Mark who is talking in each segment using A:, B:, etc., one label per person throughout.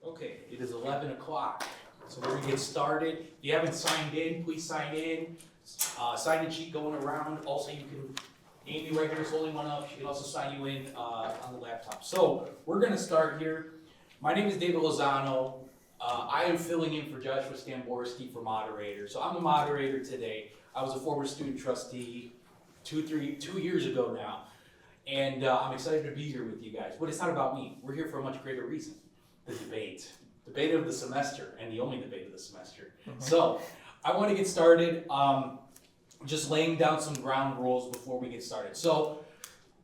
A: Okay, it is 11 o'clock, so we're gonna get started. If you haven't signed in, please sign in. Sign-in sheet going around. Also, you can, Amy right here is holding one up. She can also sign you in on the laptop. So we're gonna start here. My name is David Lozano. I am filling in for Joshua Stamborski for moderator. So I'm the moderator today. I was a former student trustee 2 years ago now. And I'm excited to be here with you guys. But it's not about me. We're here for a much greater reason. The debate. Debate of the semester, and the only debate of the semester. So, I want to get started just laying down some ground rules before we get started. So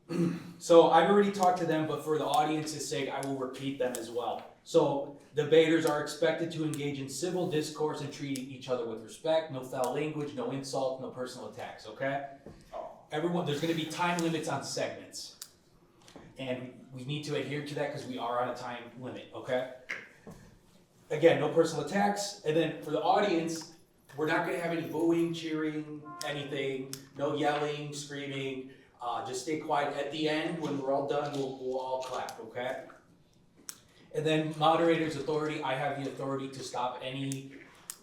A: I've already talked to them, but for the audience's sake, I will repeat them as well. So, debaters are expected to engage in civil discourse and treat each other with respect, no foul language, no insult, no personal attacks, okay? Everyone, there's going to be time limits on segments. And we need to adhere to that because we are on a time limit, okay? Again, no personal attacks. And then for the audience, we're not going to have any booing, cheering, anything. No yelling, screaming. Just stay quiet. At the end, when we're all done, we'll all clap, okay? And then moderator's authority. I have the authority to stop any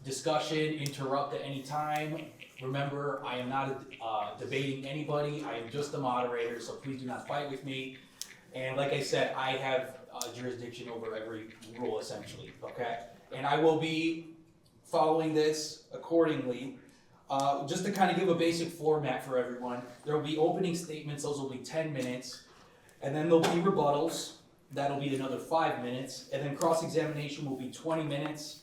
A: discussion, interrupt at any time. Remember, I am not debating anybody. I am just the moderator, so please do not fight with me. And like I said, I have jurisdiction over every rule, essentially, okay? And I will be following this accordingly. Just to kind of give a basic format for everyone, there will be opening statements, those will be 10 minutes. And then there'll be rebuttals, that'll be another 5 minutes. And then cross-examination will be 20 minutes.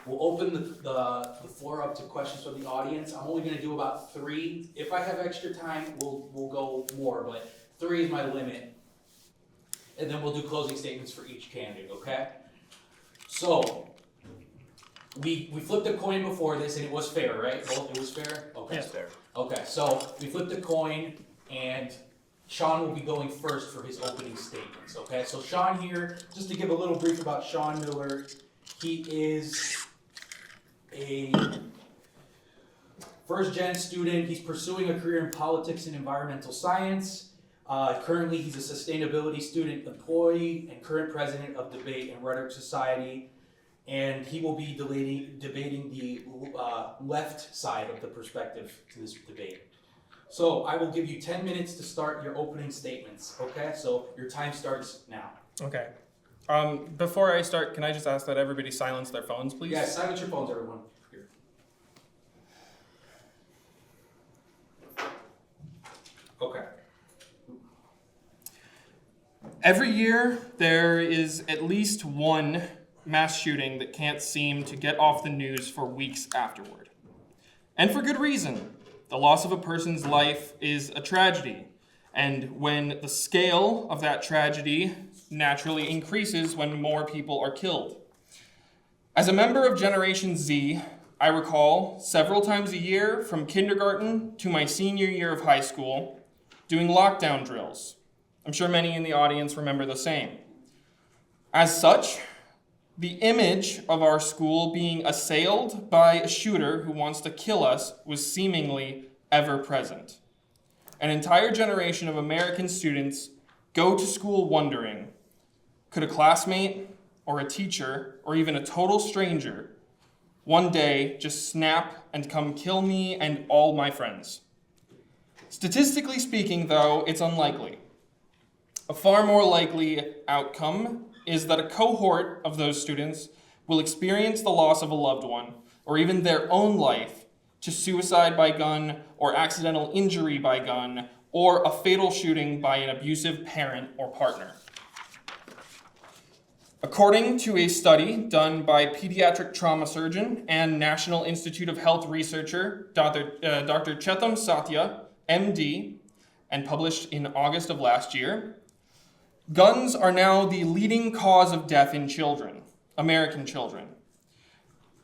A: We'll open the floor up to questions from the audience. I'm only gonna do about 3. If I have extra time, we'll go more, but 3 is my limit. And then we'll do closing statements for each candidate, okay? So, we flipped a coin before this and it was fair, right? It was fair? Okay.
B: Yes, fair.
A: Okay, so we flipped a coin and Sean will be going first for his opening statements, okay? So Sean here, just to give a little brief about Sean Miller, he is a first-gen student. He's pursuing a career in politics and environmental science. Currently, he's a sustainability student employee and current president of Debate and Rhetoric Society. And he will be debating the left side of the perspective to this debate. So I will give you 10 minutes to start your opening statements, okay? So your time starts now.
B: Okay. Before I start, can I just ask that everybody silence their phones, please?
A: Yeah, silence your phones, everyone. Here. Okay.
B: Every year, there is at least one mass shooting that can't seem to get off the news for weeks afterward. And for good reason. The loss of a person's life is a tragedy. And when the scale of that tragedy naturally increases when more people are killed. As a member of Generation Z, I recall several times a year from kindergarten to my senior year of high school doing lockdown drills. I'm sure many in the audience remember the same. As such, the image of our school being assailed by a shooter who wants to kill us was seemingly ever present. An entire generation of American students go to school wondering, could a classmate or a teacher or even a total stranger one day just snap and come kill me and all my friends? Statistically speaking, though, it's unlikely. A far more likely outcome is that a cohort of those students will experience the loss of a loved one or even their own life to suicide by gun or accidental injury by gun or a fatal shooting by an abusive parent or partner. According to a study done by pediatric trauma surgeon and National Institute of Health researcher Dr. Chetam Satya, MD, and published in August of last year, guns are now the leading cause of death in children, American children.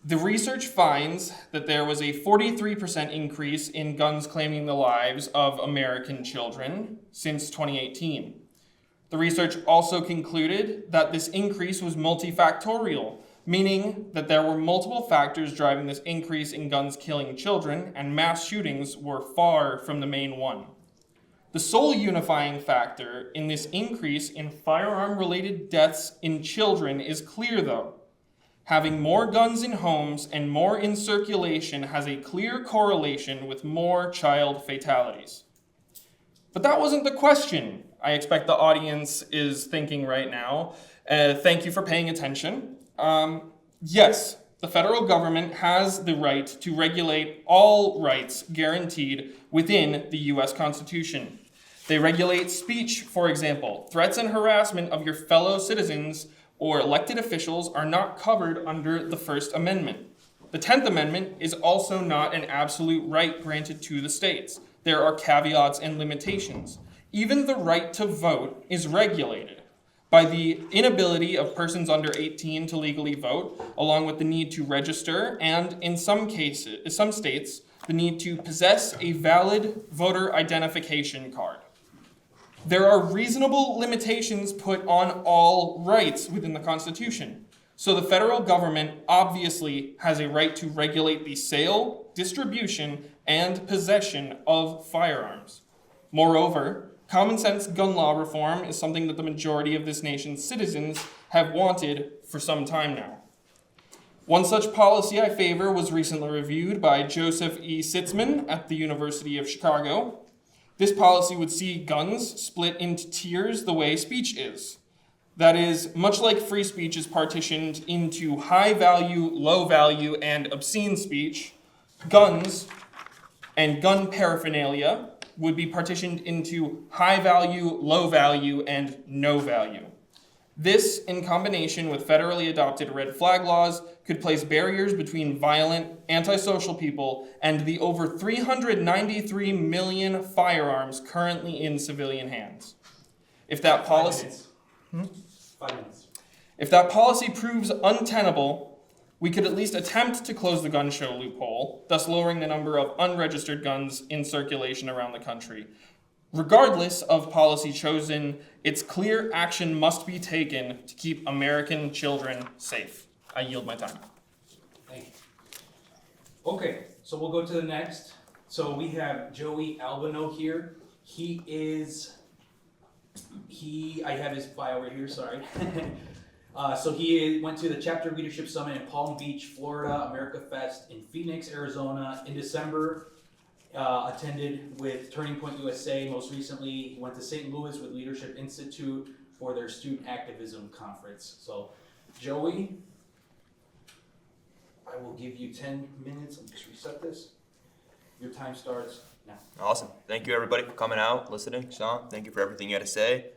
B: The research finds that there was a 43% increase in guns claiming the lives of American children since 2018. The research also concluded that this increase was multifactorial, meaning that there were multiple factors driving this increase in guns killing children, and mass shootings were far from the main one. The sole unifying factor in this increase in firearm-related deaths in children is clear, though. Having more guns in homes and more in circulation has a clear correlation with more child fatalities. But that wasn't the question, I expect the audience is thinking right now. Thank you for paying attention. Yes, the federal government has the right to regulate all rights guaranteed within the U.S. Constitution. They regulate speech, for example. Threats and harassment of your fellow citizens or elected officials are not covered under the First Amendment. The 10th Amendment is also not an absolute right granted to the states. There are caveats and limitations. Even the right to vote is regulated by the inability of persons under 18 to legally vote, along with the need to register, and in some states, the need to possess a valid voter identification card. There are reasonable limitations put on all rights within the Constitution. So the federal government obviously has a right to regulate the sale, distribution, and possession of firearms. Moreover, common sense gun law reform is something that the majority of this nation's citizens have wanted for some time now. One such policy I favor was recently reviewed by Joseph E. Sitzman at the University of Chicago. This policy would see guns split into tiers the way speech is. That is, much like free speech is partitioned into high value, low value, and obscene speech, guns and gun paraphernalia would be partitioned into high value, low value, and no value. This, in combination with federally adopted red flag laws, could place barriers between violent, antisocial people and the over 393 million firearms currently in civilian hands. If that policy...
A: 5 minutes.
B: If that policy proves untenable, we could at least attempt to close the gun show loophole, thus lowering the number of unregistered guns in circulation around the country. Regardless of policy chosen, its clear action must be taken to keep American children safe. I yield my time.
A: Thank you. Okay, so we'll go to the next. So we have Joey Albano here. I have his bio right here, sorry. So he went to the Chapter Leadership Summit in Palm Beach, Florida, America Fest in Phoenix, Arizona in December. Attended with Turning Point USA. Most recently, he went to St. Louis with Leadership Institute for their Student Activism Conference. So, Joey, I will give you 10 minutes. Let me just reset this. Your time starts now.
C: Awesome. Thank you, everybody, for coming out, listening. Sean, thank you for everything you had to say.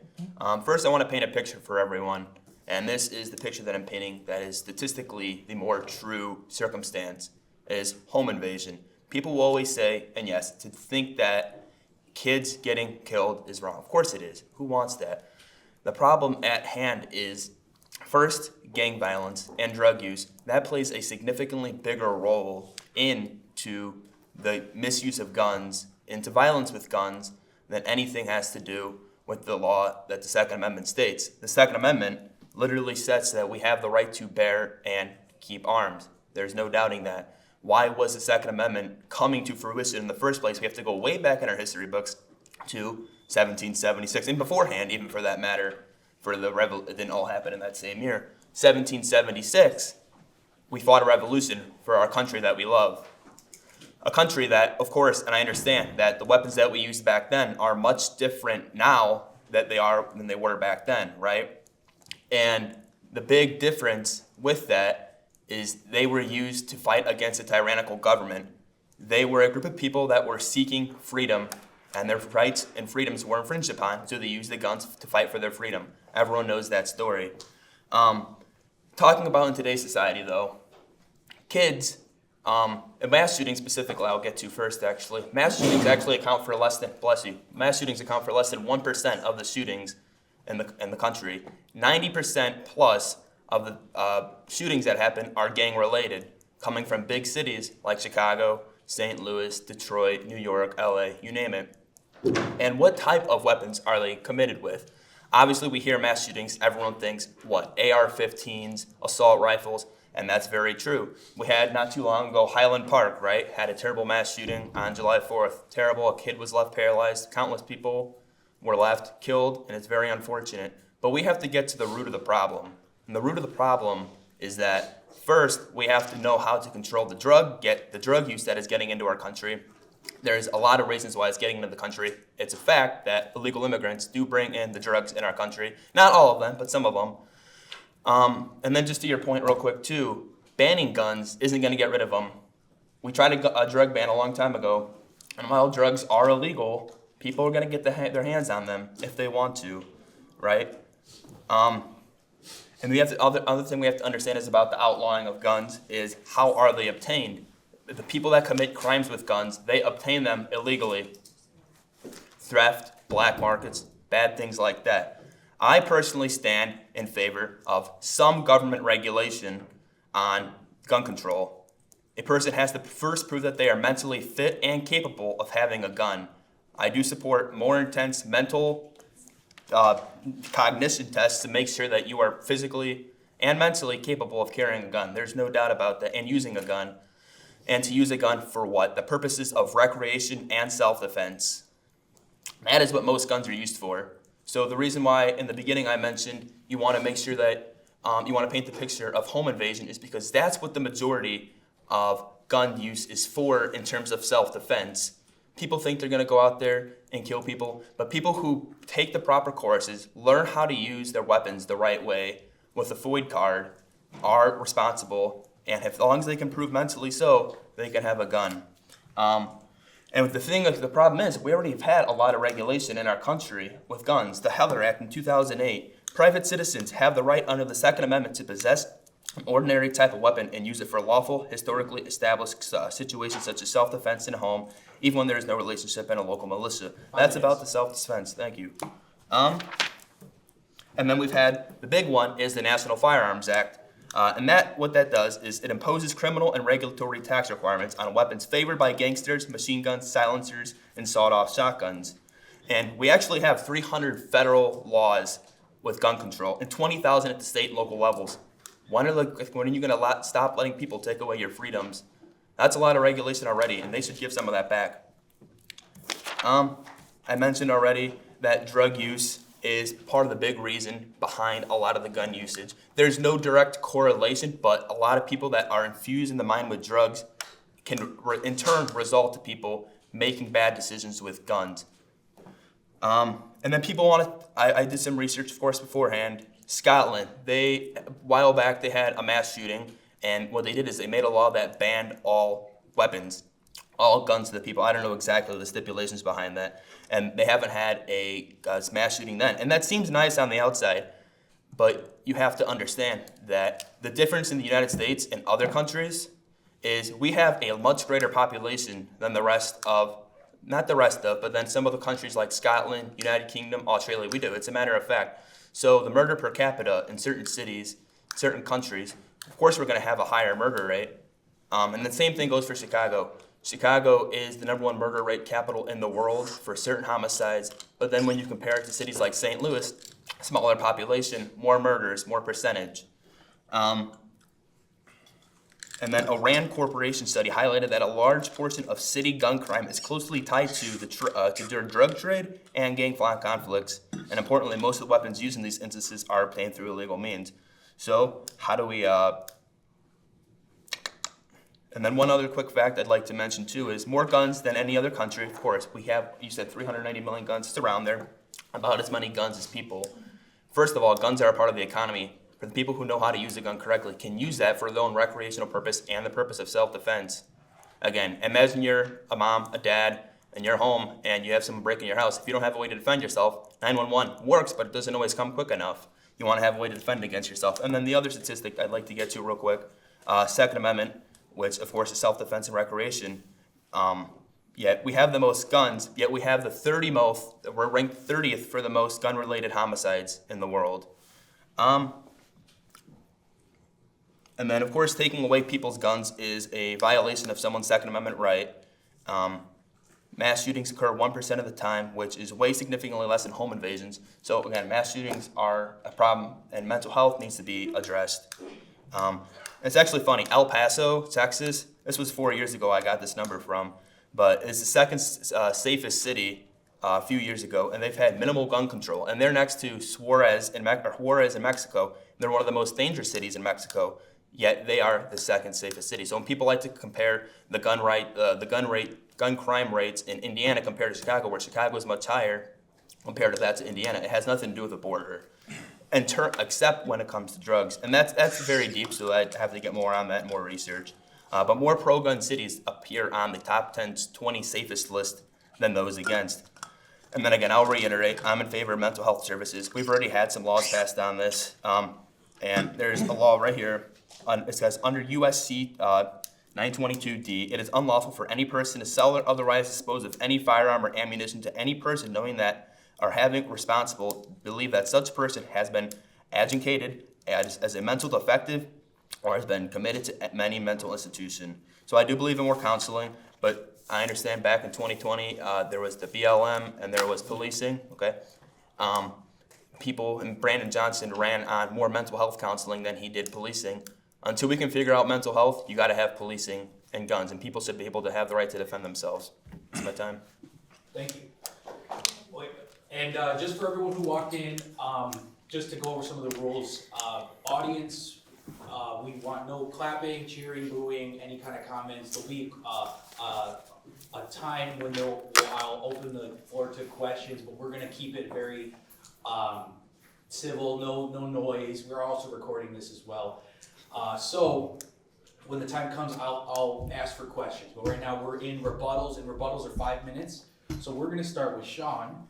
C: First, I want to paint a picture for everyone. And this is the picture that I'm painting that is statistically the more true circumstance, is home invasion. People will always say, and yes, to think that kids getting killed is wrong. Of course it is. Who wants that? The problem at hand is, first, gang violence and drug use. That plays a significantly bigger role into the misuse of guns, into violence with guns, than anything has to do with the law that the Second Amendment states. The Second Amendment literally sets that we have the right to bear and keep arms. There's no doubting that. Why was the Second Amendment coming to fruition in the first place? We have to go way back in our history books to 1776, and beforehand, even for that matter, it didn't all happen in that same year. 1776, we fought a revolution for our country that we love. A country that, of course, and I understand that the weapons that we used back then are much different now than they were back then, right? And the big difference with that is they were used to fight against a tyrannical government. They were a group of people that were seeking freedom, and their rights and freedoms were infringed upon, so they used the guns to fight for their freedom. Everyone knows that story. Talking about in today's society, though, kids, and mass shootings specifically, I'll get to first, actually. Mass shootings actually account for less than 1% of the shootings in the country. 90% plus of the shootings that happen are gang-related, coming from big cities like Chicago, St. Louis, Detroit, New York, LA, you name it. And what type of weapons are they committed with? Obviously, we hear mass shootings, everyone thinks, what, AR-15s, assault rifles. And that's very true. We had not too long ago Highland Park, right? Had a terrible mass shooting on July 4th. Terrible. A kid was left paralyzed. Countless people were left killed, and it's very unfortunate. But we have to get to the root of the problem. And the root of the problem is that first, we have to know how to control the drug use that is getting into our country. There's a lot of reasons why it's getting into the country. It's a fact that illegal immigrants do bring in the drugs in our country. Not all of them, but some of them. And then just to your point real quick too, banning guns isn't going to get rid of them. We tried a drug ban a long time ago, and while drugs are illegal, people are going to get their hands on them if they want to, right? And other thing we have to understand is about the outlawing of guns is how are they obtained? The people that commit crimes with guns, they obtain them illegally. Theft, black markets, bad things like that. I personally stand in favor of some government regulation on gun control. A person has to first prove that they are mentally fit and capable of having a gun. I do support more intense mental cognition tests to make sure that you are physically and mentally capable of carrying a gun. There's no doubt about that, and using a gun. And to use a gun for what? The purposes of recreation and self-defense. That is what most guns are used for. So the reason why in the beginning I mentioned you want to make sure that you want to paint the picture of home invasion is because that's what the majority of gun use is for in terms of self-defense. People think they're going to go out there and kill people, but people who take the proper courses, learn how to use their weapons the right way with a FOID card, are responsible, and as long as they can prove mentally so, they can have a gun. And the problem is, we already have had a lot of regulation in our country with guns. The Heller Act in 2008, private citizens have the right under the Second Amendment to possess an ordinary type of weapon and use it for lawful, historically established situations such as self-defense in a home, even when there is no relationship in a local militia. That's about the self-defense. Thank you. And then we've had, the big one is the National Firearms Act. And what that does is it imposes criminal and regulatory tax requirements on weapons favored by gangsters, machine guns, silencers, and sawed-off shotguns. And we actually have 300 federal laws with gun control and 20,000 at the state and local levels. When are you going to stop letting people take away your freedoms? That's a lot of regulation already, and they should give some of that back. I mentioned already that drug use is part of the big reason behind a lot of the gun usage. There's no direct correlation, but a lot of people that are infused in the mind with drugs can in turn result to people making bad decisions with guns. And then people I did some research, of course, beforehand. Scotland, a while back they had a mass shooting, and what they did is they made a law that banned all weapons, all guns to the people. I don't know exactly the stipulations behind that. And they haven't had a mass shooting then. And that seems nice on the outside, but you have to understand that the difference in the United States and other countries is we have a much greater population than but then some of the countries like Scotland, United Kingdom, Australia, we do. It's a matter of fact. So the murder per capita in certain cities, certain countries, of course we're going to have a higher murder rate. And the same thing goes for Chicago. Chicago is the #1 murder rate capital in the world for certain homicides, but then when you compare it to cities like St. Louis, smaller population, more murders, more percentage. And then a RAND Corporation study highlighted that a large portion of city gun crime is closely tied to the drug trade and gang conflicts. And importantly, most of the weapons used in these instances are obtained through illegal means. So how do we... And then one other quick fact I'd like to mention too is more guns than any other country. Of course, we have, you said 390 million guns. It's around there, about as many guns as people. First of all, guns are a part of the economy. For the people who know how to use a gun correctly, can use that for their own recreational purpose and the purpose of self-defense. Again, imagine you're a mom, a dad, and you're home and you have someone break in your house. If you don't have a way to defend yourself, 911 works, but it doesn't always come quick enough. You want to have a way to defend against yourself. And then the other statistic I'd like to get to real quick, Second Amendment, which of course is self-defense and recreation. Yet we have the most guns, yet we have we're ranked 30th for the most gun-related homicides in the world. And then, of course, taking away people's guns is a violation of someone's Second Amendment right. Mass shootings occur 1% of the time, which is way significantly less than home invasions. So again, mass shootings are a problem, and mental health needs to be addressed. It's actually funny. El Paso, Texas. This was 4 years ago. I got this number from, but it's the second safest city a few years ago, and they've had minimal gun control. And they're next to Juarez in Mexico. They're one of the most dangerous cities in Mexico. Yet they are the second safest city. So when people like to compare the gun crime rates in Indiana compared to Chicago, where Chicago is much higher compared to that to Indiana, it has nothing to do with the border, except when it comes to drugs. And that's very deep, so I have to get more on that, more research. But more pro-gun cities appear on the top 10, 20 safest list than those against. And then again, I'll reiterate, I'm in favor of mental health services. We've already had some laws passed on this. And there's a law right here. It says under USC 922D, it is unlawful for any person to sell or otherwise dispose of any firearm or ammunition to any person knowing that or having responsible believe that such person has been adjudicated as a mental defective or has been committed to many mental institution. So I do believe in more counseling, but I understand back in 2020 there was the BLM and there was policing. Okay. People, and Brandon Johnson ran on more mental health counseling than he did policing. Until we can figure out mental health, you got to have policing and guns, and people should be able to have the right to defend themselves. That's my time.
A: Thank you. And just for everyone who walked in, just to go over some of the rules, audience, we want no clapping, cheering, booing, any kind of comments. There'll be a time when I'll open the floor to questions, but we're going to keep it very civil, no noise. We're also recording this as well. So when the time comes, I'll ask for questions. But right now we're in rebuttals, and rebuttals are 5 minutes. So we're gonna start with Sean.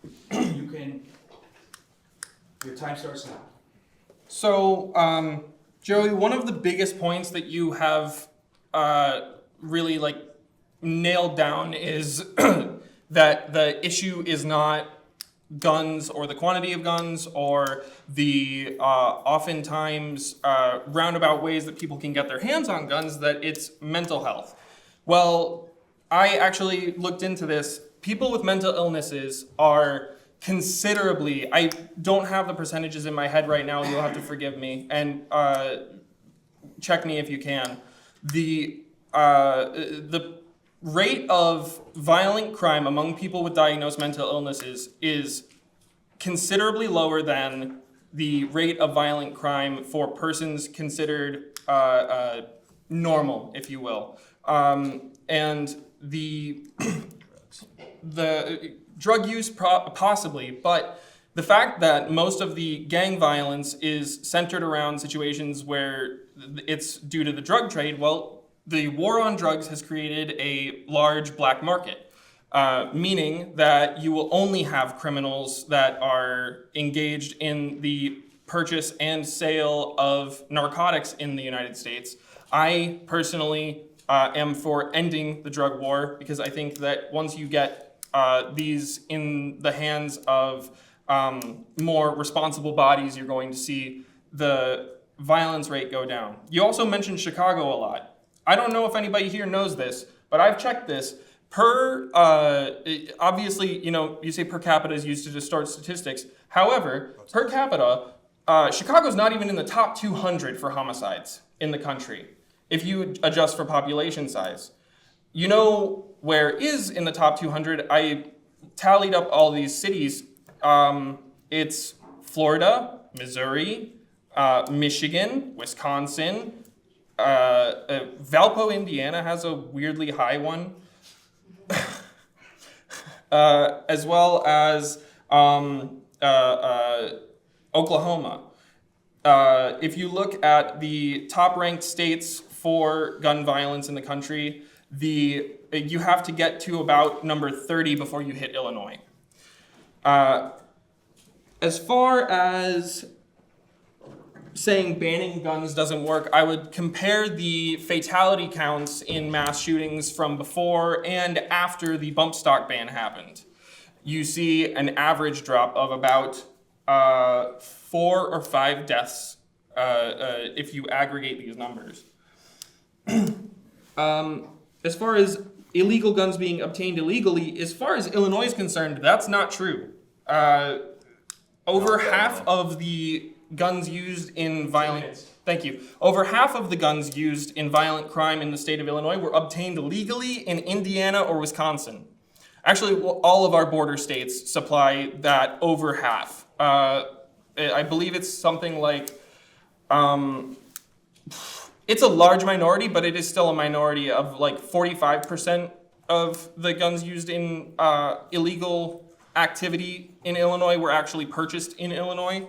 A: Your time starts now.
B: So, Joey, one of the biggest points that you have really nailed down is that the issue is not guns or the quantity of guns or the oftentimes roundabout ways that people can get their hands on guns, that it's mental health. Well, I actually looked into this. People with mental illnesses are considerably, I don't have the percentages in my head right now, you'll have to forgive me, and check me if you can. The rate of violent crime among people with diagnosed mental illnesses is considerably lower than the rate of violent crime for persons considered normal, if you will. And the drug use possibly, but the fact that most of the gang violence is centered around situations where it's due to the drug trade, well, the war on drugs has created a large black market, meaning that you will only have criminals that are engaged in the purchase and sale of narcotics in the United States. I personally am for ending the drug war because I think that once you get these in the hands of more responsible bodies, you're going to see the violence rate go down. You also mentioned Chicago a lot. I don't know if anybody here knows this, but I've checked this. Obviously, you say per capita is used to distort statistics. However, per capita, Chicago's not even in the top 200 for homicides in the country, if you adjust for population size. You know where is in the top 200? I tallied up all these cities. It's Florida, Missouri, Michigan, Wisconsin, Valpo, Indiana has a weirdly high one, as well as Oklahoma. If you look at the top-ranked states for gun violence in the country, you have to get to about number 30 before you hit Illinois. As far as saying banning guns doesn't work, I would compare the fatality counts in mass shootings from before and after the bump stock ban happened. You see an average drop of about 4 or 5 deaths if you aggregate these numbers. As far as illegal guns being obtained illegally, as far as Illinois is concerned, that's not true. Over half of the guns used in violent... Thank you. Over half of the guns used in violent crime in the state of Illinois were obtained legally in Indiana or Wisconsin. Actually, all of our border states supply that over half. I believe it's something like, it's a large minority, but it is still a minority of like 45% of the guns used in illegal activity in Illinois were actually purchased in Illinois.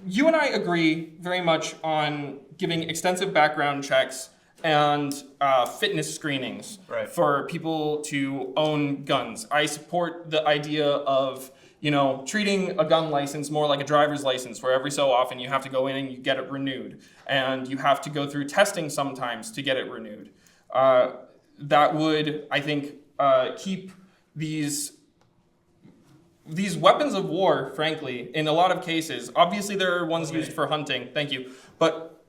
B: You and I agree very much on giving extensive background checks and fitness screenings for people to own guns. I support the idea of, treating a gun license more like a driver's license, where every so often you have to go in and you get it renewed, and you have to go through testing sometimes to get it renewed. That would, I think, keep these weapons of war, frankly, in a lot of cases. Obviously, there are ones used for hunting. Thank you, but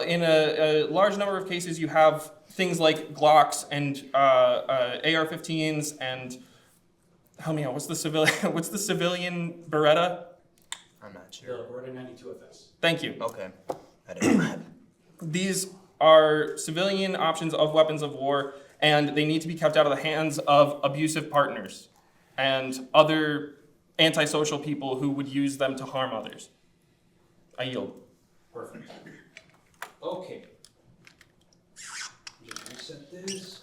B: in a large number of cases, you have things like Glocks and AR-15s and help me out. What's the civilian Beretta?
C: I'm not sure.
A: The Beretta 92 FS.
B: Thank you.
C: Okay. I didn't know that.
B: These are civilian options of weapons of war, and they need to be kept out of the hands of abusive partners and other antisocial people who would use them to harm others. I yield.
A: Perfect. Okay. Just reset this.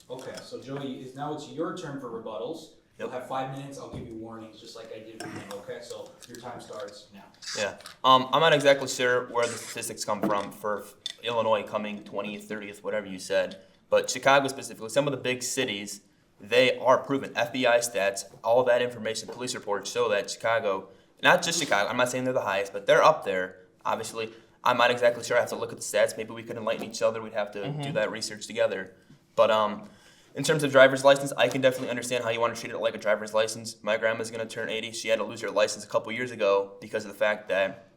A: Okay, so Joey, now it's your turn for rebuttals. You'll have 5 minutes. I'll give you warnings, just like I did with you. Okay, so your time starts now.
C: Yeah. I'm not exactly sure where the statistics come from for Illinois coming 20th, 30th, whatever you said. But Chicago specifically, some of the big cities, they are proven. FBI stats, all that information, police reports show that Chicago, not just Chicago, I'm not saying they're the highest, but they're up there. Obviously, I'm not exactly sure. I have to look at the stats. Maybe we could enlighten each other. We'd have to do that research together. But in terms of driver's license, I can definitely understand how you want to treat it like a driver's license. My grandma's going to turn 80. She had to lose her license a couple years ago because of the fact that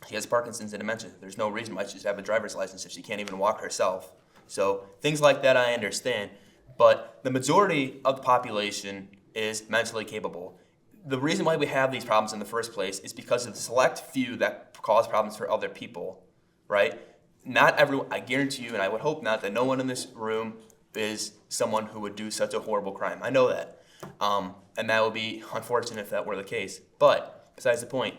C: she has Parkinson's and dementia. There's no reason why she should have a driver's license if she can't even walk herself. So things like that I understand. But the majority of the population is mentally capable. The reason why we have these problems in the first place is because of the select few that cause problems for other people, right? Not everyone, I guarantee you, and I would hope not, that no one in this room is someone who would do such a horrible crime. I know that. And that would be unfortunate if that were the case. But besides the point,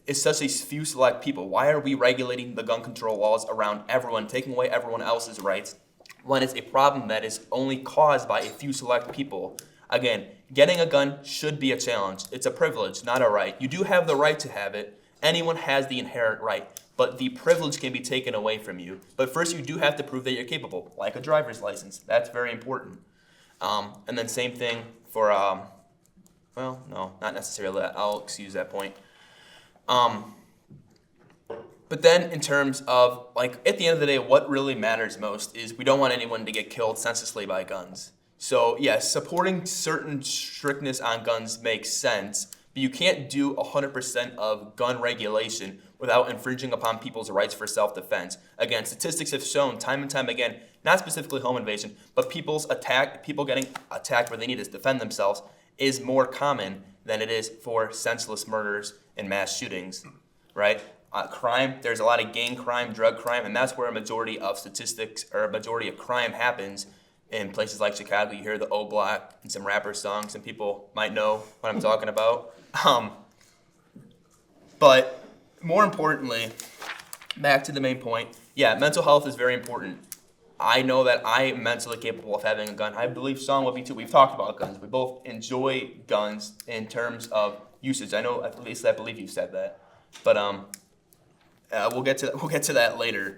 C: it's such a few select people. Why are we regulating the gun control laws around everyone, taking away everyone else's rights, when it's a problem that is only caused by a few select people? Again, getting a gun should be a challenge. It's a privilege, not a right. You do have the right to have it. Anyone has the inherent right. But the privilege can be taken away from you. But first, you do have to prove that you're capable, like a driver's license. That's very important. And then same thing for, well, no, not necessarily that. I'll excuse that point. But then in terms of, like, at the end of the day, what really matters most is we don't want anyone to get killed senselessly by guns. So, yes, supporting certain strictness on guns makes sense, but you can't do 100% of gun regulation without infringing upon people's rights for self-defense. Again, statistics have shown time and time again, not specifically home invasion, but people getting attacked where they need to defend themselves is more common than it is for senseless murders and mass shootings, right? Crime, there's a lot of gang crime, drug crime, and that's where a majority of statistics or a majority of crime happens. In places like Chicago, you hear the O Block and some rapper songs, and people might know what I'm talking about. But more importantly, back to the main point, yeah, mental health is very important. I know that I am mentally capable of having a gun. I believe Sean will be too. We've talked about guns. We both enjoy guns in terms of usage. I know, at least I believe you said that. But we'll get to that later.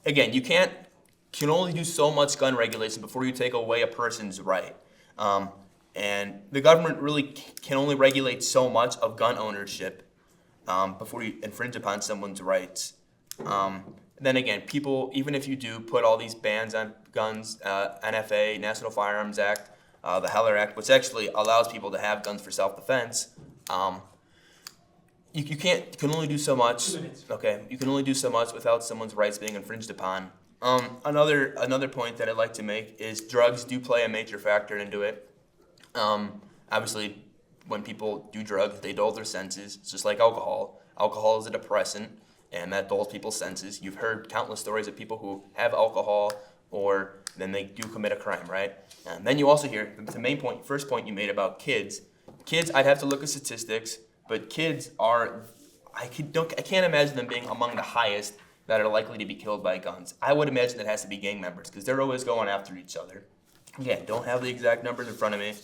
C: Again, you can only do so much gun regulation before you take away a person's right. And the government really can only regulate so much of gun ownership before you infringe upon someone's rights. Then again, people, even if you do put all these bans on guns, NFA, National Firearms Act, the Heller Act, which actually allows people to have guns for self-defense, you can only do so much.
A: 2 minutes.
C: Okay, you can only do so much without someone's rights being infringed upon. Another point that I'd like to make is drugs do play a major factor into it. Obviously, when people do drugs, they dull their senses. It's just like alcohol. Alcohol is a depressant, and that dulls people's senses. You've heard countless stories of people who have alcohol, or then they do commit a crime, right? And then you also hear the main point, first point you made about kids. Kids, I'd have to look at statistics, but kids are, I can't imagine them being among the highest that are likely to be killed by guns. I would imagine it has to be gang members, because they're always going after each other. Again, don't have the exact numbers in front of me,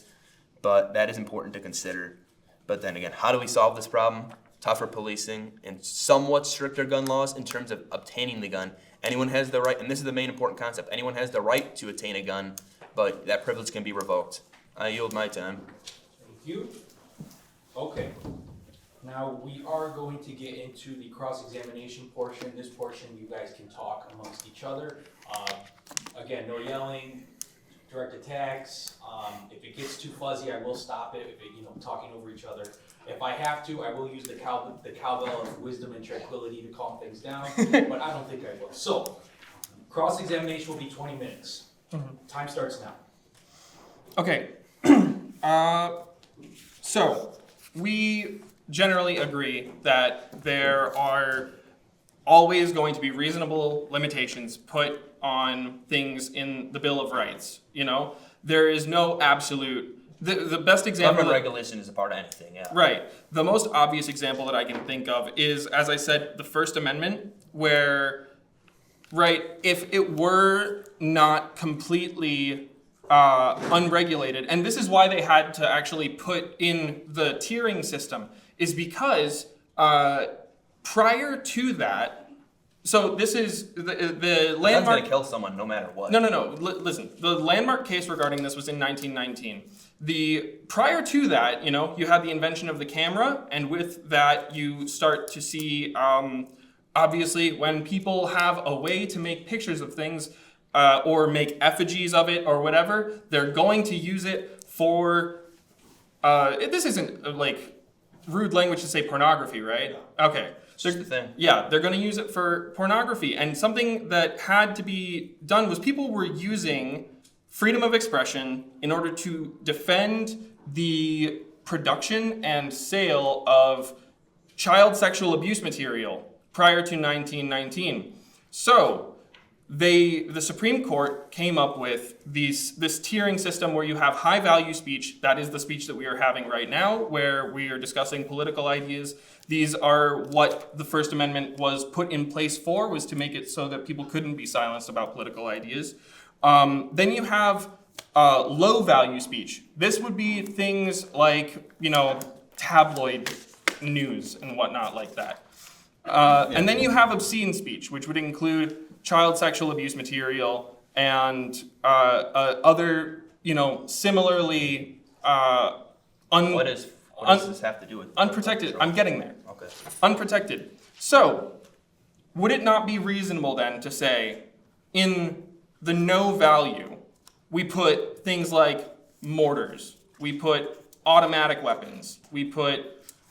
C: but that is important to consider. But then again, how do we solve this problem? Tougher policing and somewhat stricter gun laws in terms of obtaining the gun. Anyone has the right, and this is the main important concept, anyone has the right to attain a gun, but that privilege can be revoked. I yield my time.
A: Thank you. Okay. Now, we are going to get into the cross-examination portion. This portion, you guys can talk amongst each other. Again, no yelling, direct attacks. If it gets too fuzzy, I will stop it. If it, talking over each other. If I have to, I will use the cowbell of wisdom and tranquility to calm things down, but I don't think I will. So, cross-examination will be 20 minutes. Time starts now.
B: Okay. So we generally agree that there are always going to be reasonable limitations put on things in the Bill of Rights. There is no absolute. The best example.
C: Government regulation is a part of anything, yeah.
B: Right. The most obvious example that I can think of is, as I said, the First Amendment, where, right, if it were not completely unregulated, and this is why they had to actually put in the tiering system, is because prior to that, so this is the landmark.
C: Gun's gonna kill someone no matter what.
B: No. Listen, the landmark case regarding this was in 1919. Prior to that, you had the invention of the camera, and with that, you start to see, obviously, when people have a way to make pictures of things or make effigies of it or whatever, they're going to use it for. This isn't like rude language to say pornography, right? Okay.
C: It's the thing.
B: Yeah, they're going to use it for pornography. And something that had to be done was people were using freedom of expression in order to defend the production and sale of child sexual abuse material prior to 1919. So the Supreme Court came up with this tiering system where you have high value speech. That is the speech that we are having right now, where we are discussing political ideas. These are what the First Amendment was put in place for, was to make it so that people couldn't be silenced about political ideas. Then you have low value speech. This would be things like, tabloid news and whatnot like that. And then you have obscene speech, which would include child sexual abuse material and other, similarly
C: What does this have to do with
B: unprotected? I'm getting there.
C: Okay.
B: Unprotected. So, would it not be reasonable then to say, in the no value, we put things like mortars, we put automatic weapons, we put,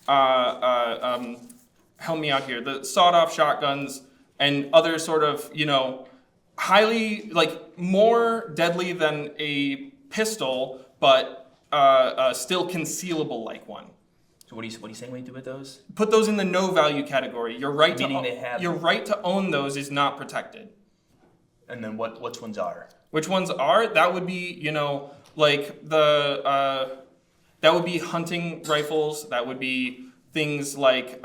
B: help me out here, the sawed-off shotguns and other sort of, highly, more deadly than a pistol, but still concealable like one.
C: So what are you saying when you do with those?
B: Put those in the no value category. Your right to own those is not protected.
C: And then which ones are?
B: Which ones are? That would be, that would be hunting rifles. That would be things like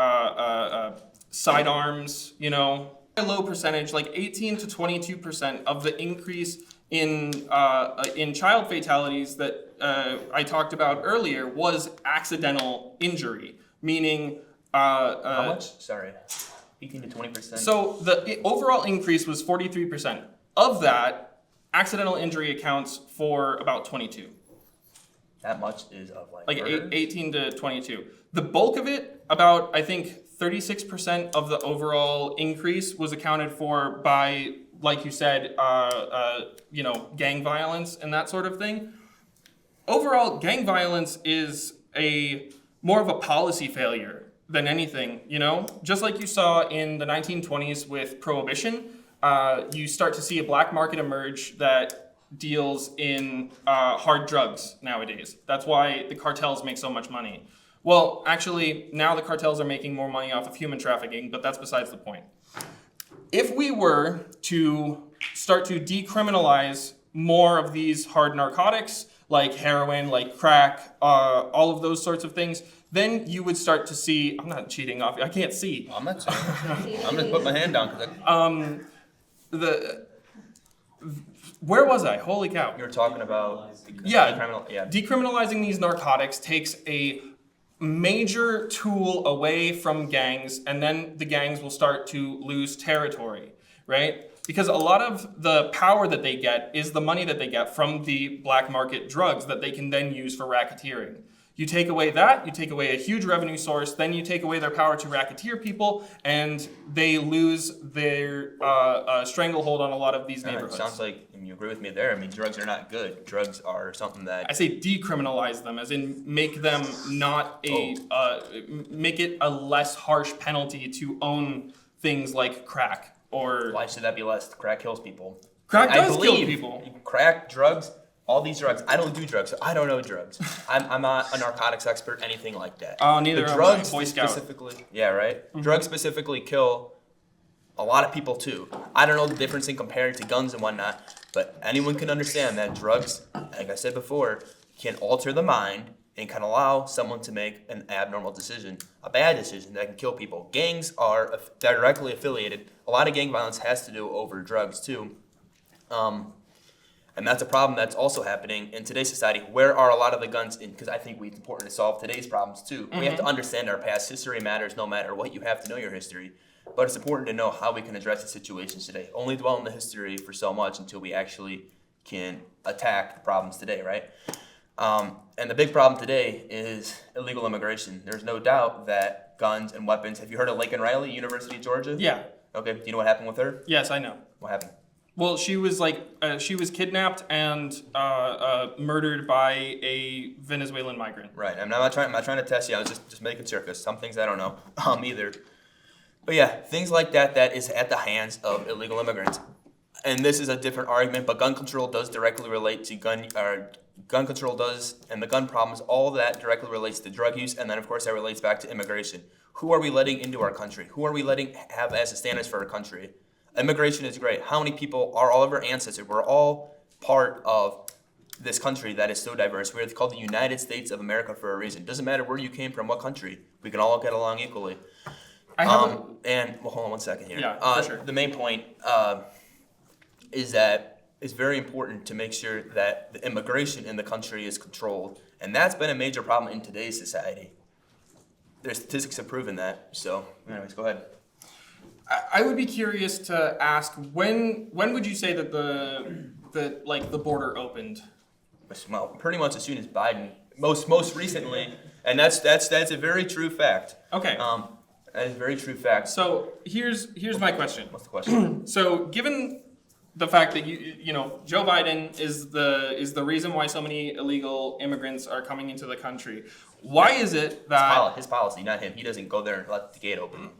B: sidearms, A low percentage, like 18 to 22% of the increase in child fatalities that I talked about earlier was accidental injury, meaning
C: How much? Sorry. 18 to 20%.
B: So the overall increase was 43%. Of that, accidental injury accounts for about 22.
C: That much is of like
B: 18 to 22. The bulk of it, about I think 36% of the overall increase was accounted for by, like you said, gang violence and that sort of thing. Overall, gang violence is more of a policy failure than anything, Just like you saw in the 1920s with Prohibition, you start to see a black market emerge that deals in hard drugs nowadays. That's why the cartels make so much money. Well, actually, now the cartels are making more money off of human trafficking, but that's besides the point. If we were to start to decriminalize more of these hard narcotics, like heroin, like crack, all of those sorts of things, then you would start to see, I'm not cheating off, I can't see.
C: I'm not saying. I'm gonna put my hand down because
B: Where was I? Holy cow.
C: you were talking about
B: Yeah, decriminalizing these narcotics takes a major tool away from gangs, and then the gangs will start to lose territory, right? Because a lot of the power that they get is the money that they get from the black market drugs that they can then use for racketeering. You take away that, you take away a huge revenue source, then you take away their power to racketeer people, and they lose their stranglehold on a lot of these neighborhoods.
C: It sounds like you agree with me there. I mean, drugs are not good. Drugs are something that
B: I say decriminalize them, as in make them not make it a less harsh penalty to own things like crack or.
C: Why should that be less? Crack kills people.
B: Crack
C: I
B: does kill
C: believe
B: people.
C: Crack, drugs, all these drugs. I don't do drugs, so I don't know drugs. I'm not a narcotics expert, anything like that.
B: Oh, neither
C: The
B: am I.
C: drugs
B: Boy Scout.
C: specifically, yeah, right. Drugs specifically kill a lot of people too. I don't know the difference in comparing to guns and whatnot, but anyone can understand that drugs, like I said before, can alter the mind and can allow someone to make an abnormal decision, a bad decision that can kill people. Gangs are directly affiliated. A lot of gang violence has to do over drugs too. And that's a problem that's also happening in today's society. Where are a lot of the guns in? Because I think it's important to solve today's problems too. We have to understand our past. History matters no matter what. You have to know your history. But it's important to know how we can address the situations today. Only dwell in the history for so much until we actually can attack the problems today, right? And the big problem today is illegal immigration. There's no doubt that guns and weapons. Have you heard of Laken Riley, University of Georgia?
B: Yeah.
C: Okay. Do you know what happened with her?
B: Yes, I know.
C: What happened?
B: Well, she was kidnapped and murdered by a Venezuelan migrant.
C: Right. I'm not trying to test you. I was just making sure because some things I don't know either. But yeah, things like that is at the hands of illegal immigrants. And this is a different argument, but gun control does directly relate to gun control does, and the gun problems, all of that directly relates to drug use, and then of course that relates back to immigration. Who are we letting into our country? Who are we letting have as the standards for our country? Immigration is great. How many people are all of our ancestors? We're all part of this country that is so diverse. We're called the United States of America for a reason. Doesn't matter where you came from, what country. We can all get along equally. Hold on one second here.
B: Yeah, for sure.
C: The main point is that it's very important to make sure that the immigration in the country is controlled, and that's been a major problem in today's society. There's statistics have proven that. So, anyways, go ahead.
B: I would be curious to ask when would you say that the border opened?
C: Well, pretty much as soon as Biden, most recently, and that's a very true fact.
B: Okay.
C: That is a very true fact.
B: So here's my question.
C: What's the question?
B: So given the fact that you know Joe Biden is the reason why so many illegal immigrants are coming into the country, why is it that
C: His policy, not him. He doesn't go there and let the gate open.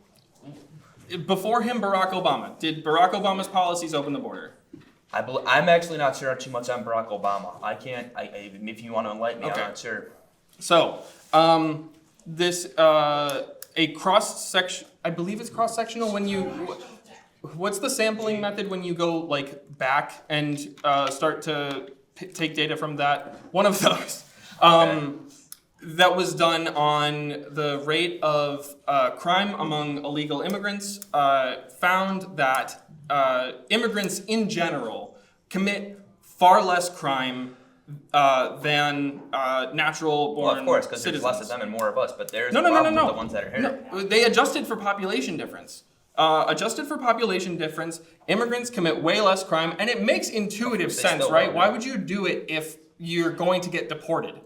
B: before him Barack Obama, did Barack Obama's policies open the border?
C: I'm actually not sure too much on Barack Obama. If you want to enlighten me,
B: Okay.
C: I'm not sure.
B: So this a cross section, I believe it's cross sectional when you. What's the sampling method when you go like back and start to take data from that? One of those. That was done on the rate of crime among illegal immigrants. Found that immigrants in general commit far less crime than natural born
C: Well, of course, because there's
B: citizens.
C: less of them and more of us. But there's
B: No.
C: the problem with the ones that are here.
B: No, they adjusted for population difference. Adjusted for population difference, immigrants commit way less crime, and it makes intuitive
C: They
B: sense,
C: still
B: right?
C: will.
B: Why would you do it if you're going to get deported?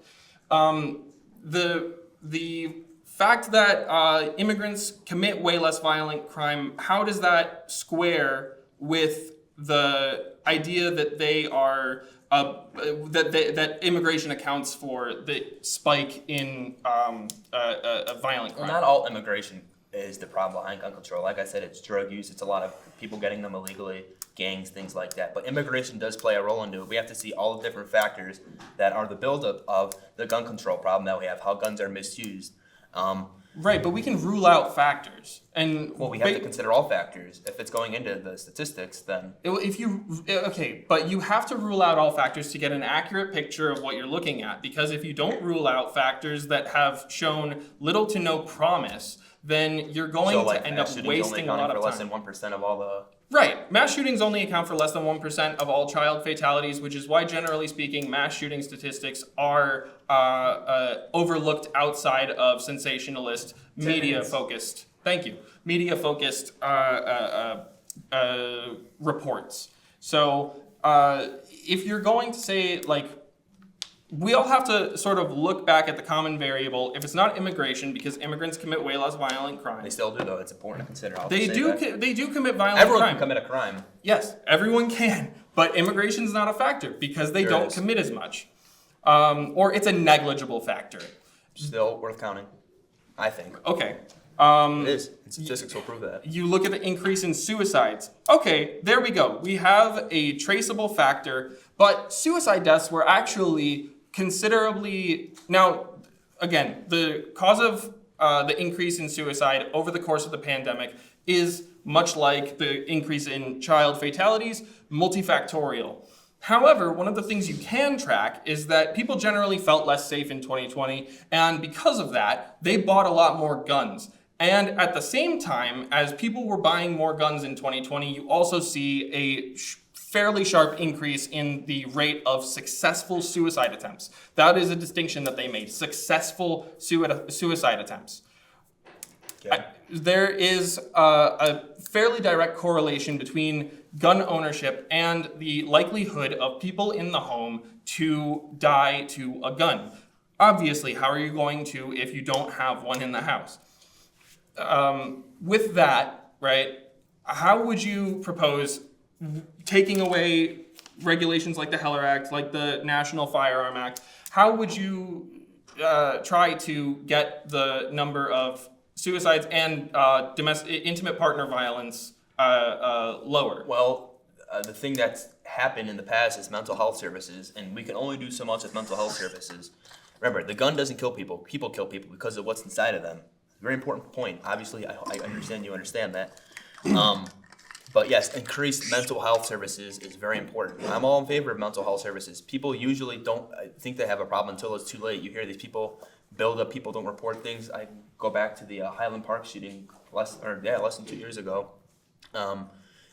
B: The fact that immigrants commit way less violent crime, how does that square with the idea that they are that immigration accounts for the spike in violent crime?
C: Well, not all immigration is the problem behind gun control. Like I said, it's drug use. It's a lot of people getting them illegally, gangs, things like that. But immigration does play a role into it. We have to see all the different factors that are the buildup of the gun control problem that we have, how guns are misused.
B: Right, but we can rule out factors. And
C: Well, we have to consider all factors. If it's going into the statistics, then
B: but you have to rule out all factors to get an accurate picture of what you're looking at. Because if you don't rule out factors that have shown little to no promise, then you're going to end up wasting a lot of time.
C: Less than 1% of all the.
B: Right. Mass shootings only account for less than 1% of all child fatalities, which is why, generally speaking, mass shooting statistics are overlooked outside of sensationalist, media-focused. Thank you. Media-focused reports. So if you're going to say, like, we all have to sort of look back at the common variable. If it's not immigration, because immigrants commit way less violent crime.
C: They still do, though. It's important to consider.
B: They do commit violent crime.
C: Everyone can commit a crime.
B: Yes, everyone can. But immigration's not a factor because they don't commit as much. Or it's a negligible factor.
C: Still worth counting, I think.
B: Okay.
C: It is. And statistics will prove that.
B: You look at the increase in suicides. Okay, there we go. We have a traceable factor, but suicide deaths were actually considerably... Now, again, the cause of the increase in suicide over the course of the pandemic is much like the increase in child fatalities, multifactorial. However, one of the things you can track is that people generally felt less safe in 2020, and because of that, they bought a lot more guns. And at the same time, as people were buying more guns in 2020, you also see a fairly sharp increase in the rate of successful suicide attempts. That is a distinction that they made, successful suicide attempts.
C: Okay.
B: There is a fairly direct correlation between gun ownership and the likelihood of people in the home to die to a gun. Obviously, how are you going to if you don't have one in the house? With that, right, how would you propose taking away regulations like the Heller Act, like the National Firearm Act? How would you try to get the number of suicides and intimate partner violence lower?
C: Well, the thing that's happened in the past is mental health services, and we can only do so much with mental health services. Remember, the gun doesn't kill people. People kill people because of what's inside of them. Very important point. Obviously, I understand you understand that. But yes, increased mental health services is very important. I'm all in favor of mental health services. People usually don't think they have a problem until it's too late. You hear these people build up, people don't report things. I go back to the Highland Park shooting less than 2 years ago. And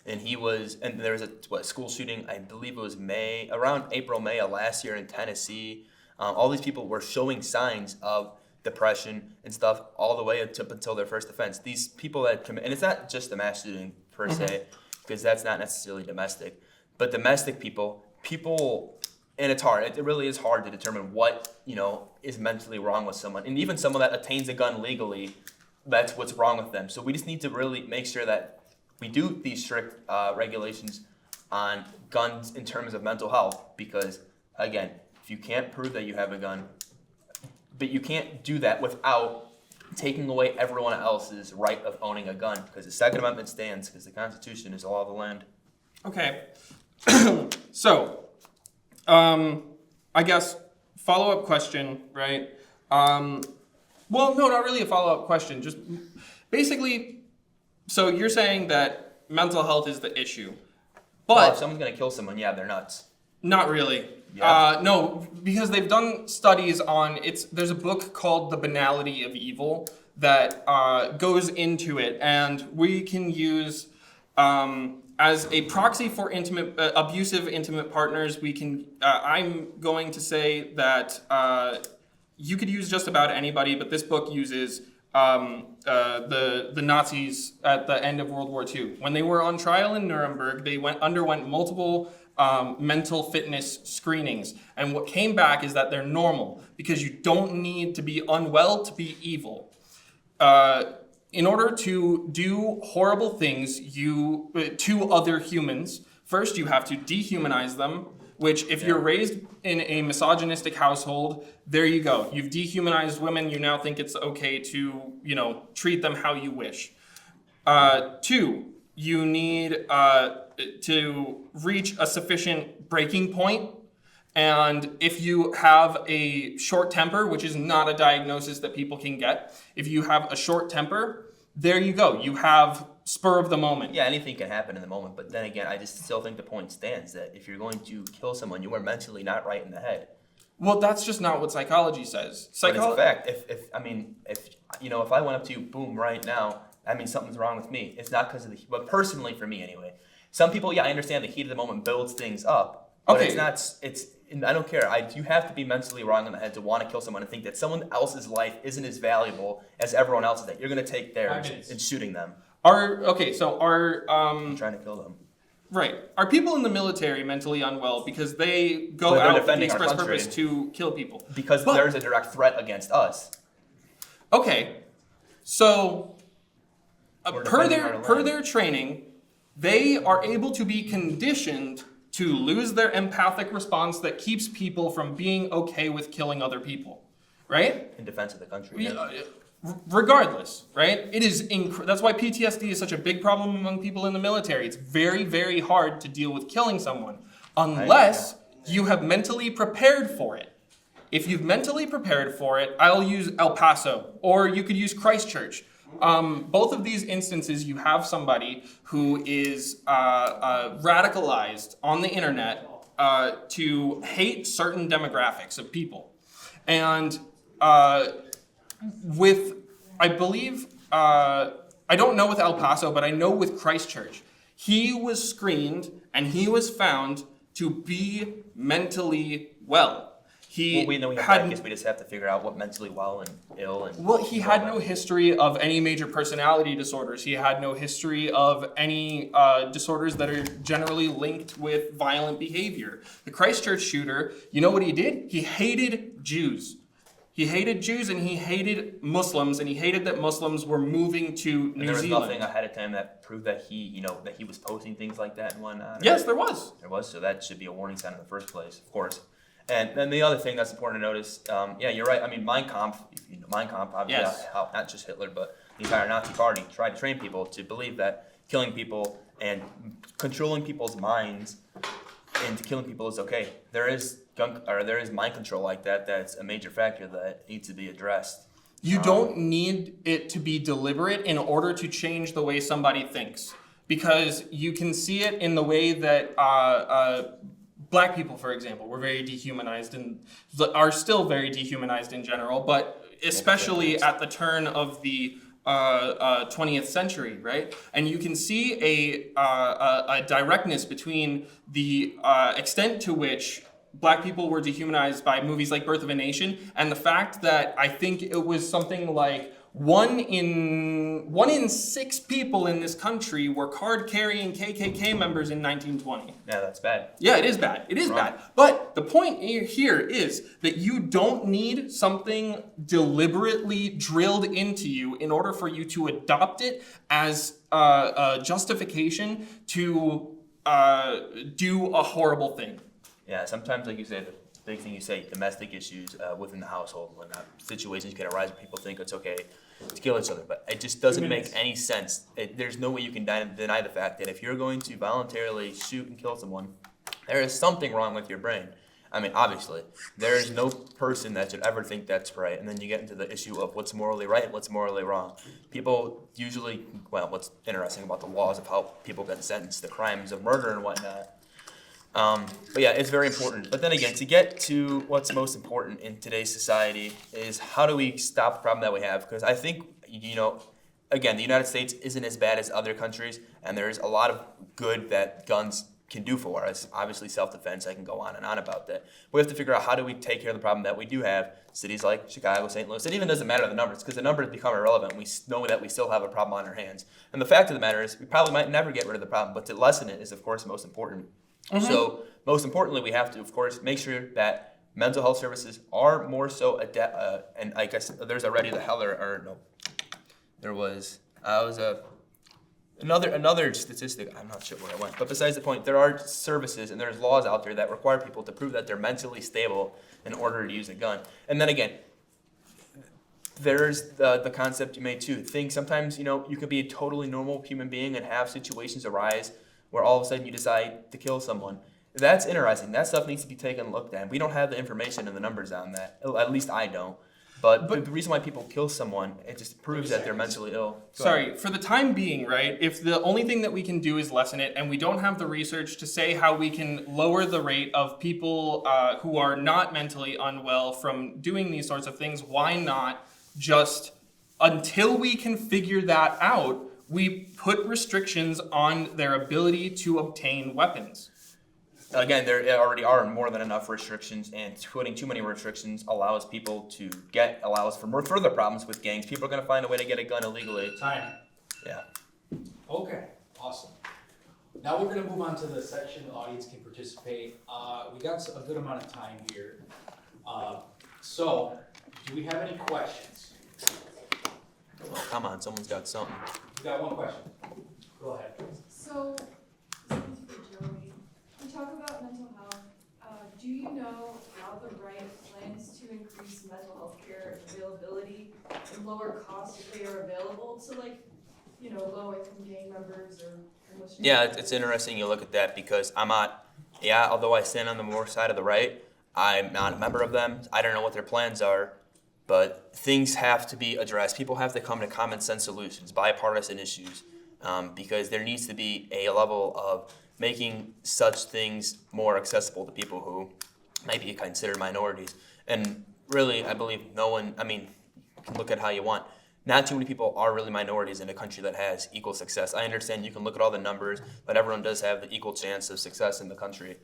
C: there was a school shooting, I believe it was around April, May of last year in Tennessee. All these people were showing signs of depression and stuff all the way up until their first offense. These people that commit, and it's not just the mass shooting per se, because that's not necessarily domestic, but domestic people, and it's hard. It really is hard to determine what, is mentally wrong with someone. And even someone that attains a gun legally, that's what's wrong with them. So we just need to really make sure that we do these strict regulations on guns in terms of mental health, because again, if you can't prove that you have a gun, but you can't do that without taking away everyone else's right of owning a gun, because the Second Amendment stands, because the Constitution is the law of the land.
B: Okay. So, I guess follow-up question, right? Well, no, not really a follow-up question. Just basically, so you're saying that mental health is the issue, but
C: well, if someone's gonna kill someone, yeah, they're nuts.
B: Not really.
C: Yeah.
B: No, because they've done studies on there's a book called The Banality of Evil that goes into it, and we can use as a proxy for abusive intimate partners. We can. I'm going to say that you could use just about anybody, but this book uses the Nazis at the end of World War II. When they were on trial in Nuremberg, they underwent multiple mental fitness screenings, and what came back is that they're normal, because you don't need to be unwell to be evil. In order to do horrible things to other humans, first you have to dehumanize them, which if you're raised in a misogynistic household, there you go. You've dehumanized women, you now think it's okay to, treat them how you wish. Two, you need to reach a sufficient breaking point, And if you have a short temper, which is not a diagnosis that people can get, if you have a short temper, there you go. You have spur of the moment.
C: Yeah, anything can happen in the moment. But then again, I just still think the point stands that if you're going to kill someone, you are mentally not right in the head.
B: Well, that's just not what psychology says.
C: But it's a fact. If I went up to you, boom, right now, that means something's wrong with me. It's not because of but personally for me anyway. Some people, yeah, I understand the heat of the moment builds things up. But
B: Okay.
C: it's not, I don't care. You have to be mentally wrong in the head to want to kill someone and think that someone else's life isn't as valuable as everyone else's, that you're going to take theirs and shooting them.
B: I'm
C: Trying to kill them.
B: Right. Are people in the military mentally unwell because they go
C: Well, they're
B: out with the
C: defending our
B: express
C: country.
B: purpose to kill people?
C: Because there's a direct threat against us.
B: Okay. So,
C: We're
B: per
C: defending our
B: their
C: land.
B: training, they are able to be conditioned to lose their empathic response that keeps people from being okay with killing other people. Right?
C: In defense of the country. Yeah.
B: Regardless, right? It is that's why PTSD is such a big problem among people in the military. It's very, very hard to deal with killing someone unless you have mentally prepared for it. If you've mentally prepared for it, I'll use El Paso, or you could use Christchurch. Both of these instances, you have somebody who is radicalized on the internet to hate certain demographics of people. And I believe, I don't know with El Paso, but I know with Christchurch, he was screened and he was found to be mentally well.
C: We know we have that because we just have to figure out what mentally well and ill and.
B: Well, he had no history of any major personality disorders. He had no history of any disorders that are generally linked with violent behavior. The Christchurch shooter, you know what he did? He hated Jews. He hated Jews and he hated Muslims, and he hated that Muslims were moving to New
C: There was
B: Zealand.
C: nothing ahead of time that proved that he was posting things like that and whatnot.
B: Yes, there was.
C: There was, so that should be a warning sign in the first place, of course. And then the other thing that's important to notice, yeah, you're right. I mean, Mein Kampf, obviously,
B: Yes.
C: how not just Hitler, but the entire Nazi Party tried to train people to believe that killing people and controlling people's minds into killing people is okay. There is mind control like that. That's a major factor that needs to be addressed.
B: You don't need it to be deliberate in order to change the way somebody thinks, because you can see it in the way that Black people, for example, were very dehumanized and are still very dehumanized in general, but especially at the turn of the 20th century, right? And you can see a directness between the extent to which Black people were dehumanized by movies like Birth of a Nation and the fact that I think it was something like one in 6 people in this country were card-carrying KKK members in 1920.
C: Yeah, that's bad.
B: Yeah, it is bad. It is bad. But the point here is that you don't need something deliberately drilled into you in order for you to adopt it as a justification to do a horrible thing.
C: Yeah, sometimes, like you say, the big thing you say, domestic issues within the household and whatnot, situations can arise where people think it's okay to kill each other, but it just doesn't make any sense. There's no way you can deny the fact that if you're going to voluntarily shoot and kill someone, there is something wrong with your brain. I mean, obviously, there is no person that should ever think that's right, and then you get into the issue of what's morally right and what's morally wrong. People usually, what's interesting about the laws of how people get sentenced, the crimes of murder and whatnot. But yeah, it's very important. But then again, to get to what's most important in today's society is how do we stop the problem that we have? Because I think, again, the United States isn't as bad as other countries, and there's a lot of good that guns can do for us. Obviously, self-defense, I can go on and on about that. But we have to figure out how do we take care of the problem that we do have. Cities like Chicago, St. Louis, it even doesn't matter the numbers, because the numbers become irrelevant. We know that we still have a problem on our hands. And the fact of the matter is, we probably might never get rid of the problem, but to lessen it is, of course, most important. Mm-hmm. So, most importantly, we have to, of course, make sure that mental health services are more so and I guess there's already another statistic. I'm not sure where I went, but besides the point, there are services and there's laws out there that require people to prove that they're mentally stable in order to use a gun. And then again, there's the concept you made too. Sometimes you could be a totally normal human being and have situations arise where all of a sudden you decide to kill someone. That's interesting. That stuff needs to be taken and looked at. We don't have the information and the numbers on that. At least I don't. But the reason why people kill someone, it just proves that they're mentally ill.
B: Sorry, for the time being, right, if the only thing that we can do is lessen it, and we don't have the research to say how we can lower the rate of people who are not mentally unwell from doing these sorts of things, why not just, until we can figure that out, we put restrictions on their ability to obtain weapons?
C: Again, there already are more than enough restrictions, and putting too many restrictions allows for more further problems with gangs. People are going to find a way to get a gun illegally.
A: Time.
C: Yeah.
A: Okay, awesome. Now we're gonna move on to the section the audience can participate. We got a good amount of time here. So, do we have any questions?
C: Oh, come on, someone's got something.
A: We got one question. Go ahead.
D: So, this is for Joey. We talk about mental health. Do you know how the right plans to increase mental health care availability and lower costs if they are available to, like, you know, low-income gang members or homeless?
C: Yeah, it's interesting you look at that because although I stand on the more side of the right, I'm not a member of them. I don't know what their plans are, but things have to be addressed. People have to come to common sense solutions, bipartisan issues, because there needs to be a level of making such things more accessible to people who might be considered minorities. And really, I believe you can look at how you want. Not too many people are really minorities in a country that has equal success. I understand you can look at all the numbers, but everyone does have the equal chance of success in the country.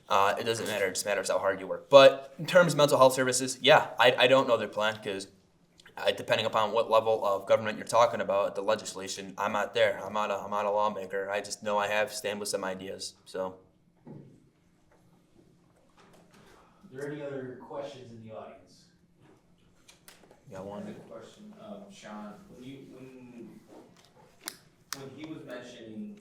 C: It doesn't matter, it just matters how hard you work. But in terms of mental health services, I don't know their plan because depending upon what level of government you're talking about, the legislation, I'm not there. I'm not a lawmaker. I just know I stand with some ideas. So.
A: Are there any other questions in the audience?
C: Got
E: I
C: one?
E: have a question, Sean. When he was mentioning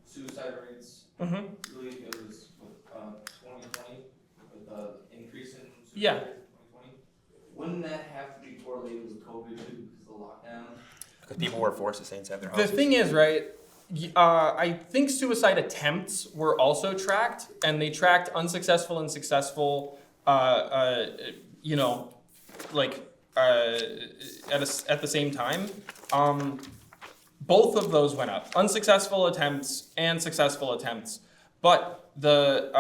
E: suicide rates, I believe it was 2020 with the increase in suicide
B: Yeah.
E: rate in 2020. Wouldn't that have to be correlated with COVID too, because of the lockdown?
C: Because people were forced to stay inside their
B: The
C: houses.
B: thing is, right, I think suicide attempts were also tracked, and they tracked unsuccessful and successful, at the same time. Both of those went up, unsuccessful attempts and successful attempts, but the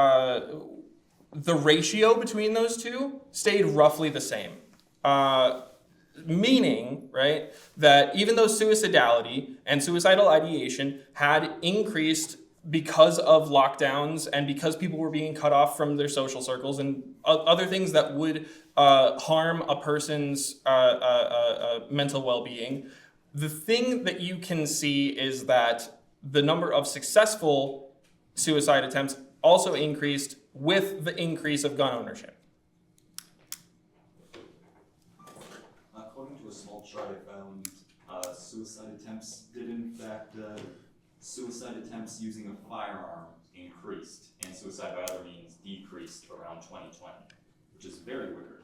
B: ratio between those two stayed roughly the same. Meaning, right, that even though suicidality and suicidal ideation had increased because of lockdowns and because people were being cut off from their social circles and other things that would harm a person's mental well-being, the thing that you can see is that the number of successful suicide attempts also increased with the increase of gun ownership.
F: According to a small chart I found, suicide attempts did in fact, suicide attempts using a firearm increased, and suicide by other means decreased around 2020, which is very weird.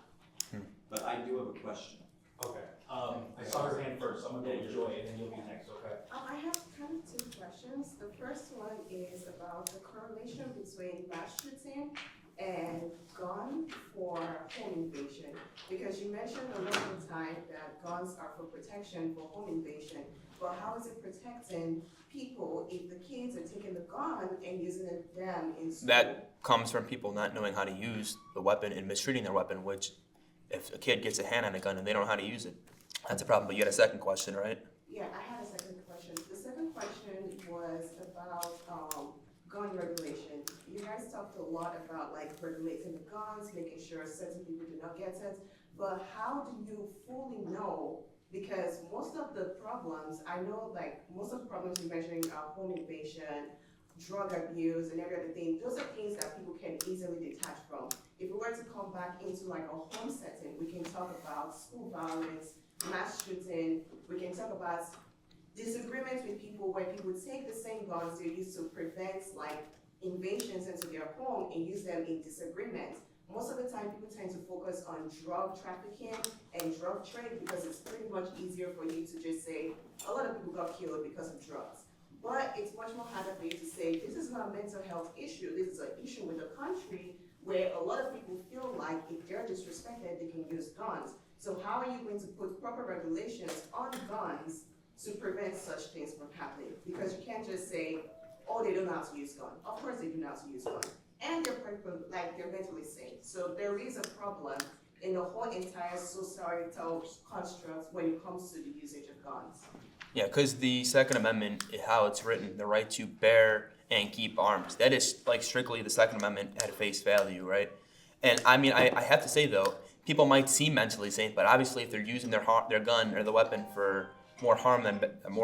F: But I do have a question.
A: Okay. I saw her hand first. I'm gonna go to Joy and then you'll be next, okay?
G: I have kind of two questions. The first one is about the correlation between mass shooting and gun for home invasion. Because you mentioned a lot of the time that guns are for protection for home invasion, but how is it protecting people if the kids are taking the gun and using them in school?
C: That comes from people not knowing how to use the weapon and mistreating their weapon, which if a kid gets a hand on a gun and they don't know how to use it, that's a problem. But you had a second question, right?
G: Yeah, I had a second question. The second question was about gun regulation. You guys talked a lot about like regulating the guns, making sure certain people do not get it, but how do you fully know? Because most of the problems, I know like most of the problems you mentioned are home invasion, drug abuse, and every other thing. Those are things that people can easily detach from. If we were to come back into like a home setting, we can talk about school violence, mass shooting, we can talk about disagreements with people where people take the same guns they used to prevent like invasions into their home and use them in disagreement. Most of the time people tend to focus on drug trafficking and drug trade because it's pretty much easier for you to just say a lot of people got killed because of drugs. But it's much more harder for you to say, this is not a mental health issue, this is an issue with the country where a lot of people feel like if they're disrespected, they can use guns. So how are you going to put proper regulations on guns to prevent such things from happening? Because you can't just say, oh, they don't know how to use guns. Of course they do know how to use guns. And they're mentally sane. So there is a problem in the whole entire societal construct when it comes to the usage of guns.
C: Yeah, because the Second Amendment, how it's written, the right to bear and keep arms, that is like strictly the Second Amendment at face value, right? And I mean, I have to say though, people might seem mentally sane, but obviously if they're using their gun or the weapon for more harm than good. Thank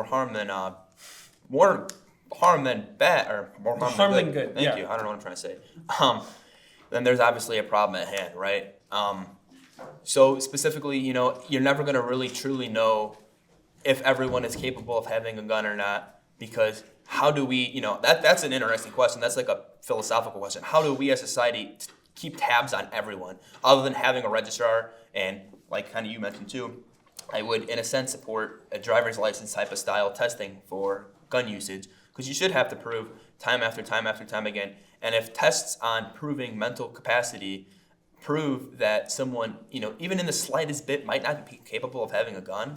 C: you. I don't know what I'm trying to say. Then there's obviously a problem at hand, right? So specifically, you're never going to really truly know if everyone is capable of having a gun or not, because how do we, that's an interesting question. That's like a philosophical question. How do we as society keep tabs on everyone other than having a registrar? And like kind of you mentioned too, I would in a sense support a driver's license type of style testing for gun usage, because you should have to prove time after time after time again. And if tests on proving mental capacity prove that someone, even in the slightest bit might not be capable of having a gun,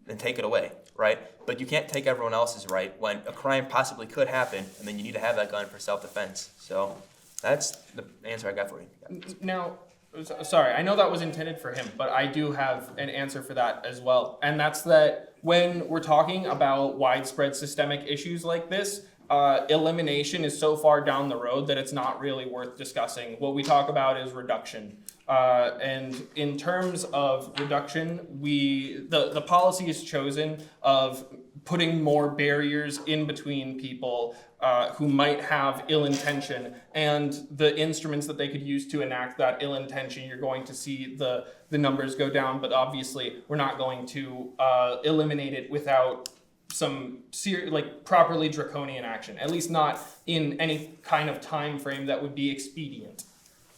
C: then take it away, right? But you can't take everyone else's right when a crime possibly could happen, and then you need to have that gun for self-defense. So that's the answer I got for you.
B: Now, sorry, I know that was intended for him, but I do have an answer for that as well. And that's that when we're talking about widespread systemic issues like this, elimination is so far down the road that it's not really worth discussing. What we talk about is reduction. And in terms of reduction, the policy is chosen of putting more barriers in between people who might have ill intention and the instruments that they could use to enact that ill intention. You're going to see the numbers go down, but obviously we're not going to eliminate it without some properly draconian action, at least not in any kind of time frame that would be expedient.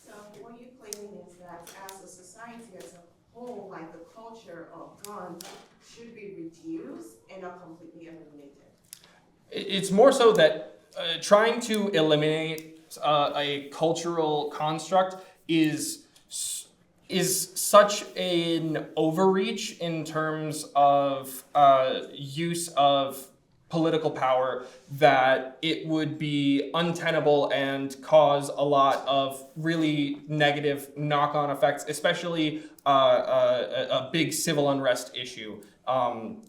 G: So what you're claiming is that as a society as a whole, like the culture of guns should be reduced and not completely eliminated.
B: It's more so that trying to eliminate a cultural construct is such an overreach in terms of use of political power that it would be untenable and cause a lot of really negative knock-on effects, especially a big civil unrest issue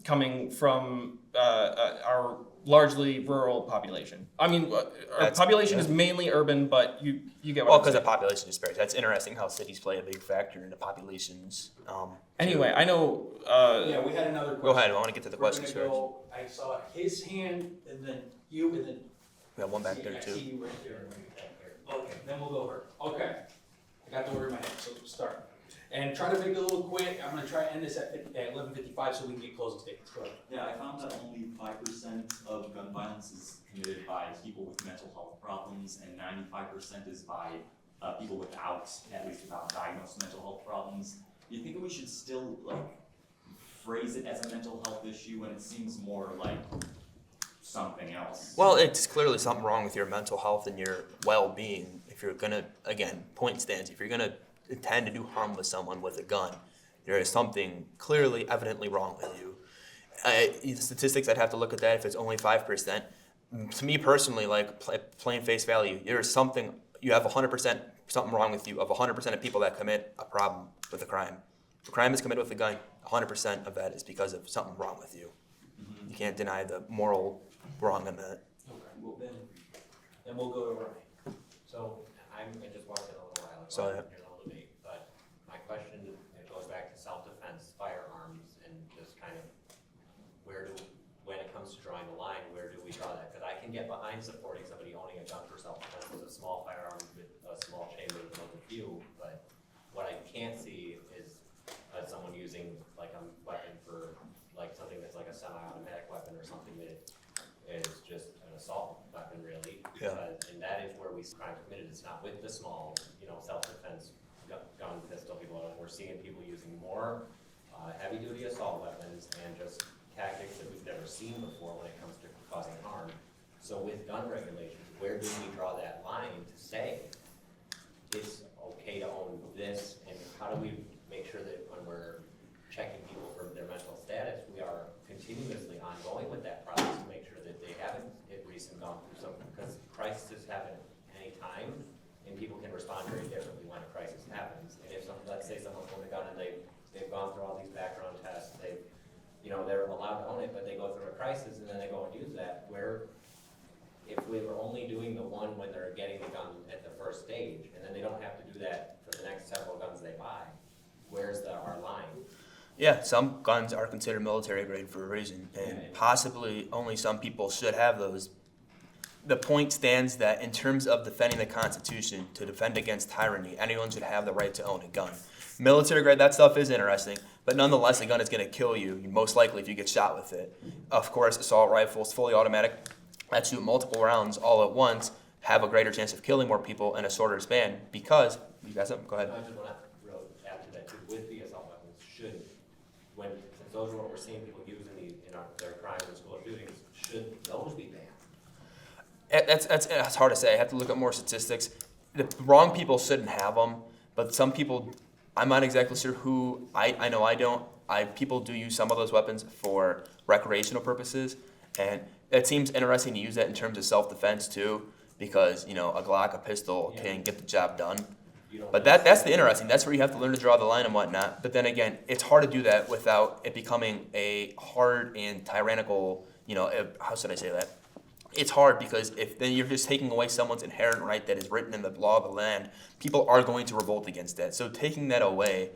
B: coming from our largely rural population. I mean, our population is mainly urban, but you get what I'm
C: because
B: saying.
C: of population disparity. That's interesting how cities play a big factor in the populations.
B: Anyway, I know.
A: Yeah, we had another question.
C: Go ahead. I want to get to the
A: We're
C: questions
A: gonna
C: first.
A: go, I saw his hand, and then you, and then.
C: We have one back there
A: I
C: too.
A: see you right there. Okay, then we'll go her. Okay. I got the order in my head, so we'll start. And try to make it a little quick. I'm gonna try to end this at 11:55 so we can get closing statements. Go ahead.
F: Yeah, I found that only 5% of gun violence is committed by people with mental health problems, and 95% is by people without diagnosed mental health problems. Do you think that we should still phrase it as a mental health issue when it seems more like something else?
C: Well, it's clearly something wrong with your mental health and your well-being. If you're gonna, again, point stands, if you're gonna intend to do harm with someone with a gun, there is something clearly, evidently wrong with you. The statistics, I'd have to look at that if it's only 5%. To me personally, plain face value, there's something, you have 100% something wrong with you of 100% of people that commit a problem with a crime. If a crime is committed with a gun, 100% of that is because of something wrong with you. Mm-hmm. You can't deny the moral wrong in that.
A: Okay, well then we'll go to Ryan.
H: So I just walked in a little while ago.
C: So, yeah.
H: Here's a little debate, but my question, it goes back to self-defense, firearms, and just kind of when it comes to drawing the line, where do we draw that? Because I can get behind supporting somebody owning a gun for self-defense with a small firearm with a small chamber with a few, but what I can't see is someone using like a weapon for something that's like a semi-automatic weapon or something that is just an assault weapon, really.
C: Yeah.
H: And that is where we see crime committed. It's not with the small, self-defense gun, pistol people. We're seeing people using more heavy-duty assault weapons and just tactics that we've never seen before when it comes to causing harm. So with gun regulations, where do we draw that line to say it's okay to own this, and how do we make sure that when we're checking people for their mental status, we are continuously ongoing with that process to make sure that they haven't hit recent gone through some, because crises happen any time, and people can respond very differently when a crisis happens. And if some, let's say someone's holding a gun and they've gone through all these background tests, they're allowed to own it, but they go through a crisis and then they go and use that, where if we were only doing the one when they're getting the gun at the first stage, and then they don't have to do that for the next several guns they buy, where's our line?
C: Yeah, some guns are considered military grade for a reason, and possibly only some people should have those. The point stands that in terms of defending the Constitution, to defend against tyranny, anyone should have the right to own a gun. Military grade, that stuff is interesting, but nonetheless, a gun is going to kill you, most likely if you get shot with it. Of course, assault rifles, fully automatic, that shoot multiple rounds all at once, have a greater chance of killing more people in a shorter span because, you got something? Go ahead.
H: I just want to add to that too, with the assault weapons, since those are what we're seeing people use in their crimes and school shootings, should those be banned?
C: That's hard to say. I have to look at more statistics. The wrong people shouldn't have them, but some people, I'm not exactly sure who. I know I don't. People do use some of those weapons for recreational purposes, and it seems interesting to use that in terms of self-defense too, because a Glock, a pistol can get the job done. But that's the interesting. That's where you have to learn to draw the line and whatnot. But then again, it's hard to do that without it becoming a hard and tyrannical. How should I say that? It's hard because if then you're just taking away someone's inherent right that is written in the law of the land, people are going to revolt against that. So taking that away,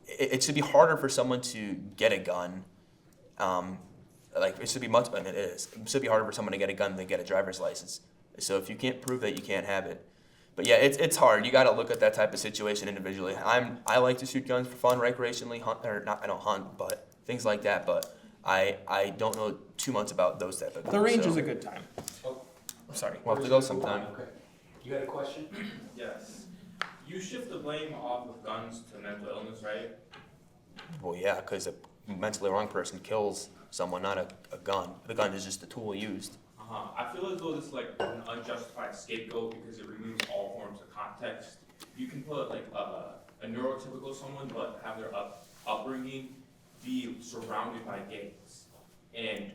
C: it should be harder for someone to get a gun. It should be much, and it is. It should be harder for someone to get a gun than get a driver's license. So if you can't prove that, you can't have it. But yeah, it's hard. You got to look at that type of situation individually. I like to shoot guns for fun, recreationally, I don't hunt, but things like that. But I don't know too much about those type of things.
B: The range is a good time.
A: Oh.
B: I'm sorry.
C: We'll have to go sometime.
A: Okay. You had a question?
I: Yes. You shift the blame off of guns to mental illness, right?
C: Well, yeah, because a mentally wrong person kills someone, not a gun. The gun is just a tool used.
I: I feel as though this is like an unjustified scapegoat because it removes all forms of context. You can put like a neurotypical someone, but have their upbringing be surrounded by gangs, and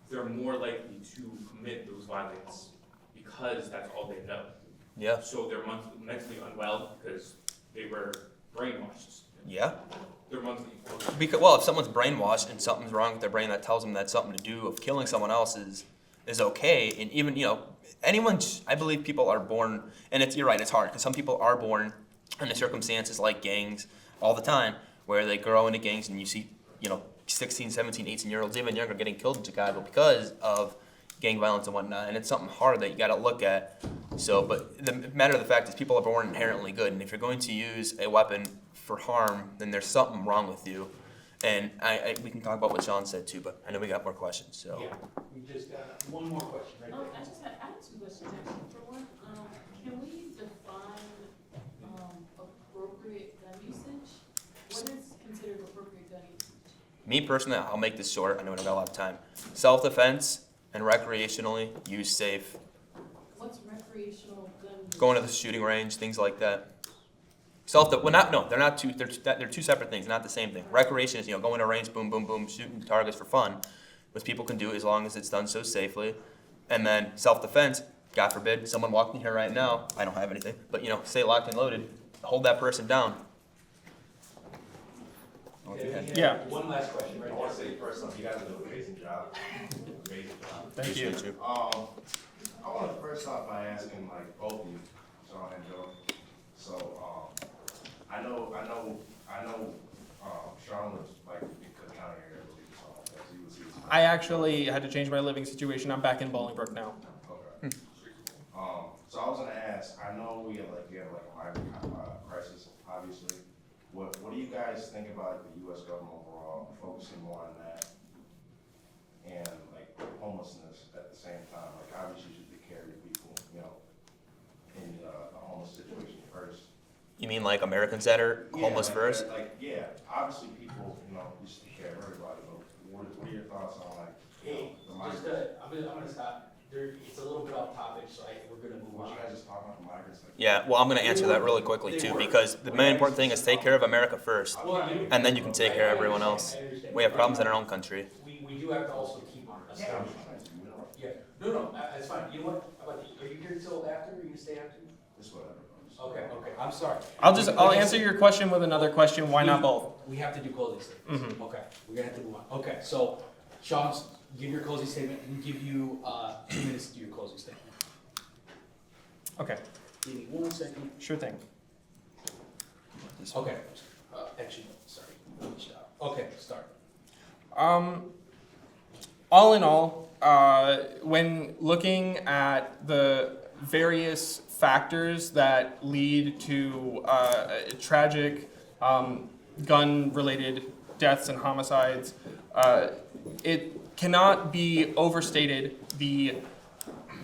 I: they're more likely to commit those violence because that's all they know.
C: Yeah.
I: So they're mentally unwell because they were brainwashed.
C: Yeah.
I: They're mentally
C: Because, well, if someone's brainwashed and something's wrong with their brain that tells them that something to do of killing someone else is okay, and even I believe people are born, and you're right, it's hard because some people are born in the circumstances like gangs all the time, where they grow into gangs and you see 16, 17, 18-year-olds, even younger, getting killed in Chicago because of gang violence and whatnot, and it's something hard that you got to look at. So, but the matter of the fact is people are born inherently good, and if you're going to use a weapon for harm, then there's something wrong with you. And we can talk about what Sean said too, but I know we got more questions. So.
A: Yeah, we just got one more question right there.
J: I have two questions actually. For one, can we define appropriate gun usage? What is considered appropriate gun usage?
C: Me personally, I'll make this short. I know I got a lot of time. Self-defense and recreationally, use safe.
J: What's recreational gun use?
C: Going to the shooting range, things like that. They're not two. They're two separate things, not the same thing. Recreation is going to a range, boom, boom, boom, shooting targets for fun, which people can do as long as it's done so safely. And then self-defense, God forbid, someone walked in here right now. I don't have anything, but stay locked and loaded. Hold that person down.
B: Yeah.
A: One last question right
K: I
A: there.
K: want to say first off, you guys do an amazing job. Amazing job.
B: Thank you.
C: Appreciate
K: I want to first off by asking both of you, Sean and Joe. So I know Sean was in Cook County area, I believe, so he was
B: I actually had to change my living situation. I'm back in Bolingbrook now.
K: Okay. So I was gonna ask, I know we have a climate crisis, obviously. What do you guys think about the U.S. government overall focusing more on that and homelessness at the same time? Obviously you should take care of your people, in a homeless situation first.
C: You mean like Americans that are homeless first?
K: Obviously people, you should take care of everybody, but what what are your thoughts on like,
A: Hey,
K: the
A: just,
K: migrants?
A: I'm gonna stop. It's a little bit off topic, so we're gonna move
K: Why
A: on.
K: don't you guys just talk about the migrants? Like,
C: Yeah, well, I'm going to answer that really quickly too, because the main important thing is take care of America first, and then you can take care of everyone else. We have problems in our own country.
A: We do have to also keep on us. Yeah, no, that's fine. You know what, how about, are you here till after, or are you gonna stay after?
K: Just whatever.
A: Okay, I'm sorry.
B: I'll answer your question with another question. Why not both?
A: We have to do closing statements. Okay, we're gonna have to move on. Okay, so, Sean, give your closing statement, and give you, 2 minutes to do your closing statement.
B: Okay,
A: Give me 1 second.
B: sure thing.
A: Okay, actually, no, sorry. Okay, start.
B: All in all, when looking at the various factors that lead to tragic gun-related deaths and homicides, it cannot be overstated the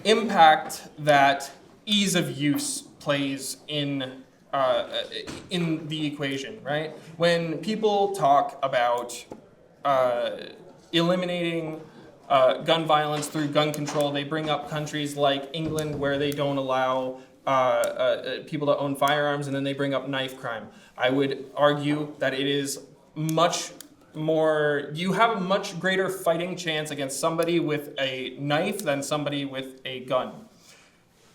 B: impact that ease of use plays in the equation, right? When people talk about eliminating gun violence through gun control, they bring up countries like England where they don't allow people to own firearms, and then they bring up knife crime. I would argue that it is much more, you have a much greater fighting chance against somebody with a knife than somebody with a gun.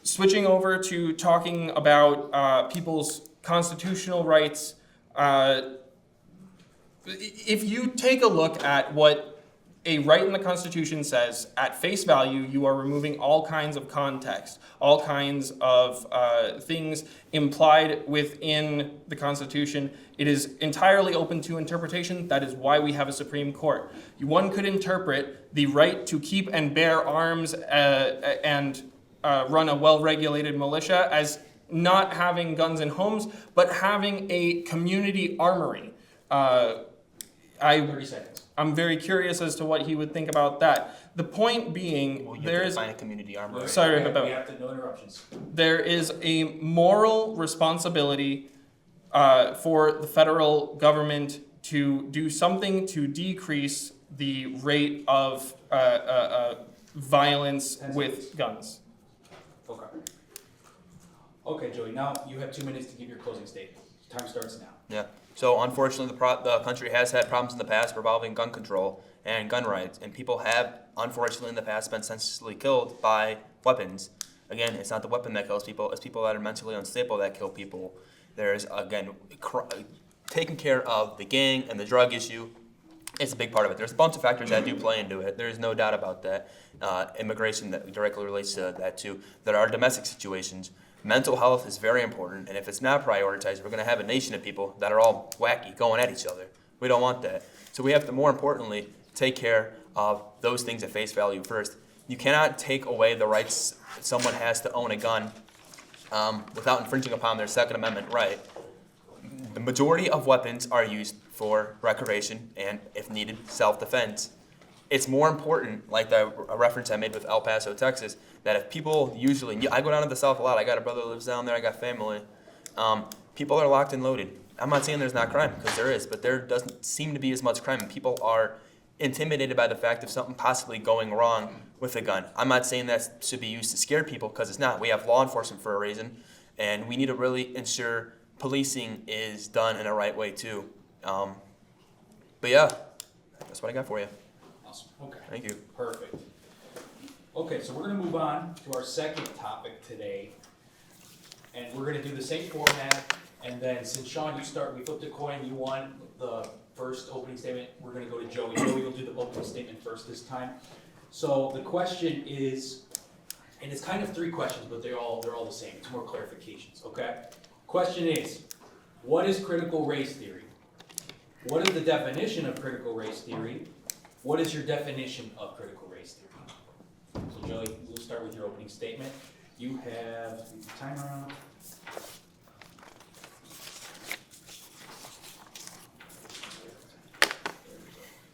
B: Switching over to talking about people's constitutional rights, if you take a look at what a right in the Constitution says, at face value, you are removing all kinds of context, all kinds of things implied within the Constitution. It is entirely open to interpretation. That is why we have a Supreme Court. One could interpret the right to keep and bear arms and run a well-regulated militia as not having guns in homes, but having a community armory.
A: 30 seconds.
B: I'm very curious as to what he would think about that. The point being,
C: Well, you
B: there
C: have to
B: is
C: find a community armor.
B: Sorry
A: Okay,
B: about-
A: we have to, no interruptions.
B: there is a moral responsibility for the federal government to do something to decrease the rate of violence with guns.
A: Okay. Okay, Joey, now you have 2 minutes to give your closing statement. Time starts now.
C: Yeah. So unfortunately, the country has had problems in the past revolving gun control and gun rights, and people have, unfortunately, in the past been senselessly killed by weapons. Again, it's not the weapon that kills people; it's people that are mentally unstable that kill people. There's again taking care of the gang and the drug issue. It's a big part of it. There's a bunch of factors that do play into it. There's no doubt about that. Immigration that directly relates to that too. There are domestic situations. Mental health is very important, and if it's not prioritized, we're going to have a nation of people that are all wacky, going at each other. We don't want that. So we have to, more importantly, take care of those things at face value first. You cannot take away the rights someone has to own a gun without infringing upon their Second Amendment right. The majority of weapons are used for recreation and, if needed, self-defense. It's more important, like the reference I made with El Paso, Texas, that if people usually, I go down to the South a lot, I got a brother that lives down there, I got family, people are locked and loaded. I'm not saying there's not crime, because there is, but there doesn't seem to be as much crime. People are intimidated by the fact of something possibly going wrong with a gun. I'm not saying that should be used to scare people, because it's not. We have law enforcement for a reason, and we need to really ensure policing is done in a right way too. But yeah, that's what I got for you.
A: Awesome. Okay.
C: Thank you.
A: Perfect. Okay, so we're gonna move on to our second topic today. And we're gonna do the same format, and then since Sean, you start, we flipped a coin, you won the first opening statement, we're gonna go to Joey. Joey will do the opening statement first this time. So the question is, and it's kind of 3 questions, but they're all the same, it's more clarifications, okay? Question is, what is critical race theory? What is the definition of critical race theory? What is your definition of critical race theory? So Joey, we'll start with your opening statement. You have your timer on.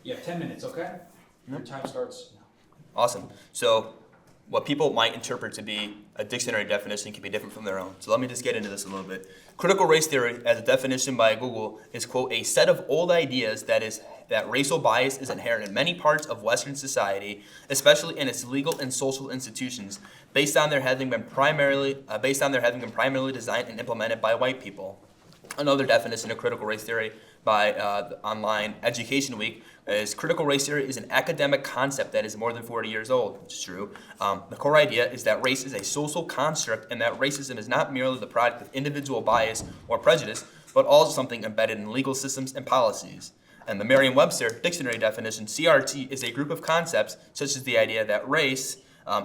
A: You have 10 minutes, okay? Your time starts now.
C: Awesome. So what people might interpret to be a dictionary definition can be different from their own. So let me just get into this a little bit. Critical race theory, as a definition by Google, is, quote, a set of old ideas that racial bias is inherent in many parts of Western society, especially in its legal and social institutions, based on their having been primarily designed and implemented by white people. Another definition of critical race theory by the online Education Week is critical race theory is an academic concept that is more than 40 years old, which is true. The core idea is that race is a social construct and that racism is not merely the product of individual bias or prejudice, but also something embedded in legal systems and policies. And the Merriam-Webster dictionary definition, CRT, is a group of concepts such as the idea that race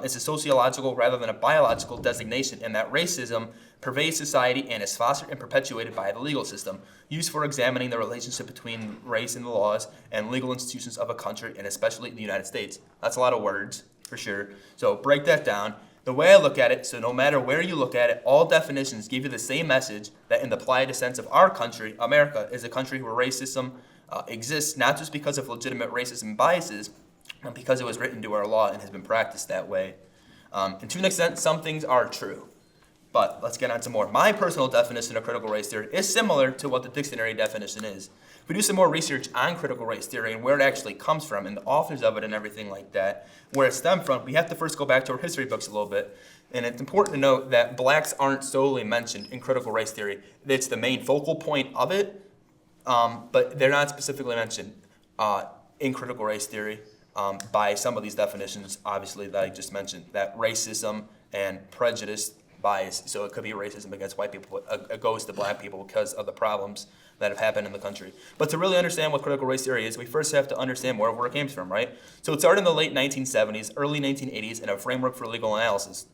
C: is a sociological rather than a biological designation, and that racism pervades society and is fostered and perpetuated by the legal system, used for examining the relationship between race and the laws and legal institutions of a country, and especially the United States. That's a lot of words, for sure. So break that down. The way I look at it, so no matter where you look at it, all definitions give you the same message that in the applied sense of our country, America is a country where racism exists, not just because of legitimate racism biases, but because it was written into our law and has been practiced that way. And to an extent, some things are true. But let's get on to more. My personal definition of critical race theory is similar to what the dictionary definition is. If we do some more research on critical race theory and where it actually comes from and the authors of it and everything like that, where it stemmed from, we have to first go back to our history books a little bit. And it's important to note that blacks aren't solely mentioned in critical race theory. It's the main focal point of it, but they're not specifically mentioned in critical race theory by some of these definitions, obviously, that I just mentioned, that racism and prejudice bias, so it could be racism against white people, it goes to black people because of the problems that have happened in the country. But to really understand what critical race theory is, we first have to understand where it came from, right? So it started in the late 1970s, early 1980s in a framework for legal analysis.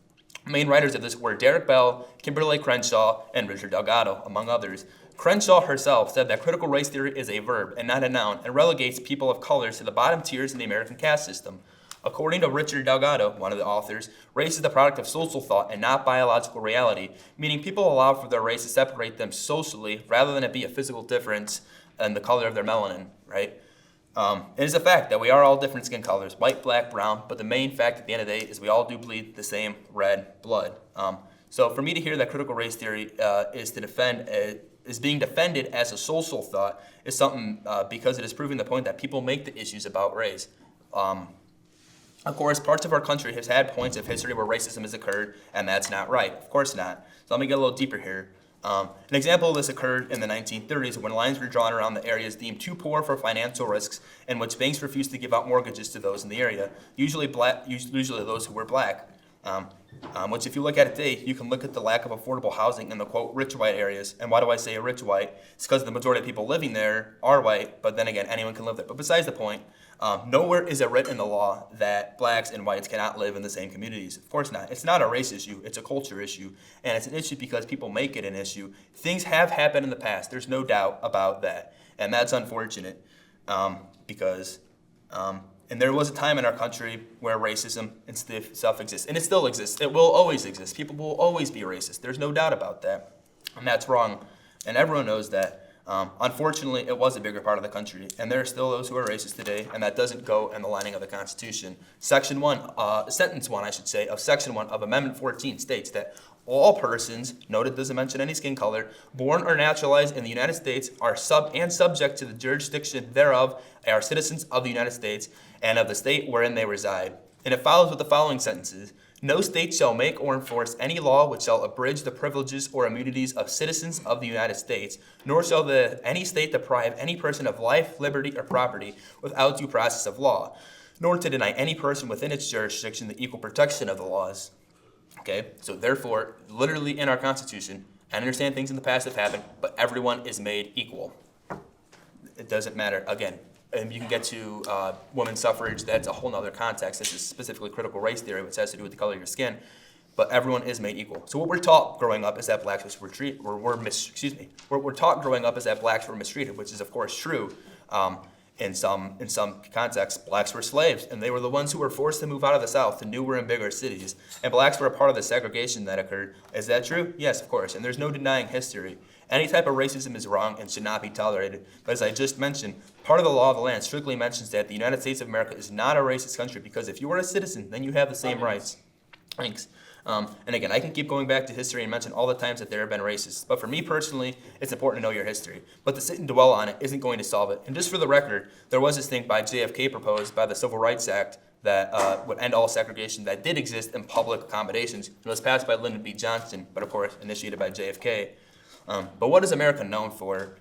C: Main writers of this were Derek Bell, Kimberly Crenshaw, and Richard Delgado, among others. Crenshaw herself said that critical race theory is a verb and not a noun, and relegates people of color to the bottom tiers in the American caste system. According to Richard Delgado, one of the authors, race is the product of social thought and not biological reality, meaning people allow for their race to separate them socially rather than it be a physical difference in the color of their melanin, right? It is a fact that we are all different skin colors, white, black, brown, but the main fact at the end of the day is we all do bleed the same red blood. So for me to hear that critical race theory is being defended as a social thought is something because it is proving the point that people make the issues about race. Of course, parts of our country has had points of history where racism has occurred, and that's not right. Of course not. So let me get a little deeper here. An example of this occurred in the 1930s when lines were drawn around the areas deemed too poor for financial risks, in which banks refused to give out mortgages to those in the area, usually those who were black. Which if you look at it today, you can look at the lack of affordable housing in the, quote, rich white areas. And why do I say a rich white? It's because the majority of people living there are white, but then again, anyone can live there. But besides the point, nowhere is it written in the law that blacks and whites cannot live in the same communities. Of course not. It's not a race issue. It's a culture issue. And it's an issue because people make it an issue. Things have happened in the past. There's no doubt about that. And that's unfortunate because... and there was a time in our country where racism itself exists. And it still exists. It will always exist. People will always be racist. There's no doubt about that. And that's wrong. And everyone knows that. Unfortunately, it was a bigger part of the country. And there are still those who are racist today. And that doesn't go in the lining of the Constitution. Sentence 1, of Section 1 of Amendment 14 states that all persons, noted doesn't mention any skin color, born or naturalized in the United States are subject to the jurisdiction thereof, are citizens of the United States and of the state wherein they reside. And it follows with the following sentences. No state shall make or enforce any law which shall abridge the privileges or immunities of citizens of the United States, nor shall any state deprive any person of life, liberty, or property without due process of law, nor to deny any person within its jurisdiction the equal protection of the laws. Okay, so therefore, literally in our Constitution, I understand things in the past have happened, but everyone is made equal. It doesn't matter. Again, and you can get to women's suffrage. That's a whole other context. This is specifically critical race theory, which has to do with the color of your skin. But everyone is made equal. So what we're taught growing up is that blacks were we're taught growing up is that blacks were mistreated, which is of course true. In some contexts, blacks were slaves, and they were the ones who were forced to move out of the South to newer and bigger cities. And blacks were a part of the segregation that occurred. Is that true? Yes, of course. And there's no denying history. Any type of racism is wrong and should not be tolerated. But as I just mentioned, part of the law of the land strictly mentions that the United States of America is not a racist country because if you are a citizen, then you have the same rights. Thanks. And again, I can keep going back to history and mention all the times that there have been racists. But for me personally, it's important to know your history. But to sit and dwell on it isn't going to solve it. And just for the record, there was this thing by JFK proposed by the Civil Rights Act that would end all segregation that did exist in public accommodations. It was passed by Lyndon B. Johnson, but of course initiated by JFK. But what is America known for?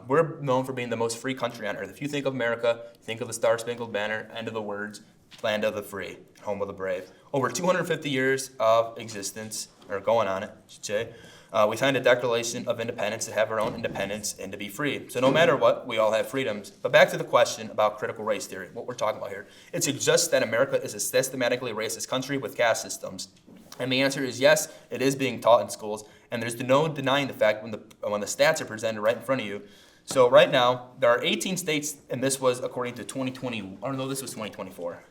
C: We're known for being the most free country on earth. If you think of America, think of the Star-Spangled Banner, end of the words, land of the free, home of the brave. Over 250 years of existence, or going on it, I should say, we signed a Declaration of Independence to have our own independence and to be free. So no matter what, we all have freedoms. But back to the question about critical race theory, what we're talking about here. It suggests that America is a systematically racist country with caste systems. And the answer is yes, it is being taught in schools, and there's no denying the fact when the stats are presented right in front of you. So right now, there are 18 states, and this was according to 2020, or no, this was 2024.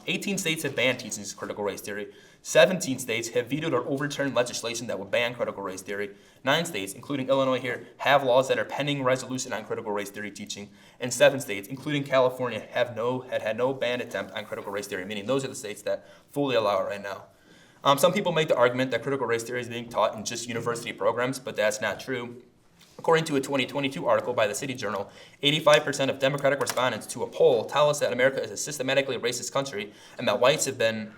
C: 18 states have banned teaching critical race theory. 17 states have vetoed or overturned legislation that would ban critical race theory. 9 states, including Illinois here, have laws that are pending resolution on critical race theory teaching. And 7 states, including California, had had no banned attempt on critical race theory, meaning those are the states that fully allow it right now. Some people make the argument that critical race theory is being taught in just university programs, but that's not true. According to a 2022 article by the City Journal, 85% of Democratic respondents to a poll tell us that America is a systematically racist country and that whites have been,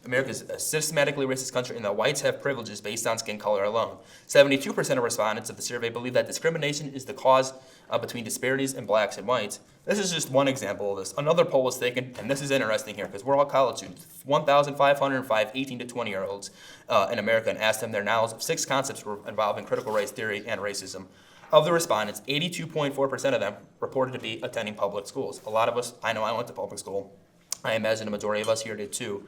C: America is a systematically racist country and that whites have privileges based on skin color alone. 72% of respondents of the survey believe that discrimination is the cause between disparities in blacks and whites. This is just one example of this. Another poll was taken, and this is interesting here because we're all college students, 1,505 18 to 20-year-olds in America, and asked them their knowledge of 6 concepts involving critical race theory and racism. Of the respondents, 82.4% of them reported to be attending public schools. A lot of us, I know I went to public school. I imagine a majority of us here did too.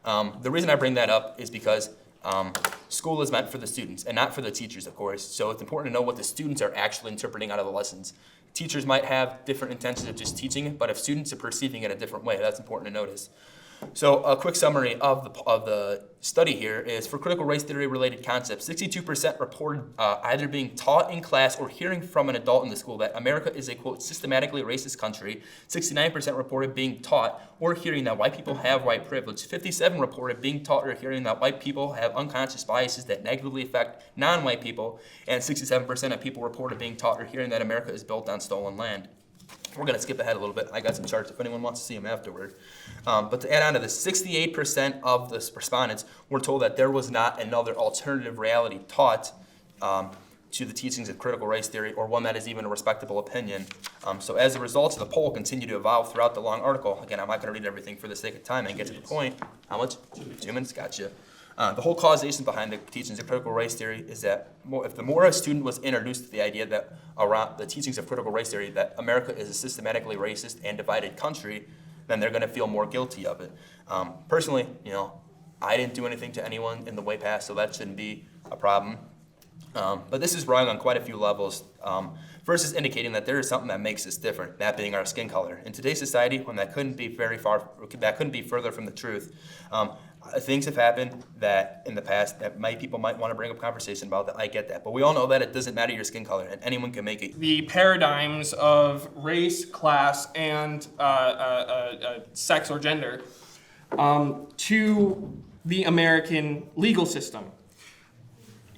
C: The reason I bring that up is because school is meant for the students and not for the teachers, of course. So it's important to know what the students are actually interpreting out of the lessons. Teachers might have different intentions of just teaching it, but if students are perceiving it a different way, that's important to notice. So a quick summary of the study here is for critical race theory related concepts, 62% reported either being taught in class or hearing from an adult in the school that America is a, quote, systematically racist country. 69% reported being taught or hearing that white people have white privilege. 57% reported being taught or hearing that white people have unconscious biases that negatively affect non-white people. And 67% of people reported being taught or hearing that America is built on stolen land. We're going to skip ahead a little bit. I got some charts if anyone wants to see them afterward. But to add on to this, 68% of the respondents were told that there was not another alternative reality taught to the teachings of critical race theory, or one that is even a respectable opinion. So as the results of the poll continue to evolve throughout the long article, again, I'm not going to read everything for the sake of time and get to the point. How much? 2 minutes? Gotcha. The whole causation behind the teachings of critical race theory is that if the more a student was introduced to the idea that around the teachings of critical race theory, that America is a systematically racist and divided country, then they're going to feel more guilty of it. Personally, I didn't do anything to anyone in the way past, so that shouldn't be a problem. But this is wrong on quite a few levels. First is indicating that there is something that makes us different, that being our skin color. In today's society, when that couldn't be further from the truth. Things have happened that in the past that people might want to bring up conversation about that. I get that. But we all know that it doesn't matter your skin color and anyone can make it.
B: The paradigms of race, class, and sex or gender to the American legal system.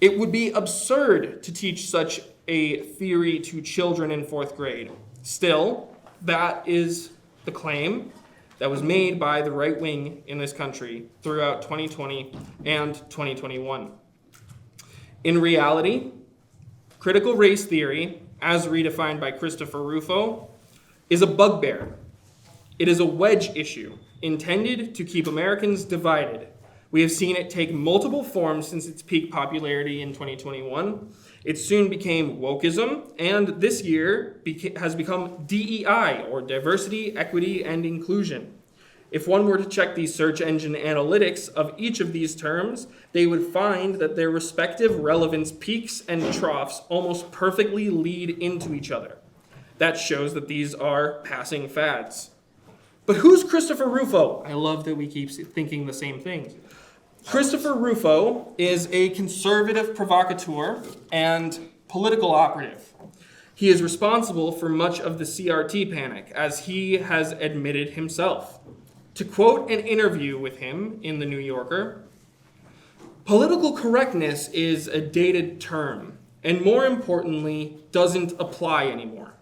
B: It would be absurd to teach such a theory to children in 4th grade. Still, that is the claim that was made by the right wing in this country throughout 2020 and 2021. In reality, critical race theory, as redefined by Christopher Rufo, is a bugbear. It is a wedge issue intended to keep Americans divided. We have seen it take multiple forms since its peak popularity in 2021. It soon became wokeism, and this year has become DEI, or diversity, equity, and inclusion. If one were to check the search engine analytics of each of these terms, they would find that their respective relevance peaks and troughs almost perfectly lead into each other. That shows that these are passing fads. But who's Christopher Rufo? I love that we keep thinking the same things. Christopher Rufo is a conservative provocateur and political operative. He is responsible for much of the CRT panic, as he has admitted himself. To quote an interview with him in The New Yorker, political correctness is a dated term, and more importantly, doesn't apply anymore.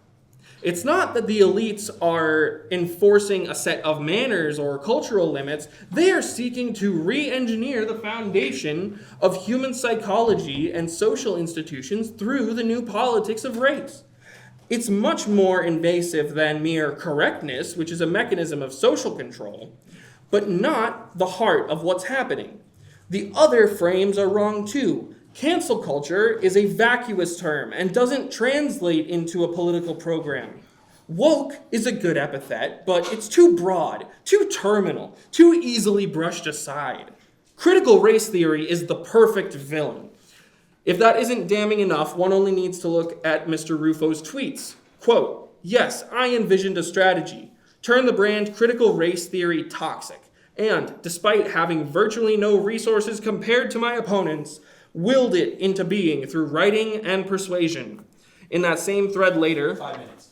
B: It's not that the elites are enforcing a set of manners or cultural limits. They are seeking to re-engineer the foundation of human psychology and social institutions through the new politics of race. It's much more invasive than mere correctness, which is a mechanism of social control, but not the heart of what's happening. The other frames are wrong too. Cancel culture is a vacuous term and doesn't translate into a political program. Woke is a good epithet, but it's too broad, too terminal, too easily brushed aside. Critical race theory is the perfect villain. If that isn't damning enough, one only needs to look at Mr. Rufo's tweets. Quote, "Yes, I envisioned a strategy. Turn the brand critical race theory toxic. And, despite having virtually no resources compared to my opponents, willed it into being through writing and persuasion." In that same thread later,
A: 5 minutes.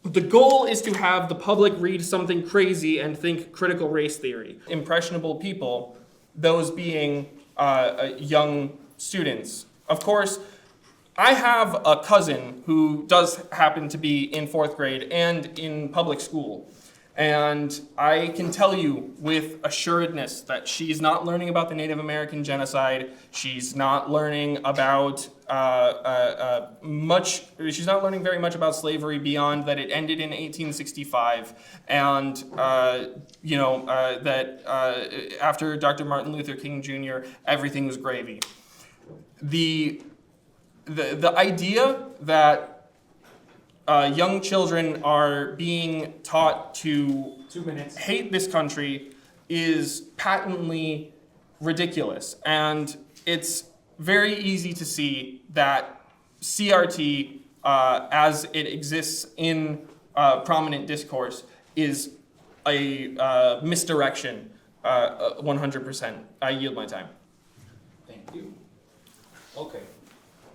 B: the goal is to have the public read something crazy and think critical race theory. Impressionable people, those being young students. Of course, I have a cousin who does happen to be in 4th grade and in public school. And I can tell you with assuredness that she's not learning about the Native American genocide. She's not learning about she's not learning very much about slavery beyond that it ended in 1865. And, that after Dr. Martin Luther King Jr., everything was gravy. The idea that young children are being taught to
A: 2 minutes.
B: hate this country is patently ridiculous. And it's very easy to see that CRT, as it exists in prominent discourse, is a misdirection, 100%. I yield my time.
A: Thank you. Okay.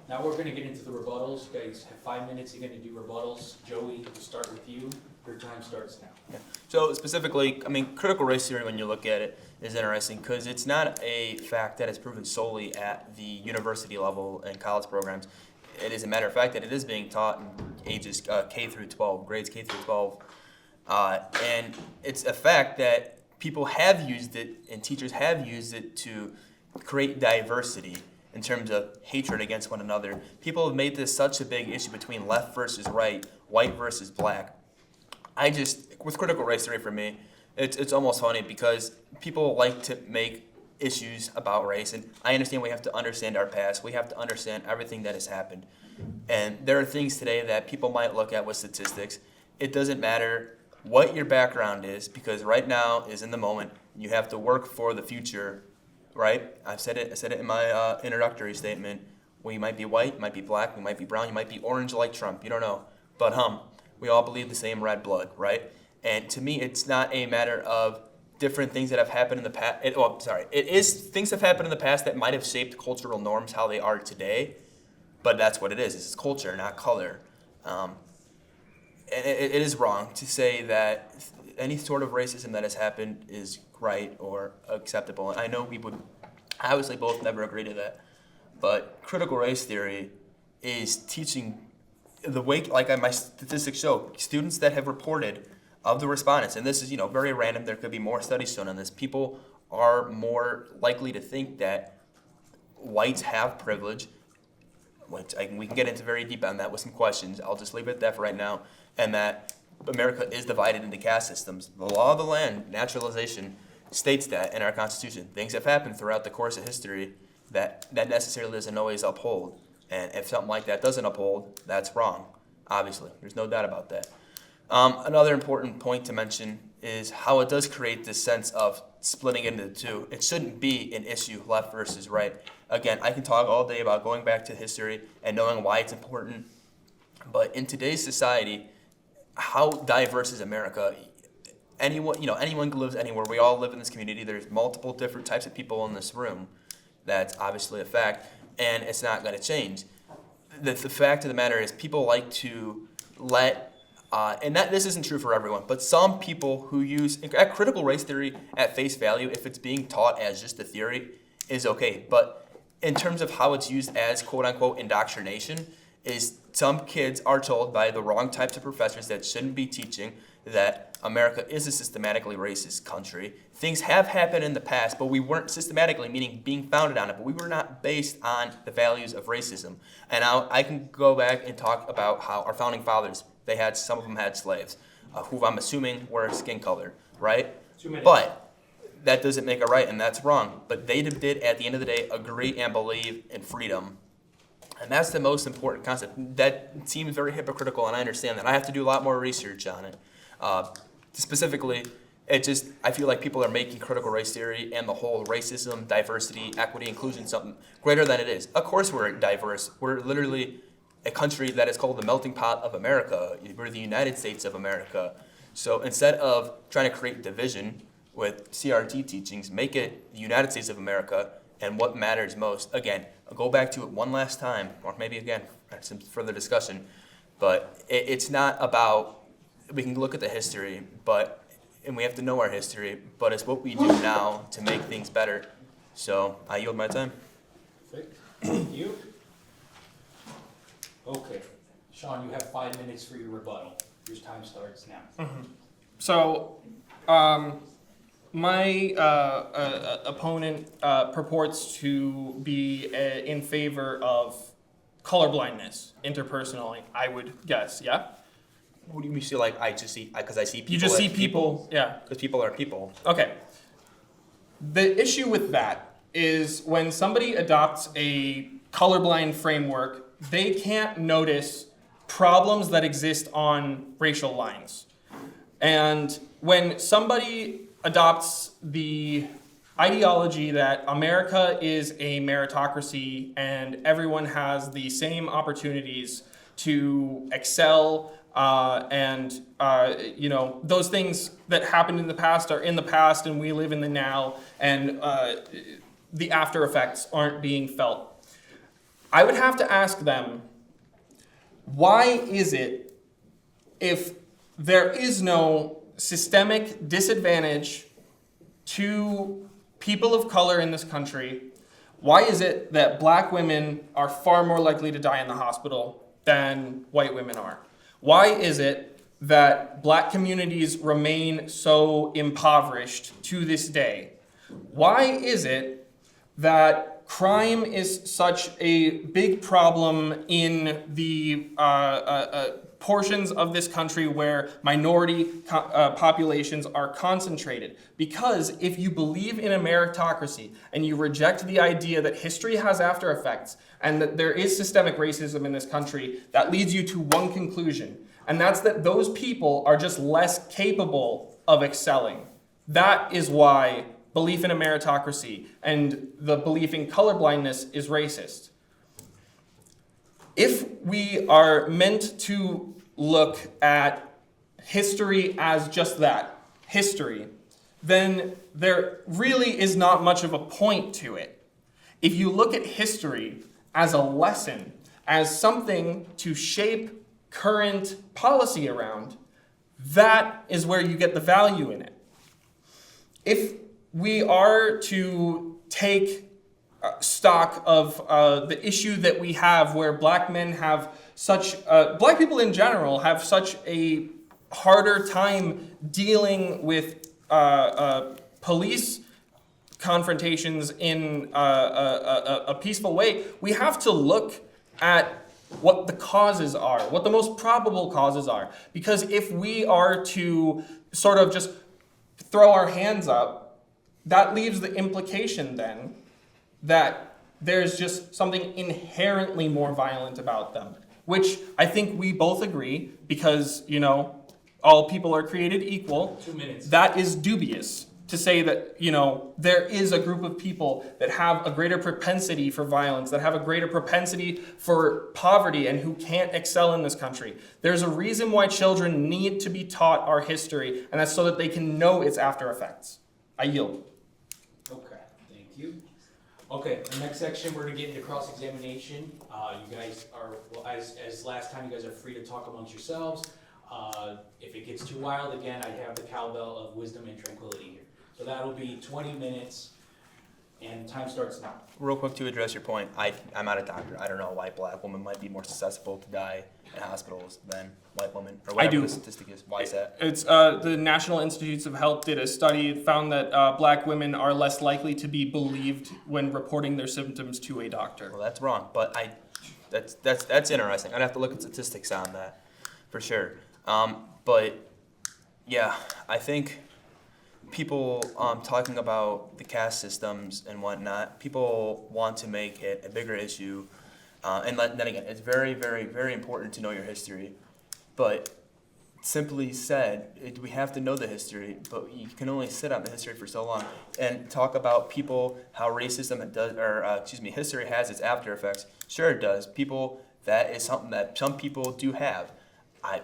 A: Now we're gonna get into the rebuttals. You guys have 5 minutes. You're gonna do rebuttals. Joey, we'll start with you. Your time starts now.
C: So specifically, I mean, critical race theory, when you look at it, is interesting because it's not a fact that is proven solely at the university level and college programs. It is a matter of fact that it is being taught in ages K through 12, grades K through 12. And it's a fact that people have used it and teachers have used it to create diversity in terms of hatred against one another. People have made this such a big issue between left versus right, white versus black. With critical race theory for me, it's almost funny because people like to make issues about race, and I understand we have to understand our past, we have to understand everything that has happened. And there are things today that people might look at with statistics. It doesn't matter what your background is, because right now is in the moment, you have to work for the future. Right? I said it in my introductory statement. We might be white, you might be black, we might be brown, you might be orange like Trump. You don't know. But we all bleed the same red blood, right? And to me, it's not a matter of different things that have happened in the past. It is things that have happened in the past that might have shaped cultural norms how they are today. But that's what it is. It's culture, not color. And it is wrong to say that any sort of racism that has happened is right or acceptable. And I know we would obviously both never agree to that. But critical race theory is teaching the way, like my statistics show, students that have reported of the respondents, and this is very random, there could be more studies shown on this, people are more likely to think that whites have privilege, which we can get into very deep on that with some questions. I'll just leave it at that for right now. And that America is divided into caste systems. The law of the land, naturalization, states that in our Constitution. Things have happened throughout the course of history that necessarily doesn't always uphold. And if something like that doesn't uphold, that's wrong, obviously. There's no doubt about that. Another important point to mention is how it does create this sense of splitting into the two. It shouldn't be an issue, left versus right. Again, I can talk all day about going back to history and knowing why it's important. But in today's society, how diverse is America? Anyone who lives anywhere. We all live in this community. There's multiple different types of people in this room. That's obviously a fact, and it's not going to change. The fact of the matter is people like to let And that this isn't true for everyone, but some people who use critical race theory at face value, if it's being taught as just a theory, is okay. But in terms of how it's used as quote-unquote indoctrination, is some kids are told by the wrong types of professors that shouldn't be teaching that America is a systematically racist country. Things have happened in the past, but we weren't systematically, meaning being founded on it, but we were not based on the values of racism. And now I can go back and talk about how our founding fathers, some of them had slaves, who I'm assuming were skin colored, right?
A: 2 minutes.
C: But that doesn't make it right, and that's wrong. But they did, at the end of the day, agree and believe in freedom. And that's the most important concept. That seems very hypocritical, and I understand that. I have to do a lot more research on it. Specifically, I feel like people are making critical race theory and the whole racism, diversity, equity, inclusion something greater than it is. Of course we're diverse. We're literally a country that is called the melting pot of America. We're the United States of America. So instead of trying to create division with CRT teachings, make it the United States of America and what matters most. Again, I'll go back to it one last time, or maybe again, some further discussion, but it's not about, we can look at the history, and we have to know our history, but it's what we do now to make things better. So I yield my time.
A: Perfect. Thank you. Okay, Sean, you have 5 minutes for your rebuttal. Your time starts now.
B: So, my opponent purports to be in favor of colorblindness interpersonally, I would guess, yeah?
C: What do you mean? So like I just see, because I see people.
B: You just see
C: as
B: people, yeah.
C: Because people are people.
B: Okay. The issue with that is when somebody adopts a colorblind framework, they can't notice problems that exist on racial lines. And when somebody adopts the ideology that America is a meritocracy and everyone has the same opportunities to excel, and those things that happened in the past are in the past and we live in the now, and the after effects aren't being felt. I would have to ask them, why is it, if there is no systemic disadvantage to people of color in this country, why is it that black women are far more likely to die in the hospital than white women are? Why is it that black communities remain so impoverished to this day? Why is it that crime is such a big problem in the portions of this country where minority populations are concentrated? Because if you believe in a meritocracy and you reject the idea that history has after effects and that there is systemic racism in this country, that leads you to one conclusion, and that's that those people are just less capable of excelling. That is why belief in a meritocracy and the belief in colorblindness is racist. If we are meant to look at history as just that, history, then there really is not much of a point to it. If you look at history as a lesson, as something to shape current policy around, that is where you get the value in it. If we are to take stock of the issue that we have where black men have black people in general have such a harder time dealing with police confrontations in a peaceful way, we have to look at what the causes are, what the most probable causes are. Because if we are to sort of just throw our hands up, that leaves the implication then that there's just something inherently more violent about them, which I think we both agree, because, all people are created equal.
A: 2 minutes.
B: That is dubious to say that, there is a group of people that have a greater propensity for violence, that have a greater propensity for poverty, and who can't excel in this country. There's a reason why children need to be taught our history, and that's so that they can know its after effects. I yield.
A: Okay, thank you. Okay, the next section, we're gonna get into cross-examination. You guys are, well, as last time, you guys are free to talk amongst yourselves. If it gets too wild again, I have the cowbell of wisdom and tranquility here. So that'll be 20 minutes, and time starts now.
C: Real quick to address your point, I'm not a doctor. I don't know why black women might be more susceptible to die in hospitals than white women, or whatever the statistic is. Why is that?
B: It's the National Institutes of Health did a study, found that black women are less likely to be believed when reporting their symptoms to a doctor.
C: Well, that's wrong, but that's interesting. I'd have to look at statistics on that, for sure. But yeah, I think people talking about the caste systems and whatnot, people want to make it a bigger issue. And then again, it's very, very, very important to know your history. But simply said, we have to know the history, but you can only sit on the history for so long. And talk about people, how racism does, or history has its after effects. Sure it does. People, that is something that some people do have.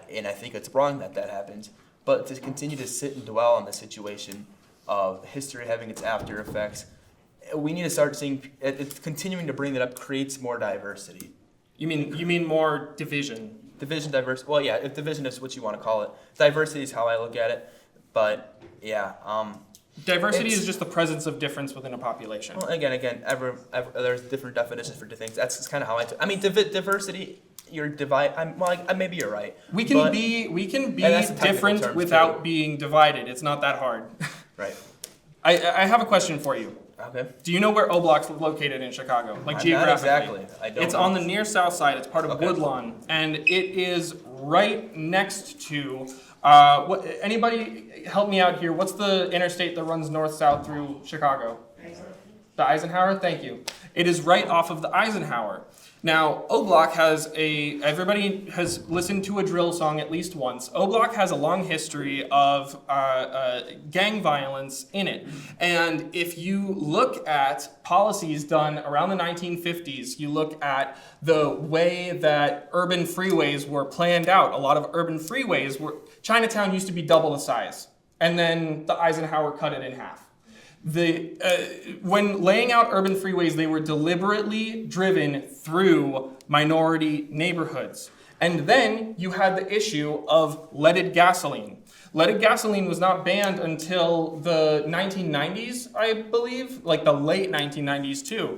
C: And I think it's wrong that that happens. But to continue to sit and dwell on the situation of history having its after effects, we need to start seeing it's continuing to bring that up creates more diversity.
B: You mean more division?
C: Diversity. Well, yeah, if division is what you want to call it, diversity is how I look at it. But yeah,
B: diversity is just the presence of difference within a population.
C: Well, again, there's different definitions for different things. That's kind of how I mean, diversity. You're divide. Maybe you're right.
B: We can be different without being divided. It's not that hard.
C: Right.
B: I have a question for you.
C: Okay.
B: Do you know where O Block's located in Chicago? Like geographically?
C: Not exactly. I don't.
B: It's on the near south side. It's part of Woodlawn, and it is right next to. Anybody help me out here? What's the interstate that runs north-south through Chicago? The Eisenhower. Thank you. It is right off of the Eisenhower. Now, O Block has everybody has listened to a drill song at least once. O Block has a long history of gang violence in it. And if you look at policies done around the 1950s, you look at the way that urban freeways were planned out. A lot of urban freeways Chinatown used to be double the size. And then the Eisenhower cut it in half. When laying out urban freeways, they were deliberately driven through minority neighborhoods. And then you had the issue of leaded gasoline. Leaded gasoline was not banned until the 1990s, I believe, like the late 1990s too.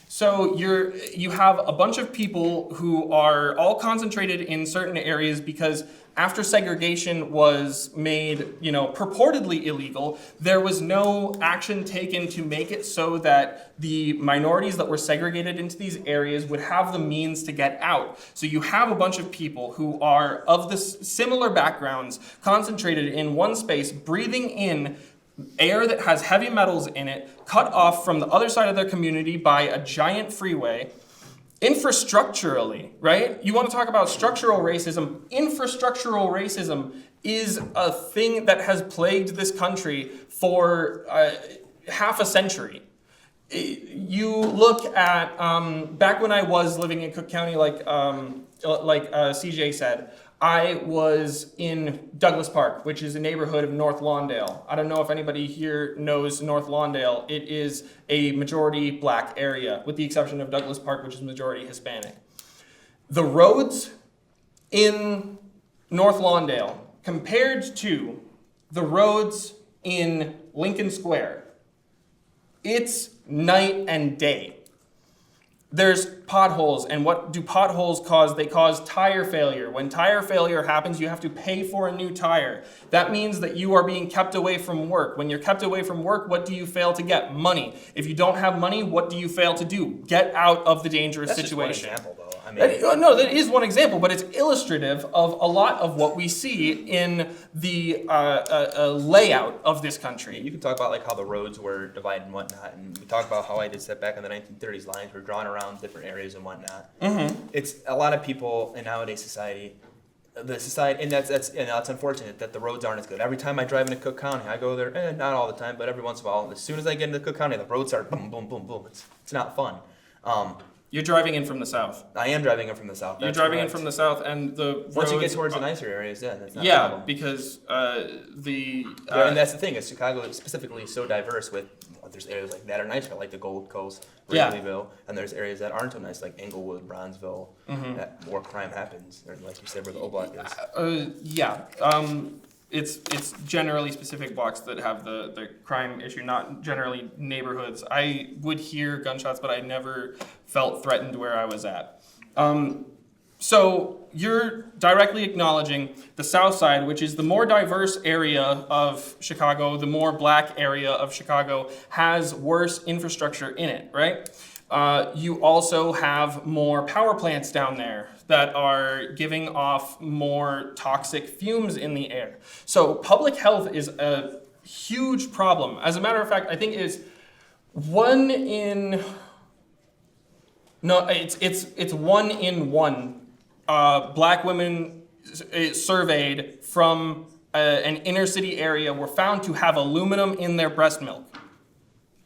B: So you have a bunch of people who are all concentrated in certain areas because after segregation was made, purportedly illegal, there was no action taken to make it so that the minorities that were segregated into these areas would have the means to get out. So you have a bunch of people who are of the similar backgrounds concentrated in one space, breathing in air that has heavy metals in it, cut off from the other side of their community by a giant freeway. Infrastructurally, right? You want to talk about structural racism. Infrastructural racism is a thing that has plagued this country for half a century. You look at, back when I was living in Cook County, like CJ said, I was in Douglas Park, which is a neighborhood of North Lawndale. I don't know if anybody here knows North Lawndale. It is a majority black area, with the exception of Douglas Park, which is majority Hispanic. The roads in North Lawndale, compared to the roads in Lincoln Square, it's night and day. There's potholes, and what do potholes cause? They cause tire failure. When tire failure happens, you have to pay for a new tire. That means that you are being kept away from work. When you're kept away from work, what do you fail to get? Money. If you don't have money, what do you fail to do? Get out of the dangerous situation.
C: That's just one example, though.
B: That is one example, but it's illustrative of a lot of what we see in the layout of this country.
C: You can talk about like how the roads were divided and whatnot, and we talk about how I did set back in the 1930s. Lines were drawn around different areas and whatnot.
B: Mm-hmm.
C: It's a lot of people in nowadays society. And that's unfortunate that the roads aren't as good. Every time I drive into Cook County, I go there, not all the time, but every once in a while. As soon as I get into Cook County, the roads are boom, boom, boom, boom. It's not fun.
B: You're driving in from the south.
C: I am driving in from the south.
B: You're driving in from the south, and the
C: once you get towards the nicer areas, that's not a problem.
B: Because
C: and that's the thing is Chicago specifically is so diverse with there's areas like that are nicer, like the Gold Coast,
B: Yeah.
C: Wrigleyville, and there's areas that aren't so nice, like Englewood, Bronzeville, that more crime happens, or like you said, where the O Block is.
B: Yeah. It's generally specific blocks that have the crime issue, not generally neighborhoods. I would hear gunshots, but I never felt threatened where I was at. So you're directly acknowledging the South Side, which is the more diverse area of Chicago, the more black area of Chicago, has worse infrastructure in it, right? You also have more power plants down there that are giving off more toxic fumes in the air. So public health is a huge problem. As a matter of fact, I think it's it's 1 in 1 black women surveyed from an inner city area were found to have aluminum in their breast milk.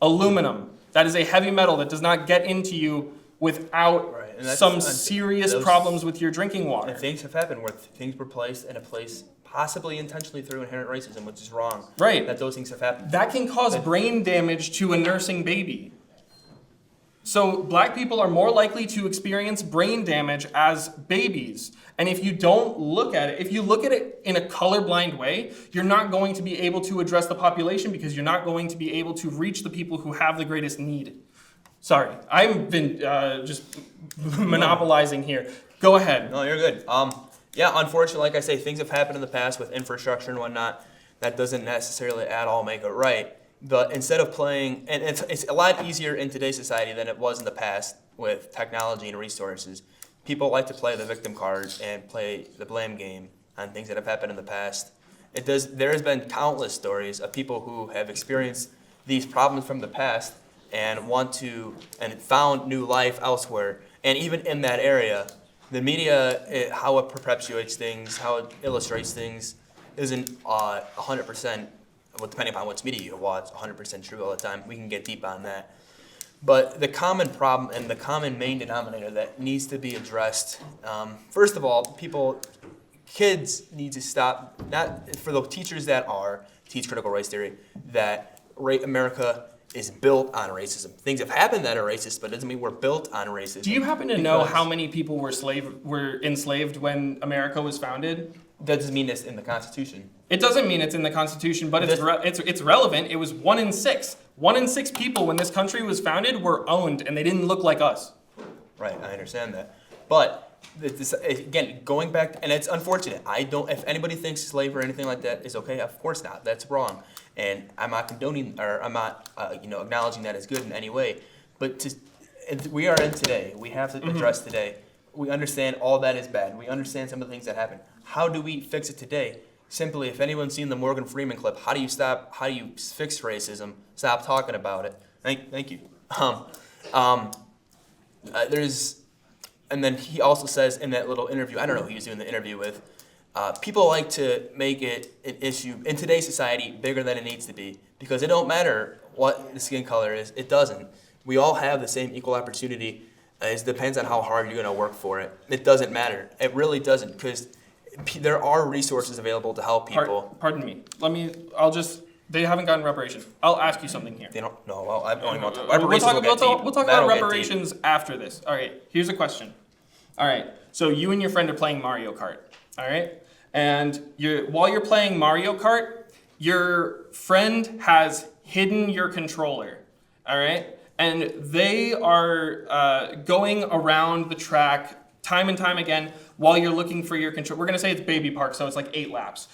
B: Aluminum. That is a heavy metal that does not get into you without some serious problems with your drinking water.
C: And things have happened where things were placed in a place possibly intentionally through inherent racism, which is wrong.
B: Right.
C: That those things have happened.
B: That can cause brain damage to a nursing baby. So black people are more likely to experience brain damage as babies. And if you don't look at it, if you look at it in a colorblind way, you're not going to be able to address the population because you're not going to be able to reach the people who have the greatest need. Sorry, I've been just monopolizing here. Go ahead.
C: No, you're good. Yeah, unfortunately, like I say, things have happened in the past with infrastructure and whatnot. That doesn't necessarily at all make it right. But instead of playing, and it's a lot easier in today's society than it was in the past with technology and resources. People like to play the victim card and play the blame game on things that have happened in the past. There has been countless stories of people who have experienced these problems from the past and found new life elsewhere. And even in that area, the media, how it perpetuates things, how it illustrates things, isn't 100%. Well, depending upon which media you watch, 100% true all the time. We can get deep on that. But the common problem and the common main denominator that needs to be addressed, first of all, kids need to stop, not for the teachers that teach critical race theory, that America is built on racism. Things have happened that are racist, but it doesn't mean we're built on racism.
B: Do you happen to know how many people were enslaved when America was founded?
C: That doesn't mean it's in the Constitution.
B: It doesn't mean it's in the Constitution, but it's relevant. It was 1 in 6. 1 in 6 people when this country was founded were owned, and they didn't look like us.
C: Right, I understand that. But again, going back, and it's unfortunate. If anybody thinks slavery or anything like that is okay, of course not. That's wrong, and I'm not condoning or I'm not acknowledging that as good in any way. But we are in today. We have to address today. We understand all that is bad. We understand some of the things that happen. How do we fix it today? Simply, if anyone's seen the Morgan Freeman clip, how do you fix racism? Stop talking about it. Thank you. And then he also says in that little interview, I don't know who he was doing the interview with, people like to make it an issue in today's society bigger than it needs to be because it don't matter what the skin color is. It doesn't. We all have the same equal opportunity. It depends on how hard you're going to work for it. It doesn't matter. It really doesn't because there are resources available to help people.
B: Pardon me. They haven't gotten reparations. I'll ask you something here.
C: They don't know. Well, I don't even want to talk. Reparations
B: We'll talk about reparations after this. All right, here's a question. All right, so you and your friend are playing Mario Kart. All right, and while you're playing Mario Kart, your friend has hidden your controller. All right, and they are going around the track time and time again while you're looking for your controller. We're gonna say it's Baby Park, so it's like 8 laps.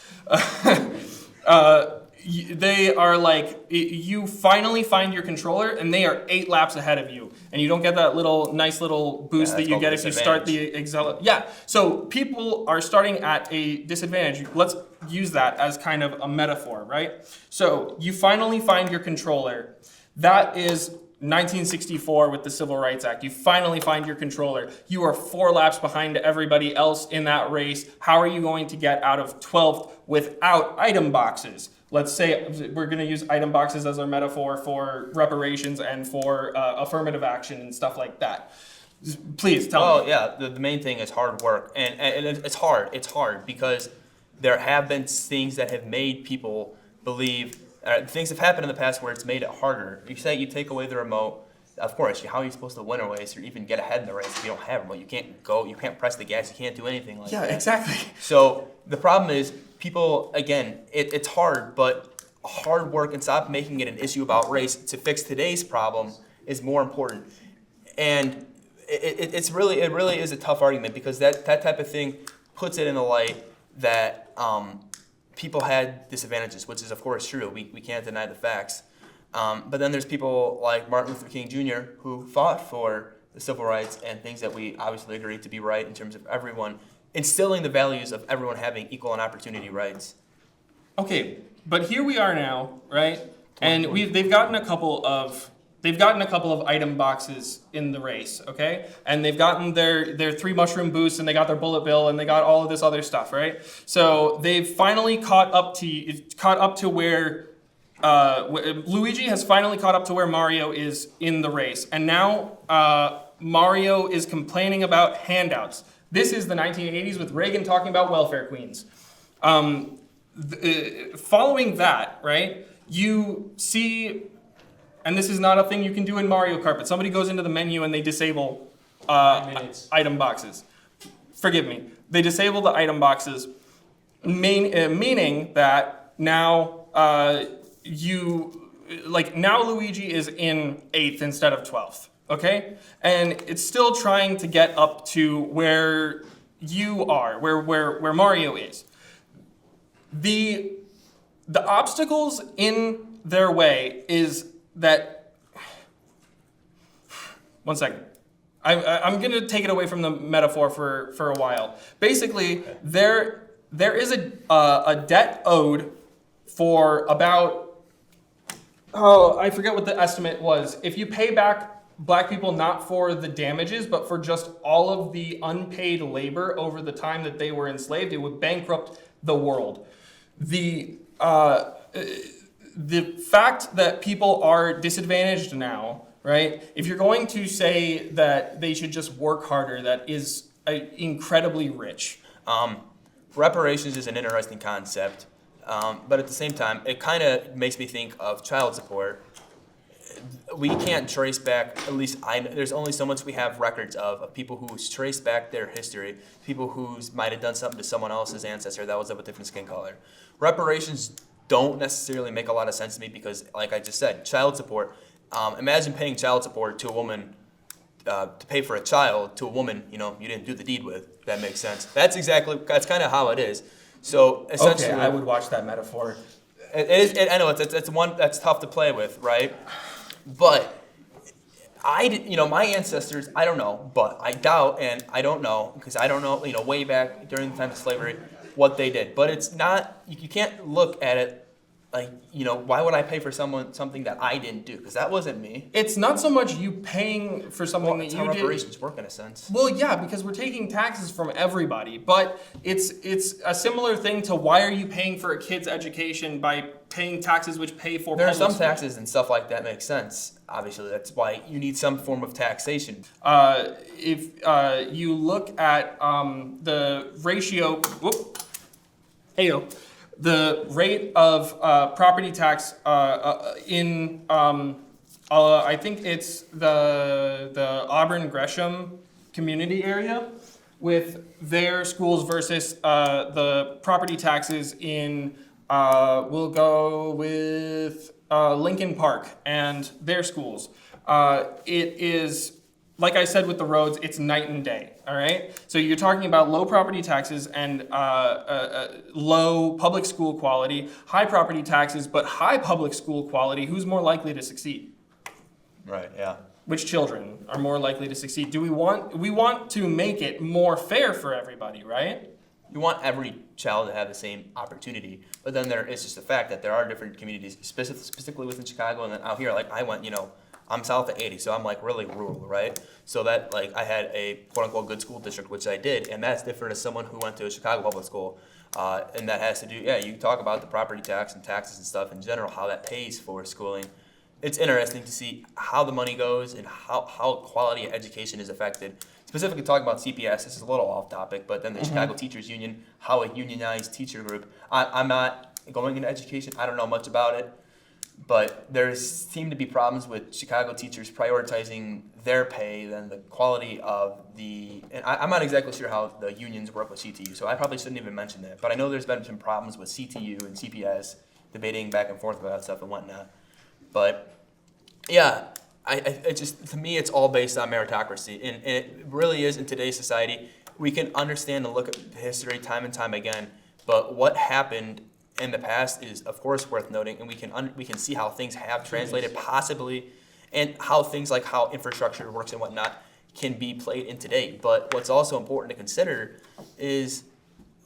B: They are like, you finally find your controller and they are 8 laps ahead of you. And you don't get that nice little boost that you get if you start the accelerator. Yeah, so people are starting at a disadvantage. Let's use that as kind of a metaphor, right? So you finally find your controller. That is 1964 with the Civil Rights Act. You finally find your controller. You are 4 laps behind everybody else in that race. How are you going to get out of 12th without item boxes? Let's say we're going to use item boxes as our metaphor for reparations and for affirmative action and stuff like that. Please tell me.
C: Well, yeah, the main thing is hard work. And it's hard. It's hard because there have been things that have made people believe Things have happened in the past where it's made it harder. You say you take away the remote, of course, how are you supposed to win a race or even get ahead in the race if you don't have a remote? You can't go, you can't press the gas, you can't do anything like that.
B: Yeah, exactly.
C: So the problem is people, again, it's hard, but hard work and stop making it an issue about race to fix today's problem is more important. And it really is a tough argument because that type of thing puts it in the light that people had disadvantages, which is of course true. We can't deny the facts. But then there's people like Martin Luther King Jr. who fought for the civil rights and things that we obviously agree to be right in terms of everyone, instilling the values of everyone having equal and opportunity rights.
B: Okay, but here we are now, right? And they've gotten a couple of item boxes in the race, okay? And they've gotten their 3 mushroom boosts, and they got their bullet bill, and they got all of this other stuff, right? So they've finally caught up to where Luigi has finally caught up to where Mario is in the race, and now Mario is complaining about handouts. This is the 1980s with Reagan talking about welfare queens. Following that, right, you see, and this is not a thing you can do in Mario Kart, but somebody goes into the menu and they disable item boxes. Forgive me. They disable the item boxes, meaning that now now Luigi is in 8th instead of 12th, okay? And it's still trying to get up to where you are, where Mario is. The obstacles in their way is that, one second. I'm going to take it away from the metaphor for a while. Basically, there is a debt owed for about, I forget what the estimate was. If you pay back black people not for the damages, but for just all of the unpaid labor over the time that they were enslaved, it would bankrupt the world. The fact that people are disadvantaged now, right? If you're going to say that they should just work harder, that is incredibly rich.
C: Reparations is an interesting concept, but at the same time, it kind of makes me think of child support. We can't trace back, at least there's only so much we have records of people who trace back their history, people who might have done something to someone else's ancestor that was of a different skin color. Reparations don't necessarily make a lot of sense to me because, like I just said, child support. Imagine paying child support to a woman, to pay for a child to a woman, you didn't do the deed with. That makes sense. That's kind of how it is. So essentially,
B: okay, I would watch that metaphor.
C: I know it's one that's tough to play with, right? But my ancestors, I don't know, but I doubt, and I don't know, because I don't know, way back during the time of slavery, what they did. But it's not, you can't look at it like, why would I pay for something that I didn't do? Because that wasn't me.
B: It's not so much you paying for something that you did.
C: Reparations work in a sense.
B: Well, yeah, because we're taking taxes from everybody. But it's a similar thing to why are you paying for a kid's education by paying taxes which pay for
C: There are
B: public
C: some
B: school.
C: taxes and stuff like that make sense. Obviously, that's why you need some form of taxation.
B: If you look at the ratio, the rate of property tax in, I think it's the Auburn Gresham community area with their schools versus the property taxes in, we'll go with Lincoln Park and their schools. It is, like I said with the roads, it's night and day, all right? So you're talking about low property taxes and low public school quality, high property taxes, but high public school quality. Who's more likely to succeed?
C: Right, yeah.
B: Which children are more likely to succeed? We want to make it more fair for everybody, right?
C: You want every child to have the same opportunity, but then there is just the fact that there are different communities, specifically within Chicago, and then out here, like I went, I'm south of 80, so I'm like really rural, right? So that I had a quote unquote good school district, which I did, and that's different as someone who went to a Chicago public school. And that has to do, you talk about the property tax and taxes and stuff in general, how that pays for schooling. It's interesting to see how the money goes and how quality of education is affected. Specifically talking about CPS, this is a little off topic, but then the Chicago Teachers Union, how a unionized teacher group, I'm not going into education, I don't know much about it. but there seem to be problems with Chicago teachers prioritizing their pay than the quality of the, and I'm not exactly sure how the unions work with CTU, so I probably shouldn't even mention that, but I know there's been some problems with CTU and CPS debating back and forth about stuff and whatnot. But yeah, it just, to me, it's all based on meritocracy, and it really is in today's society. We can understand and look at history time and time again, but what happened in the past is, of course, worth noting, and we can see how things have translated possibly, and how things like how infrastructure works and whatnot can be played in today. But what's also important to consider is,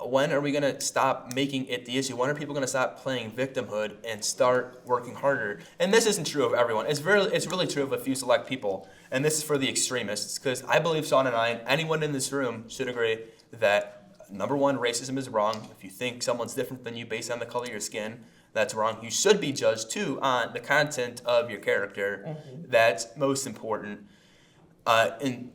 C: when are we going to stop making it the issue? When are people going to stop playing victimhood and start working harder? And this isn't true of everyone. It's really true of a few select people. And this is for the extremists, because I believe Sean and I, and anyone in this room, should agree that, number one, racism is wrong. If you think someone's different than you based on the color of your skin, that's wrong. You should be judged, too, on the content of your character. Mm-hmm. That's most important. And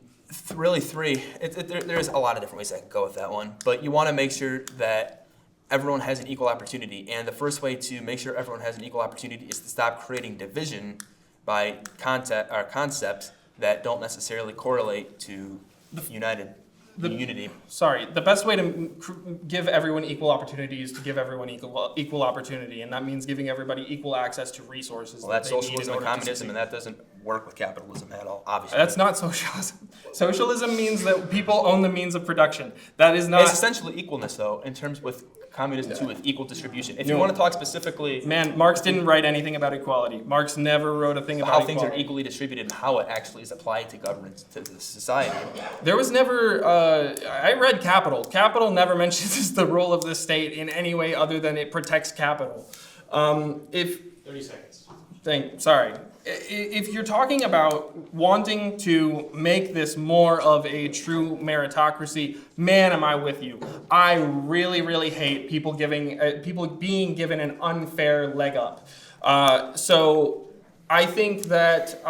C: really, three, there's a lot of different ways I can go with that one. But you want to make sure that everyone has an equal opportunity. And the first way to make sure everyone has an equal opportunity is to stop creating division by concepts that don't necessarily correlate to unity.
B: Sorry, the best way to give everyone equal opportunity is to give everyone equal opportunity, and that means giving everybody equal access to resources.
C: Well, that's socialism and communism, and that doesn't work with capitalism at all, obviously.
B: That's not socialism. Socialism means that people own the means of production. That is not...
C: It's essentially equalness, though, in terms with communism, too, with equal distribution. If you want to talk specifically...
B: Man, Marx didn't write anything about equality. Marx never wrote a thing about
C: how
B: equality.
C: Things are equally distributed and how it actually is applied to government, to the society.
B: There was never... I read Capital. Capital never mentions the role of the state in any way other than it protects capital.
A: 30 seconds.
B: Sorry. If you're talking about wanting to make this more of a true meritocracy, man, am I with you. I really, really hate people being given an unfair leg up. So I think that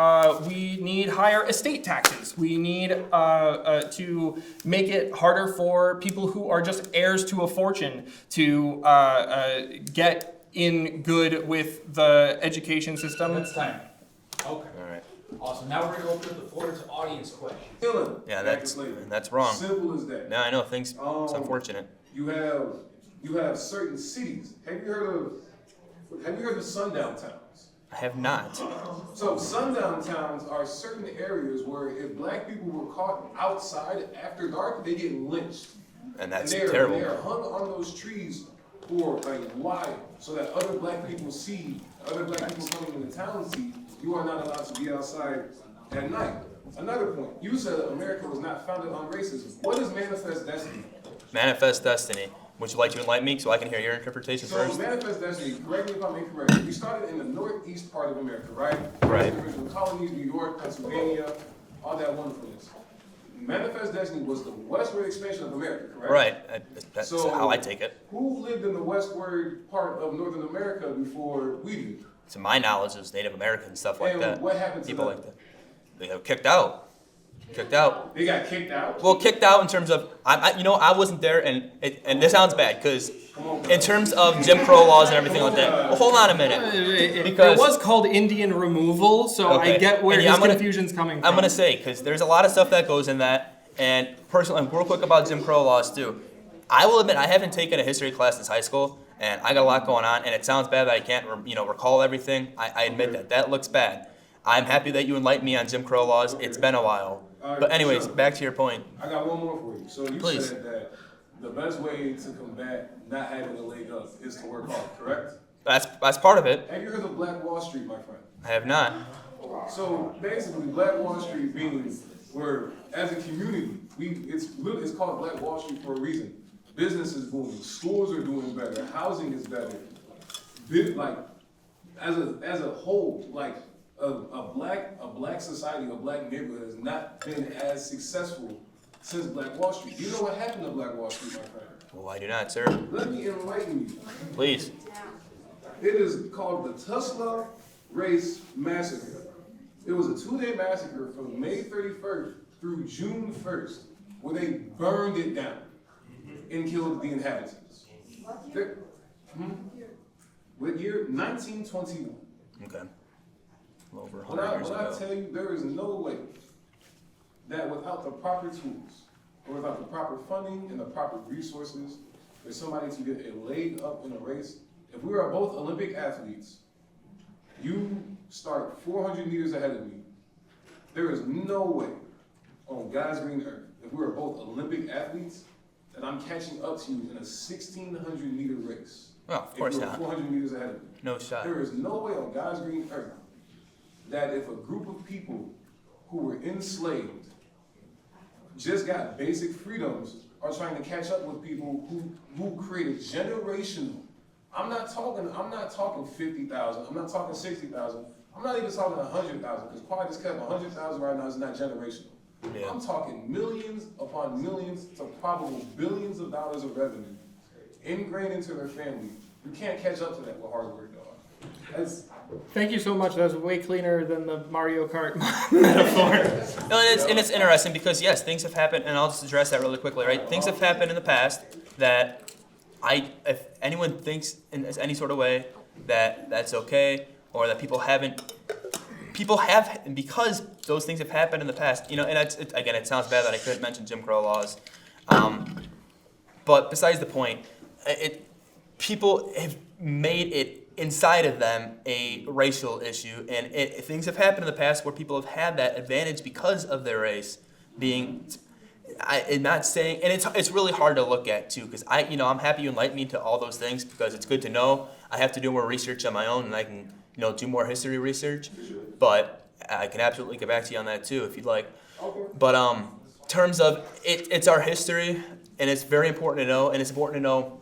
B: we need higher estate taxes. We need to make it harder for people who are just heirs to a fortune to get in good with the education system.
A: That's time. Okay.
C: All right.
A: Awesome. Now we're going to open up the floor to audience questions.
C: Yeah, that's wrong.
L: Simple as that.
C: No, I know things. It's unfortunate.
L: You have certain cities. Have you heard of sundown towns?
C: I have not.
L: So sundown towns are certain areas where if black people were caught outside after dark, they get lynched.
C: And that's
L: terrible.
C: terrible.
L: They are hung on those trees for a while, so that other black people coming into town see you are not allowed to be outside at night. Another point, you said America was not founded on racism. What is manifest destiny?
C: Manifest destiny. Would you like to enlighten me so I can hear your interpretation first?
L: So manifest destiny, correct me if I'm incorrect, we started in the northeast part of America, right?
C: Right.
L: The original colonies, New York, Pennsylvania, all that wonderfulness. Manifest destiny was the westward expansion of America, correct?
C: Right. That's how I take it.
L: Who lived in the westward part of Northern America before we did?
C: To my knowledge, it was Native American stuff like that.
L: What happened to
C: people
L: them?
C: like that? They got kicked out. Kicked out.
L: They got kicked out?
C: Well, kicked out in terms of, I wasn't there, and this sounds bad, because in terms of Jim Crow laws and everything like that. Well, hold on a minute.
B: Because it was called Indian removal, so okay. I get where his confusion's coming from.
C: I'm going to say, because there's a lot of stuff that goes in that, and personally, real quick about Jim Crow laws too. I will admit, I haven't taken a history class since high school, and I got a lot going on, and it sounds bad that I can't, recall everything. I admit that. That looks bad. I'm happy that you enlightened me on Jim Crow laws. It's been a while. But anyways, back to your point.
L: I got one more for you. So you
C: Please.
L: said that the best way to combat not having a leg up is to work hard, correct?
C: That's part of it.
L: Have you heard of Black Wall Street, my friend?
C: I have not.
L: So basically, Black Wall Street means where, as a community, it's called Black Wall Street for a reason. Business is booming, schools are doing better, housing is better. Like as a whole, like a black society, a black neighborhood has not been as successful since Black Wall Street. Do you know what happened to Black Wall Street, my friend?
C: Well, I do not, sir.
L: Let me enlighten you.
C: Please.
L: It is called the Tulsa Race Massacre. It was a 2-day massacre from May 31st through June 1st, where they burned it down and killed the inhabitants. What year? 1921.
C: Okay. A little over
L: When
C: 100 years
L: I
C: ago.
L: tell you, there is no way that without the proper tools, or without the proper funding and the proper resources, for somebody to get a leg up in a race. If we are both Olympic athletes, you start 400 meters ahead of me. There is no way on God's green earth, if we are both Olympic athletes, that I'm catching up to you in a 1,600 meter race.
C: Oh, of course
L: if you're
C: not.
L: 400 meters ahead of me.
C: No shot.
L: There is no way on God's green earth that if a group of people who were enslaved just got basic freedoms are trying to catch up with people who created generational. I'm not talking 50,000, I'm not talking 60,000, I'm not even talking 100,000, because quiet as kept, 100,000 right now is not generational.
C: Yeah.
L: I'm talking millions upon millions to probable billions of dollars of revenue ingrained into their family. You can't catch up to that with hard work, dog. That's,
B: Thank you so much. That was way cleaner than the Mario Kart metaphor.
C: No, and it's interesting because yes, things have happened, and I'll just address that really quickly, right? Things have happened in the past that if anyone thinks in any sort of way that that's okay, or that people have, because those things have happened in the past, you know, and again, it sounds bad that I couldn't mention Jim Crow laws, but besides the point, people have made it inside of them a racial issue, and things have happened in the past where people have had that advantage because of their race being. I'm not saying, and it's really hard to look at too, because I'm happy you enlightened me to all those things because it's good to know. I have to do more research on my own, and I can do more history research, but I can absolutely get back to you on that too if you'd like. But in terms of it's our history, and it's very important to know, and it's important to know.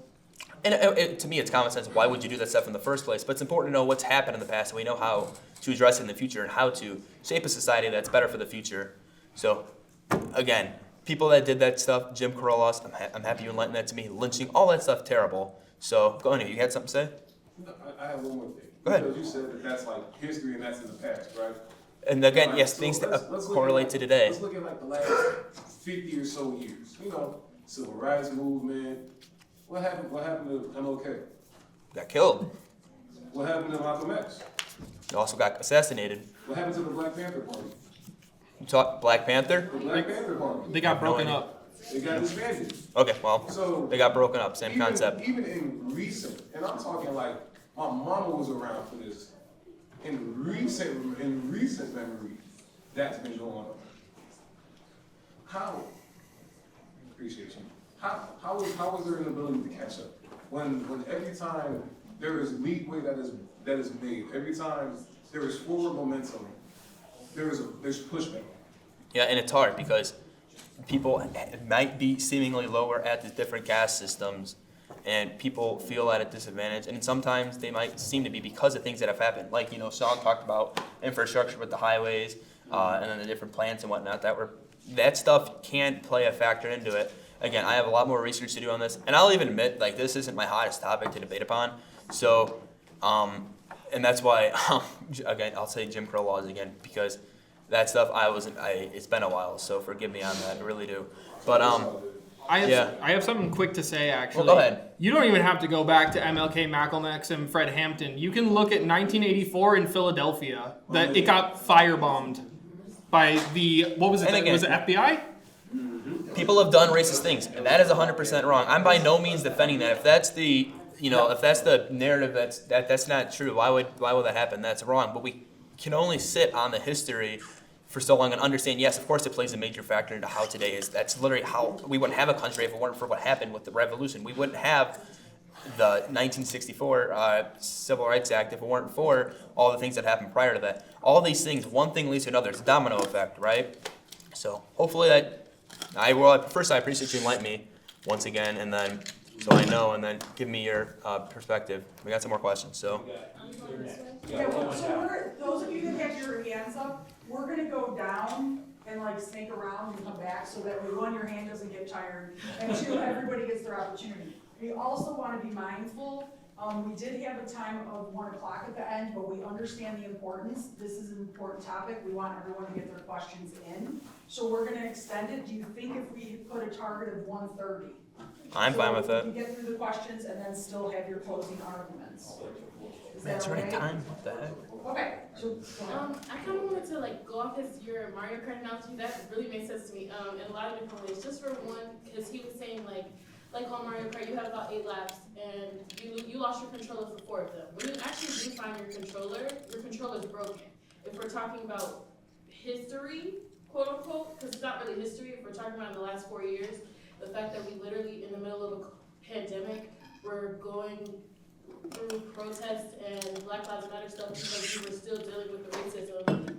C: And to me, it's common sense. Why would you do that stuff in the first place? But it's important to know what's happened in the past, and we know how to address it in the future and how to shape a society that's better for the future. So, again, people that did that stuff, Jim Crow laws, I'm happy you enlightened that to me. Lynching, all that stuff, terrible. So, go ahead. You had something to say?
L: no, I have one more thing.
C: Go ahead.
L: Because you said that that's like history and that's in the past, right?
C: And again,
L: Right,
C: yes,
L: so
C: things that
L: let's look
C: correlate
L: at
C: to today.
L: Let's look at like the last 50 or so years. Civil rights movement. What happened to MLK?
C: Got killed.
L: What happened to Malcolm X?
C: You also got assassinated.
L: What happened to the Black Panther Party?
C: You talk Black Panther?
L: The Black Panther Party.
B: They got
C: No
B: broken
C: idea.
B: up.
L: They got disbanded.
C: Okay, well,
L: So
C: they got broken up. Same concept.
L: Even in recent, and I'm talking like my mama was around for this. In recent memory, that's been going on. How? Appreciate you. How is there an ability to catch up when every time there is leeway that is made, every time there is forward momentum, there's pushback.
C: Yeah, and it's hard because people might be seemingly lower at the different caste systems, and people feel at a disadvantage, and sometimes they might seem to be because of things that have happened. Like, Sean talked about infrastructure with the highways, and then the different plants and whatnot that stuff can play a factor into it. Again, I have a lot more research to do on this, and I'll even admit, this isn't my hottest topic to debate upon. So, and that's why, again, I'll say Jim Crow laws again, because that stuff it's been a while, so forgive me on that, I really do. But,
B: I have something quick to say, actually.
C: Well, go ahead.
B: You don't even have to go back to MLK, Malcolm X, and Fred Hampton. You can look at 1984 in Philadelphia, that it got firebombed by was it FBI?
C: people have done racist things, and that is 100% wrong. I'm by no means defending that. If that's the if that's the narrative, that's not true. Why would that happen? That's wrong. But we can only sit on the history for so long and understand. Yes, of course, it plays a major factor into how today is. That's literally how we wouldn't have a country if it weren't for what happened with the revolution. We wouldn't have the 1964 Civil Rights Act if it weren't for all the things that happened prior to that. All these things, one thing leads to another. It's a domino effect, right? So hopefully first I appreciate you enlightening me once again, and then so I know, and then give me your perspective. We got some more questions, so.
M: Yeah, well, so those of you that have your hands up, we're gonna go down and snake around and come back so that one, your hand doesn't get tired, and two, everybody gets their opportunity. We also wanna be mindful We did have a time of 1 o'clock at the end, but we understand the importance. This is an important topic. We want everyone to get their questions in. So we're gonna extend it. Do you think if we put a target of 1:30?
C: I'm fine with
M: So
C: it.
M: you can get through the questions and then still have your closing arguments. Is
C: Man,
M: that
C: it's already
M: okay?
C: time. What the heck?
M: Okay, so, go ahead.
J: I kind of wanted to like go off your Mario Kart analogy. That really makes sense to me in a lot of different ways. Just for one, because he was saying like on Mario Kart, you have about 8 laps, and you lost your controller for 4 of them. When you actually do find your controller is broken. If we're talking about history, quote unquote, because it's not really history. If we're talking about in the last 4 years, the fact that we literally in the middle of a pandemic, we're going through protests and Black Lives Matter stuff because we were still dealing with the racism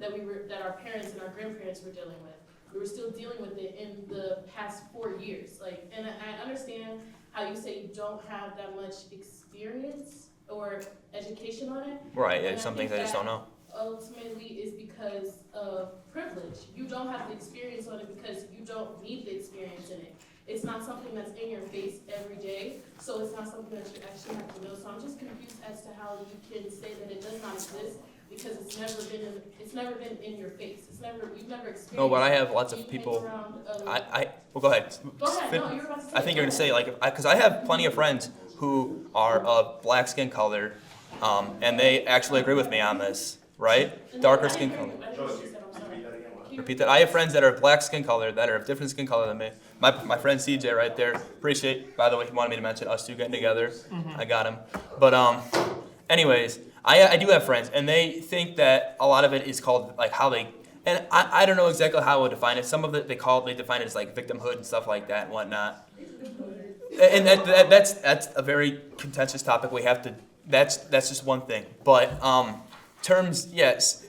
J: that our parents and our grandparents were dealing with. We were still dealing with it in the past 4 years. And I understand how you say you don't have that much experience or education on it.
C: Right,
J: And
C: yeah, some things I just don't know.
J: Ultimately is because of privilege. You don't have the experience on it because you don't need the experience in it. It's not something that's in your face every day, so it's not something that you actually have to know. So I'm just confused as to how you can say that it does not exist because it's never been in your face. You've never experienced.
C: No, but I have lots of
J: you
C: people.
J: hang around,
C: Well, go ahead.
J: Go ahead. No, you're about to say.
C: I think you're gonna say because I have plenty of friends who are of black skin color, and they actually agree with me on this, right? Darker skin color. Repeat that. I have friends that are of black skin color, that are of different skin color than me. My friend CJ right there. Appreciate, by the way, he wanted me to mention us two getting together. I got him. But anyways, I do have friends, and they think that a lot of it is called like how they, and I don't know exactly how I would define it. Some of it they define it as like victimhood and stuff like that and whatnot. And that's a very contentious topic. We have to. That's just one thing. But terms, yes.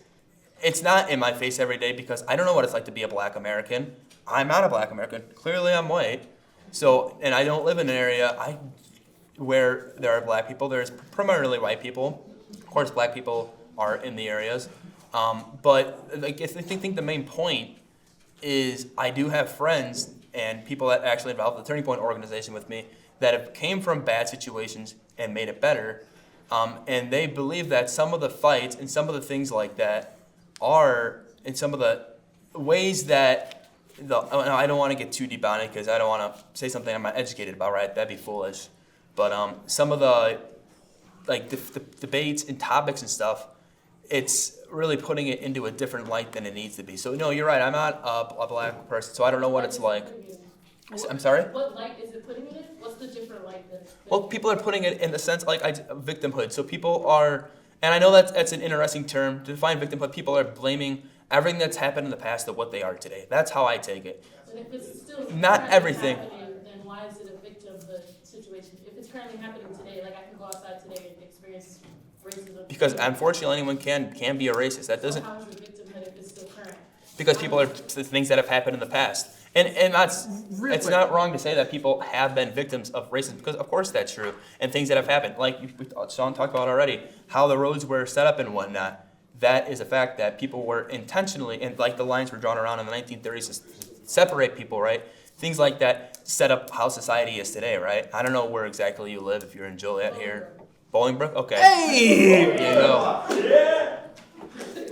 C: It's not in my face every day because I don't know what it's like to be a black American. I'm not a black American. Clearly I'm white. So, and I don't live in an area where there are black people. There's primarily white people. Of course, black people are in the areas. But like, I think the main point is I do have friends and people that actually involved the Turning Point organization with me that have came from bad situations and made it better. And they believe that some of the fights and some of the things like that are in some of the ways that I don't want to get too deep on it because I don't want to say something I'm not educated about, right? That'd be foolish. But some of the like the debates and topics and stuff, it's really putting it into a different light than it needs to be. So no, you're right. I'm not a black person, so I don't know what it's like. I'm sorry?
J: What light is it putting it in? What's the different light that?
C: Well, people are putting it in the sense like victimhood. So people are. And I know that's an interesting term to define victimhood. People are blaming everything that's happened in the past to what they are today. That's how I take it.
J: And if it's still
C: not everything.
J: Then why is it a victimhood situation? If it's currently happening today, like I can go outside today and experience racism.
C: Because unfortunately, anyone can be a racist. That doesn't.
J: So how is it victimhood if it's still current?
C: Because people are the things that have happened in the past. And that's it's not wrong to say that people have been victims of racism because of course that's true and things that have happened like Sean talked about already how the roads were set up and whatnot. That is a fact that people were intentionally and like the lines were drawn around in the 1930s to separate people, right? Things like that set up how society is today, right? I don't know where exactly you live if you're in Joliet here. Bolingbrook? Okay.
B: Hey!
C: There you go.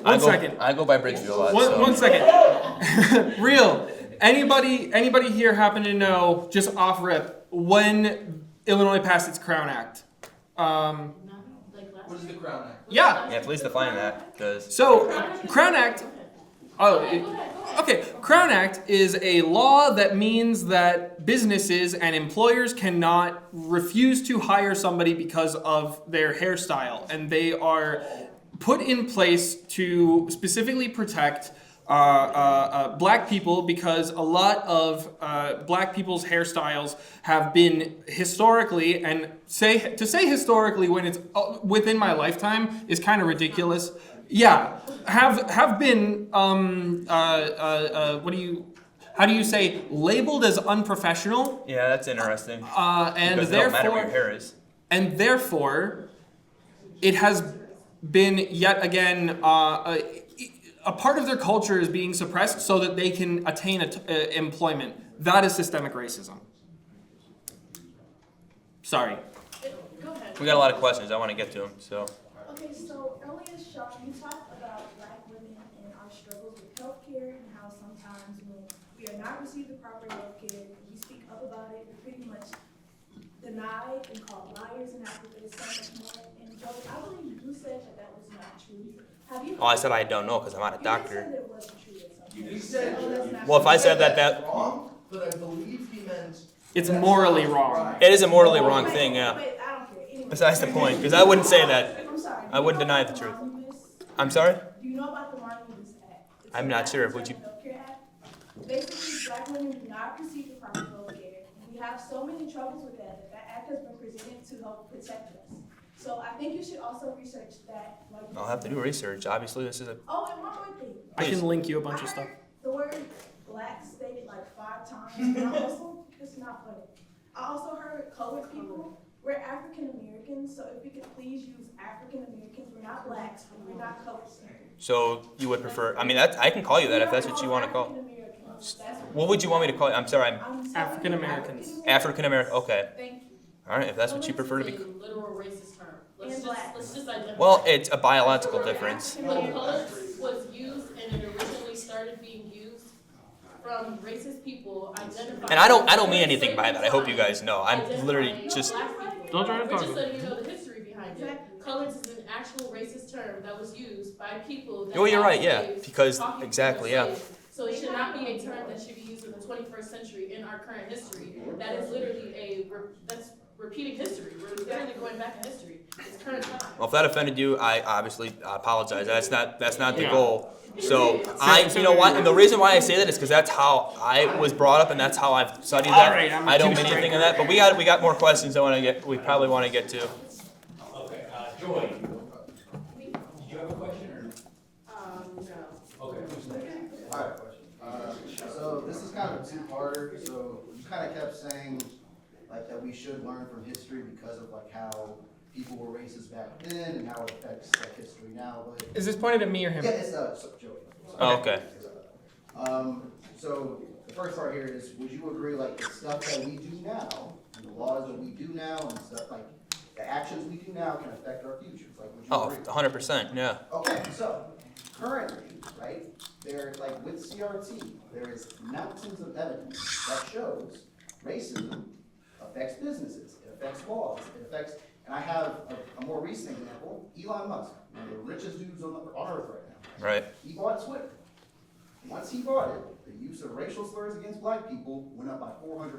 B: One second.
C: I go by Bridgeview a lot.
B: One second. Real. Anybody here happen to know, just off rip, when Illinois passed its Crown Act?
E: What is the Crown Act?
B: Yeah.
C: Yeah, please define that, because.
B: So, Crown Act. Crown Act is a law that means that businesses and employers cannot refuse to hire somebody because of their hairstyle, and they are put in place to specifically protect black people because a lot of black people's hairstyles have been historically, and to say historically when it's within my lifetime is kind of ridiculous. Yeah, have been how do you say, labeled as unprofessional?
C: Yeah, that's interesting.
B: And
C: because it don't matter what your hair is.
B: And therefore, it has been yet again a part of their culture is being suppressed so that they can attain employment. That is systemic racism. Sorry.
J: Go ahead.
C: We got a lot of questions. I want to get to them. So
N: Okay, so earlier, Sean, you talked about Black women and our struggles with healthcare and how sometimes when we are not receiving proper healthcare, we speak up about it, we're pretty much denied and called liars in Africa. There's so much more. And Joe, I believe you said that that was not true. Have you?
C: oh, I said I don't know because I'm not a
N: You
C: doctor.
N: said it wasn't true or something.
K: You said,
N: Oh, that's not
C: Well, if I said that,
K: wrong, but I believe he meant.
B: It's morally wrong.
C: it is a morally wrong thing. Yeah.
N: Wait, I don't care. Anyway.
C: Besides the point, because I wouldn't say that.
N: I'm sorry.
C: I wouldn't deny the truth. I'm sorry.
N: Do you know about the Martinez Act? It's
C: I'm
N: a
C: not sure.
N: Black
C: Would you?
N: Healthcare Act. Basically, Black women do not receive the proper health care. We have so many troubles with that act has been presented to help protect us. So I think you should also research that. Like,
C: I'll have to do research. Obviously, this is a.
N: oh, and one more thing.
B: I can link you a bunch of
N: I
B: stuff.
N: heard the word black stated like 5 times, and I also, it's not funny. I also heard colored people. We're African Americans, so if we could please use African Americans, we're not blacks, we're not colored.
C: So you would prefer? I mean, I can call you that if that's what you want to call. What would you want me to call you? I'm sorry. I'm
B: African Americans.
C: African American. Okay.
J: Thank you.
C: All right. If that's what you prefer to be.
J: Colors is a literal racist term.
N: And black.
J: Let's just identify.
C: Well, it's a biological difference.
J: When colors was used and it originally started being used from racist people identifying.
C: And I don't mean anything by that. I hope you guys know. I'm literally
J: identifying
C: just.
J: black people.
B: Don't try to
J: We're
B: talk
J: just
B: about
J: letting you know the history behind it. Colors is an actual racist term that was used by people that
C: Oh, you're
J: had
C: right. Yeah.
J: slaves
C: Because
J: talking to
C: exactly.
J: their
C: Yeah.
J: slaves. So it should not be a term that should be used in the 21st century in our current history. That is literally that's repeating history. We're literally going back in history. It's current time.
C: Well, if that offended you, I obviously apologize. That's not the
B: Yeah.
C: goal. So you know what? And the reason why I say that is because that's how I was brought up, and that's how I've studied that.
B: All right, I'm
C: I don't
B: too
C: mean
B: straight.
C: anything in that, but we got more questions we probably want to get to.
A: Okay, Joy, did you have a question or?
J: No.
A: Okay.
O: I have a question. So this is kind of a two-parter, so you kind of kept saying like that we should learn from history because of like how people were racist back then and how it affects like history now, but.
B: Is this pointed at me or him?
O: Yeah, it's Joey.
C: Oh, okay.
O: So the first part here is, would you agree like the stuff that we do now and the laws that we do now and stuff like the actions we do now can affect our futures? Like, would you
C: Oh,
O: agree?
C: 100%. Yeah.
O: Okay, so currently, right, there, like with CRT, there is mountains of evidence that shows racism affects businesses, it affects laws, it affects, and I have a more recent example, Elon Musk, one of the richest dudes on earth right now.
C: Right.
O: He bought Twitter. Once he bought it, the use of racial slurs against black people went up by 400%.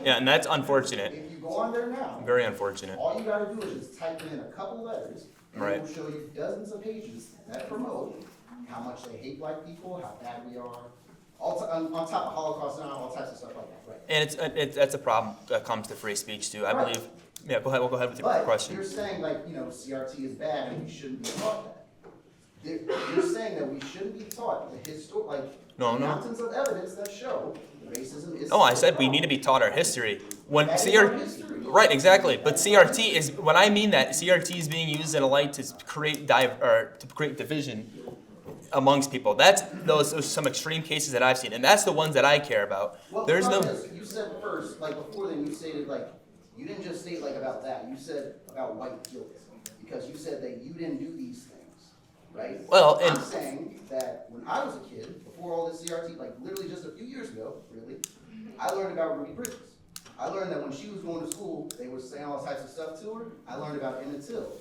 C: Yeah, and that's unfortunate.
O: If you go on there now,
C: Very unfortunate.
O: all you gotta do is just type in a couple letters, and
C: Right.
O: it will show you dozens of pages that promote how much they hate black people, how bad we are, on top of Holocaust and all types of stuff like that, right?
C: And that's a problem that comes to free speech too. I
O: Right.
C: believe. Yeah. Go ahead. We'll go ahead with your
O: But
C: question.
O: you're saying like, CRT is bad and we shouldn't be taught that. You're saying that we shouldn't be taught the
C: No.
O: mountains of evidence that show racism is.
C: No, I said we need to be taught our history. When
O: That is our
C: CRT,
O: history.
C: right, exactly. But CRT is when I mean that CRT is being used in a light to create division amongst people. That's those some extreme cases that I've seen, and that's the ones that I care about.
O: Well,
C: There's no.
O: you said first, like before then, you stated like, you didn't just state like about that, you said about white guilt. Because you said that you didn't do these things, right?
C: Well, and
O: I'm saying that when I was a kid, before all this CRT, like literally just a few years ago, really, I learned about Ruby Bridges. I learned that when she was going to school, they were saying all types of stuff to her. I learned about Emmett Till.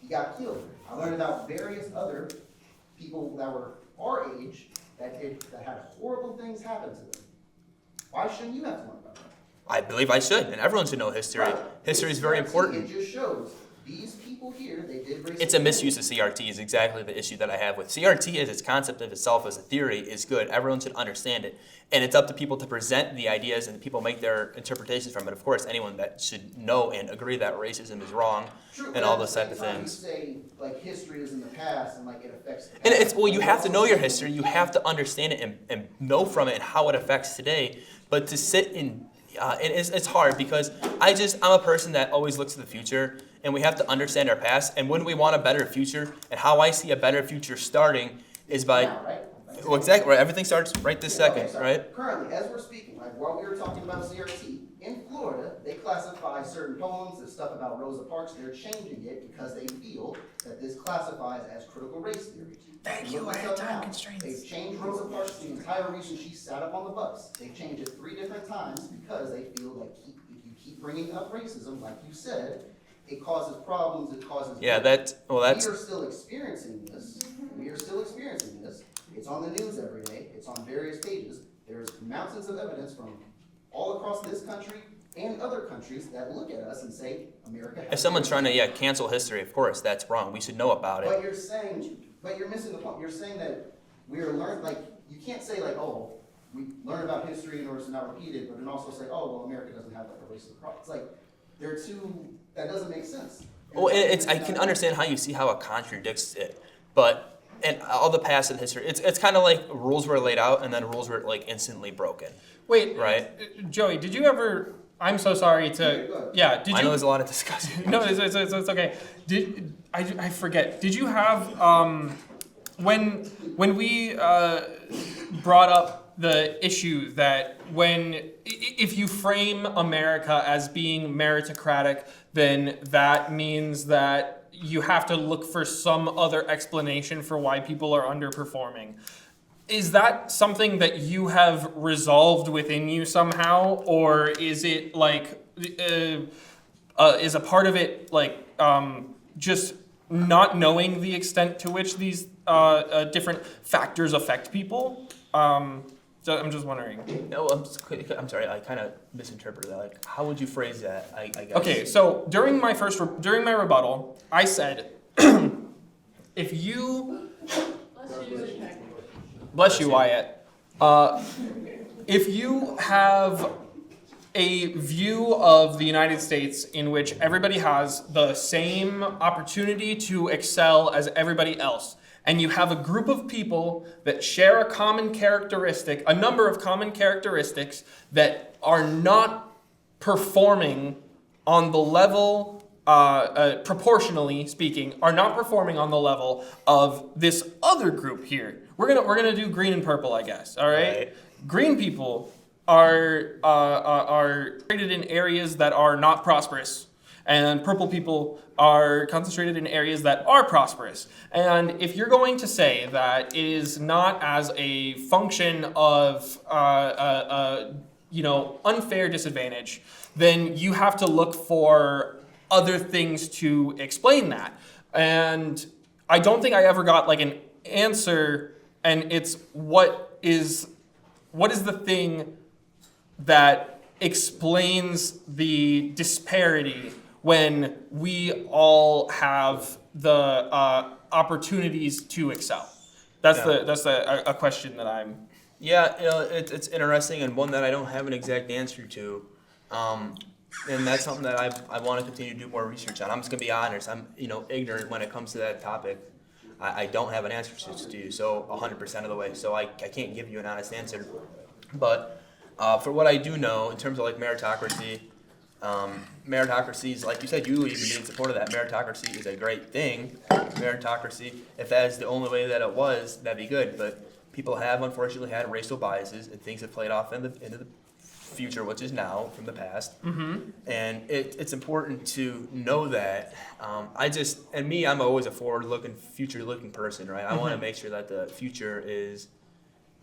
O: He got killed. I learned about various other people that were our age that had horrible things happen to them. Why shouldn't you have to learn about that?
C: I believe I should, and everyone should know history.
O: Right.
C: History is very
O: CRT,
C: important.
O: It just shows these people here, they did racism.
C: It's a misuse of CRT is exactly the issue that I have with CRT. As its concept of itself as a theory is good. Everyone should understand it, and it's up to people to present the ideas and people make their interpretations from it. Of course, anyone that should know and agree that racism is wrong
O: True,
C: and all those type of
O: You
C: things.
O: say like history is in the past and like it affects the past.
C: And it's, well, you have to know your history. You have to understand it and know from it and how it affects today. But to sit in, it's hard because I'm a person that always looks to the future, and we have to understand our past. And when we want a better future, and how I see a better future starting is by,
O: Now, right?
C: well, exactly, right, everything starts right this second,
O: Okay, so
C: right?
O: Currently, as we're speaking, like while we were talking about CRT, in Florida, they classify certain poems and stuff about Rosa Parks, they're changing it because they feel that this classifies as critical race theory.
B: Thank you, I had time constraints.
O: They've changed Rosa Parks, the entire reason she sat up on the bus. They've changed it 3 different times because they feel like if you keep bringing up racism, like you said, it causes problems, it causes.
C: Yeah, that's.
O: We are still experiencing this. We are still experiencing this. It's on the news every day. It's on various pages. There's mountains of evidence from all across this country and other countries that look at us and say, America has.
C: If someone's trying to cancel history, of course that's wrong. We should know about it.
O: But you're missing the point. You're saying that we are you can't say like, oh, we learn about history in order to not repeat it, but then also say, oh, well, America doesn't have like a racist problem. It's like that doesn't make sense.
C: Well, I can understand how you see how it contradicts it, but. And all the past and history, it's kind of like rules were laid out and then rules were like instantly broken.
B: Wait,
C: right?
B: Joey, did you ever? I'm so sorry to. Yeah, did you?
C: I know there's a lot of discussion.
B: No, it's okay. I forget? Did you have when we brought up the issue that if you frame America as being meritocratic, then that means that you have to look for some other explanation for why people are underperforming. Is that something that you have resolved within you somehow, or is it like is a part of it like just not knowing the extent to which these different factors affect people? So I'm just wondering.
C: No, I'm sorry. I kind of misinterpreted that. Like, how would you phrase that? I guess.
B: Okay, so during my rebuttal, I said, if you, bless you, Wyatt. If you have a view of the United States in which everybody has the same opportunity to excel as everybody else, and you have a group of people that share a number of common characteristics that are not performing on the level, proportionally speaking, are not performing on the level of this other group here. We're gonna do green and purple, I guess. All right. Green people are concentrated in areas that are not prosperous. And purple people are concentrated in areas that are prosperous. And if you're going to say that it is not as a function of unfair disadvantage, then you have to look for other things to explain that. And I don't think I ever got like an answer. And it's what is the thing that explains the disparity when we all have the opportunities to excel? That's a question that I'm.
C: Yeah, it's interesting and one that I don't have an exact answer to, and that's something that I want to continue to do more research on. I'm just gonna be honest. I'm ignorant when it comes to that topic. I don't have an answer to you, so 100% of the way. So I can't give you an honest answer. But for what I do know in terms of like meritocracy. Meritocracy is, like you said, you even be in support of that. Meritocracy is a great thing. Meritocracy, if that is the only way that it was, that'd be good. But people have unfortunately had racial biases, and things have played off into the future, which is now from the past. Mm-hmm. And it's important to know that. I'm always a forward-looking, future-looking person, right? I want to make sure that the future is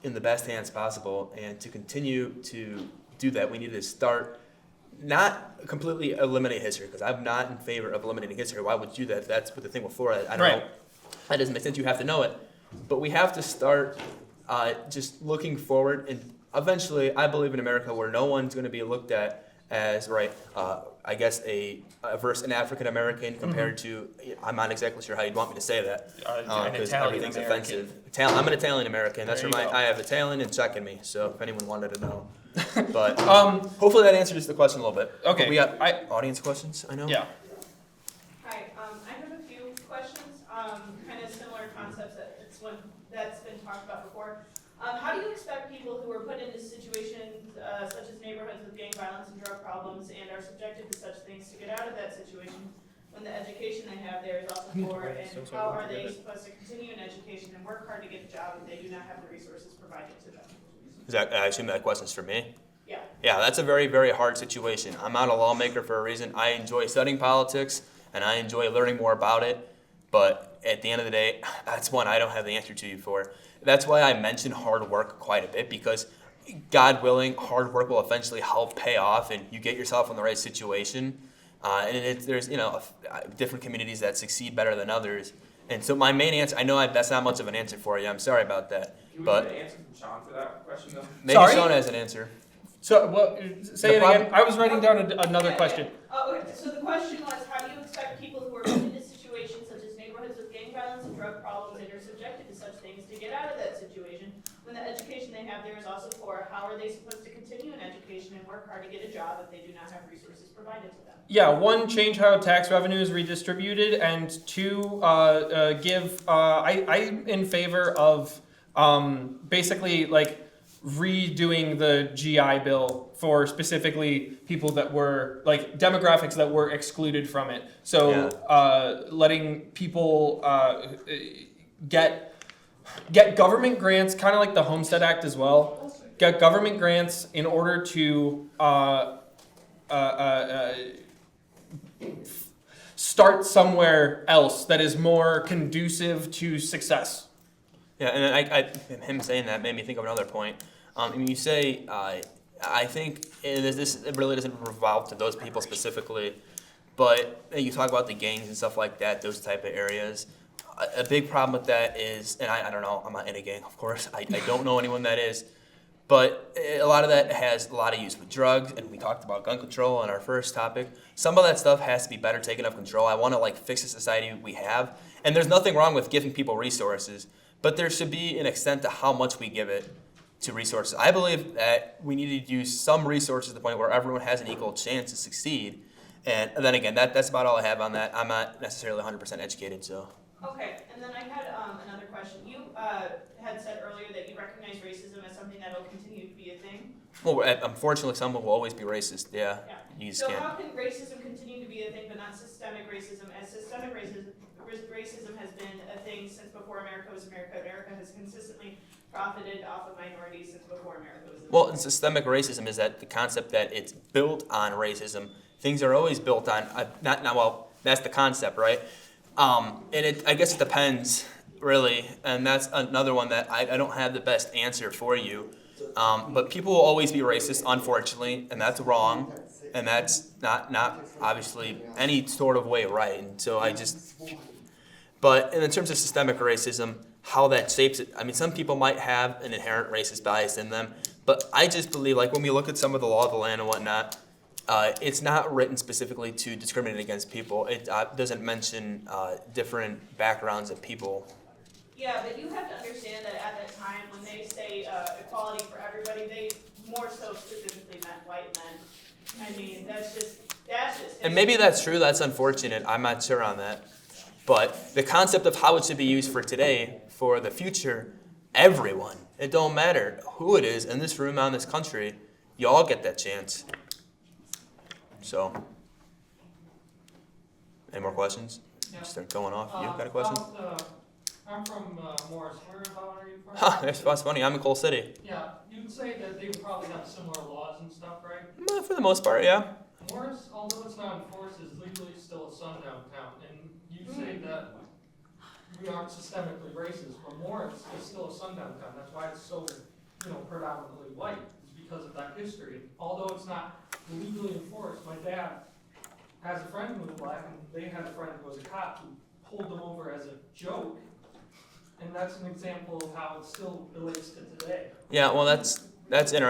C: in the best hands possible, and to continue to do that, we need to start. Not completely eliminate history, because I'm not in favor of eliminating history. Why would you do that? That's what the thing with fluoride. I don't know. That doesn't make sense. You have to know it. But we have to start just looking forward. And eventually, I believe in America where no one's going to be looked at as, I guess, an African American compared to, I'm not exactly sure how you'd want me to say that. Because everything's offensive. I'm an Italian American. That's where I have Italian and Czech in me. So if anyone wanted to know. But hopefully that answers the question a little bit.
B: Okay.
C: But we got audience questions, I know?
B: Yeah.
P: Hi, I have a few questions, kind of similar concepts that's been talked about before. How do you expect people who are put into situations such as neighborhoods with gang violence and drug problems and are subjected to such things to get out of that situation when the education they have there is also poor? And how are they supposed to continue an education and work hard to get a job if they do not have the resources provided to them?
C: I assume that question's for me? Yeah, that's a very, very hard situation. I'm not a lawmaker for a reason. I enjoy studying politics, and I enjoy learning more about it. But at the end of the day, that's one I don't have the answer to you for. That's why I mention hard work quite a bit, because God willing, hard work will eventually help pay off, and you get yourself in the right situation. There's different communities that succeed better than others. And so my main answer, I know that's not much of an answer for you. I'm sorry about that.
I: Can we
C: But
I: get an answer from Sean for that question though?
C: maybe
B: Sorry?
C: Sean has an answer.
B: So, well, say
C: The
B: it
C: problem-
B: again. I was writing down another question.
P: Oh, okay, so the question was, how do you expect people who are put into situations such as neighborhoods with gang violence and drug problems and are subjected to such things to get out of that situation when the education they have there is also poor? How are they supposed to continue an education and work hard to get a job if they do not have resources provided to them?
B: Yeah, one, change how tax revenue is redistributed, and two, I'm in favor of basically like redoing the GI Bill for specifically people that were like demographics that were excluded from it. So letting people get government grants, kind of like the Homestead Act as well. Get government grants in order to start somewhere else that is more conducive to success.
C: Yeah, and him saying that made me think of another point. You say, I think it really doesn't revolve to those people specifically, but you talk about the gangs and stuff like that, those type of areas. A big problem with that is, and I don't know, I'm not in a gang, of course. I don't know anyone that is. But a lot of that has a lot of use with drugs, and we talked about gun control in our first topic. Some of that stuff has to be better taken under control. I want to fix the society we have, and there's nothing wrong with giving people resources, but there should be an extent to how much we give it to resources. I believe that we need to use some resources to the point where everyone has an equal chance to succeed. And then again, that's about all I have on that. I'm not necessarily 100% educated, so.
P: Okay, and then I had another question. You had said earlier that you recognize racism as something that will continue to be a thing.
C: Well, unfortunately, someone will always be racist. Yeah. You just
P: So
C: can't.
P: how can racism continue to be a thing, but not systemic racism? As systemic racism has been a thing since before America was America. America has consistently profited off of minorities since before America was.
C: Well, and systemic racism is that the concept that it's built on racism. Things are always built on that's the concept, right? I guess it depends, really, and that's another one that I don't have the best answer for you. But people will always be racist, unfortunately, and that's wrong, and that's not obviously any sort of way right. And so but in terms of systemic racism, how that shapes it, I mean, some people might have an inherent racist bias in them, but I just believe, when we look at some of the law of the land and whatnot, it's not written specifically to discriminate against people. It doesn't mention different backgrounds of people.
P: Yeah, but you have to understand that at that time, when they say equality for everybody, they more so specifically meant white men. I mean, that's just.
C: And maybe that's true. That's unfortunate. I'm not sure on that. But the concept of how it should be used for today, for the future, everyone. It don't matter who it is in this room, in this country. You all get that chance. So, any more questions?
Q: Yeah.
C: Start going off. You got a question?
Q: I'm from Morris. Where are you from?
C: That's funny. I'm in Coal City.
Q: Yeah, you'd say that they would probably have similar laws and stuff, right?
C: For the most part, yeah.
Q: Morris, although it's not enforced, is legally still a sundown town, and you say that we aren't systemically racist, but Morris is still a sundown town. That's why it's so, predominantly white, is because of that history. Although it's not legally enforced, my dad has a friend who was black, and they had a friend who was a cop who pulled them over as a joke, and that's an example of how it still relates to today.
C: Yeah, well, that's interesting.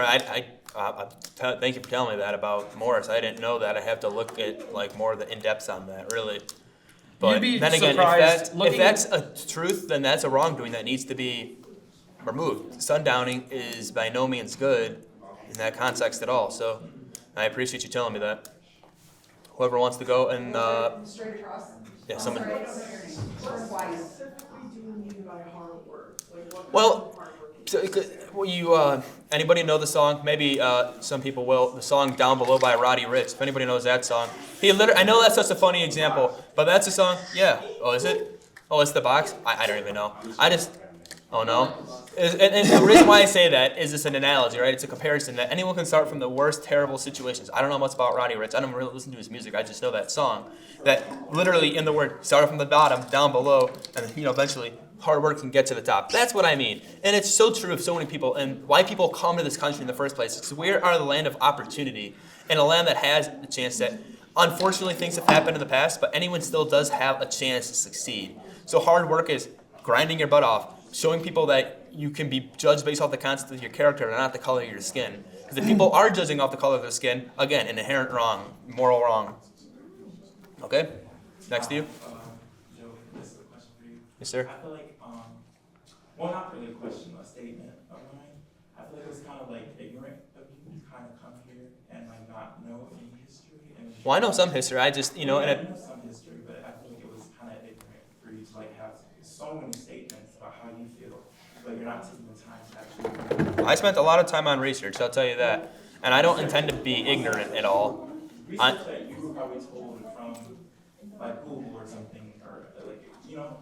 C: Thank you for telling me that about Morris. I didn't know that. I have to look at more of the in-depth on that, really. But
B: You'd be
C: then again,
B: surprised
C: if that's a truth, then that's a wrongdoing that needs to be removed. Sundowning is by no means good in that context at all. So I appreciate you telling me that. Whoever wants to go and
M: Straight across.
C: yeah, someone.
M: Sorry, I don't hear any. What specifically do you mean by hard work?
C: Well, anybody know the song? Maybe some people will. The song "Down Below" by Roddy Ricch. If anybody knows that song, I know that's such a funny example, but that's a song. Yeah. Oh, is it? Oh, it's the box. I don't even know. Oh no? And the reason why I say that is it's an analogy, right? It's a comparison that anyone can start from the worst terrible situations. I don't know much about Roddy Ricch. I don't really listen to his music. I just know that song. That literally in the word started from the bottom, down below, and eventually hard work can get to the top. That's what I mean. And it's so true of so many people and why people come to this country in the first place. Because we are the land of opportunity and a land that has a chance that unfortunately things have happened in the past, but anyone still does have a chance to succeed. So hard work is grinding your butt off, showing people that you can be judged based off the content of your character and not the color of your skin. Because if people are judging off the color of their skin, again, an inherent wrong, moral wrong. Okay? Next to you.
R: Joe, this is a question for you.
C: Yes, sir.
R: I feel like, well, not really a question, a statement of mine. I feel like it was kind of like ignorant of you to kind of come here and like not know any history. And
C: Well, I know some history. I just,
R: I know some history, but I feel like it was kind of ignorant for you to like have so many statements about how you feel, but you're not taking the time to actually.
C: I spent a lot of time on research, I'll tell you that. And I don't intend to be ignorant at all.
R: Research that you were probably told from like Google or something, or like, you know,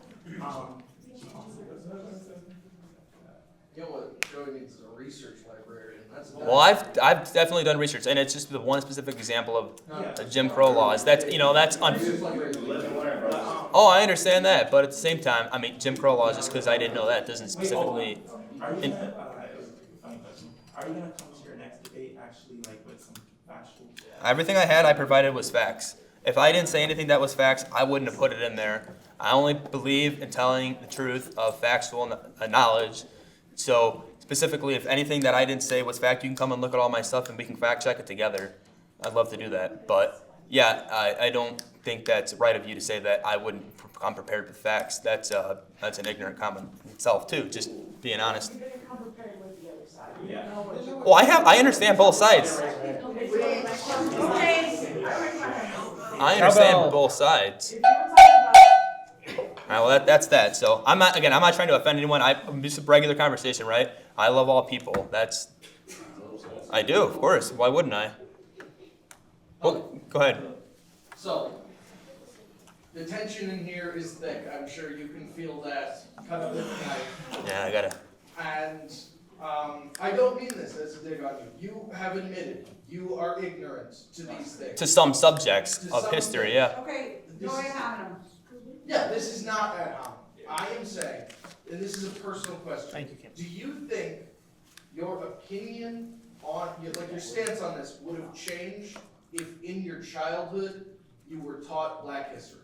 S: You know what Joey needs is a research librarian. That's
C: Well, I've definitely done research, and it's just the one specific example of Jim Crow laws. That's Oh, I understand that, but at the same time, I mean, Jim Crow laws, just because I didn't know that doesn't specifically.
R: Are you gonna come to your next debate actually like with some factual?
C: Everything I had, I provided was facts. If I didn't say anything that was facts, I wouldn't have put it in there. I only believe in telling the truth of factual knowledge. So specifically, if anything that I didn't say was fact, you can come and look at all my stuff and we can fact check it together. I'd love to do that. But yeah, I don't think that's right of you to say that I wouldn't come prepared with facts. That's an ignorant comment itself too, just being honest. Well, I understand both sides. I understand both sides. All right, well, that's that. So I'm not trying to offend anyone. I'm just a regular conversation, right? I love all people. I do, of course. Why wouldn't I? Well, go ahead.
S: So, the tension in here is thick. I'm sure you can feel that cut of the knife.
C: Yeah, I gotta.
S: And I don't mean this as a dig on you. You have admitted you are ignorant to these things.
C: To some subjects of history, yeah.
M: Okay, go ahead, Adam.
S: Yeah, this is not ad hominem. I am saying, and this is a personal question.
B: Thank you, Kim.
S: Do you think your opinion on, like your stance on this would have changed if in your childhood you were taught Black history?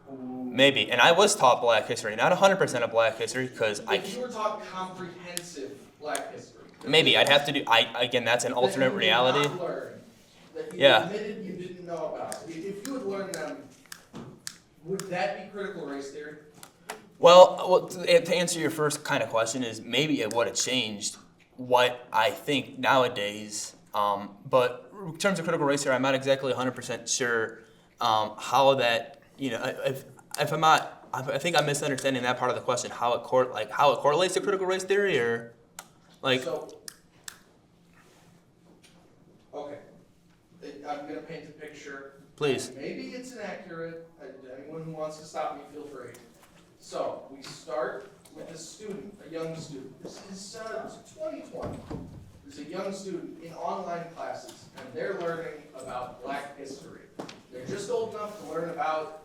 C: Maybe, and I was taught Black history, not 100% of Black history, because
S: If you were taught comprehensive Black history.
C: maybe I'd have to do. Again, that's an alternate
S: that you
C: reality.
S: did not learn, that you
C: Yeah.
S: admitted you didn't know about. If you had learned them, would that be critical race theory?
C: Well, to answer your first kind of question is maybe it would have changed what I think nowadays. But in terms of critical race theory, I'm not exactly 100% sure how that. If I'm not, I think I'm misunderstanding that part of the question. How it correlates to critical race theory, or like.
S: So, okay, I'm gonna paint a picture.
C: Please.
S: Maybe it's inaccurate. Anyone who wants to stop me, feel free. So we start with a student, a young student. This is 2020. There's a young student in online classes, and they're learning about Black history. They're just old enough to learn about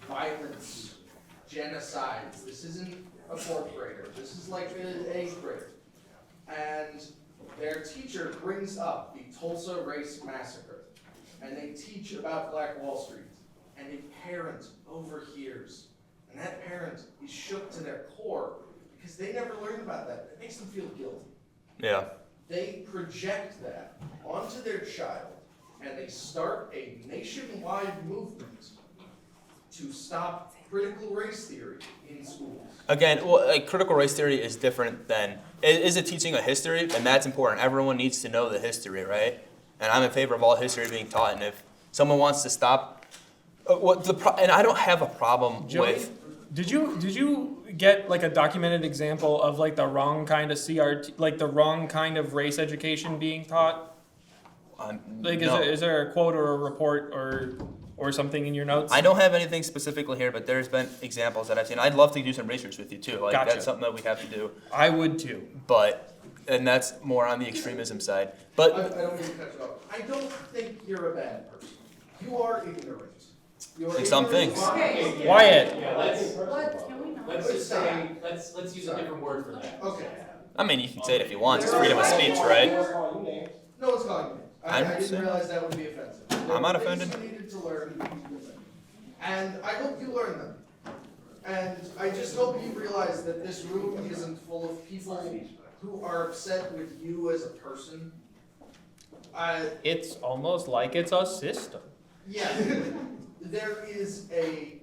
S: violence, genocides. This isn't a fourth grader. This is like an eighth grader. And their teacher brings up the Tulsa Race Massacre, and they teach about Black Wall Street, and a parent overhears, and that parent is shook to their core because they never learned about that. It makes them feel guilty.
C: Yeah.
S: They project that onto their child, and they start a nationwide movement to stop critical race theory in schools.
C: Again, critical race theory is different than is it teaching a history, and that's important. Everyone needs to know the history, right? And I'm in favor of all history being taught. And if someone wants to stop, and I don't have a problem with.
B: Did you get like a documented example of like the wrong kind of CRT, like the wrong kind of race education being taught? Like,
C: No.
B: is there a quote or a report or? or something in your notes?
C: I don't have anything specifically here, but there's been examples that I've seen. I'd love to do some research with you too. Like
B: Gotcha.
C: that's something that we have to do.
B: I would too.
C: And that's more on the extremism side.
S: I
C: But
S: don't mean to cut you off. I don't think you're a bad person. You are ignorant.
C: Like some things.
M: Okay.
B: Wyatt.
A: Yeah, let's
J: Can we not?
A: let's just say let's use a different word for that.
S: Okay.
C: I mean, you can say it if you want. It's freedom of speech, right?
S: No one's calling you. I
C: I'm
S: didn't
C: saying-
S: realize that would be offensive.
C: I'm not
S: There were things
C: offended.
S: you needed to learn, and I hope you learn them. And I just hope you realize that this room isn't full of people who are upset with you as a person.
B: It's almost like it's a system.
S: Yeah, there is a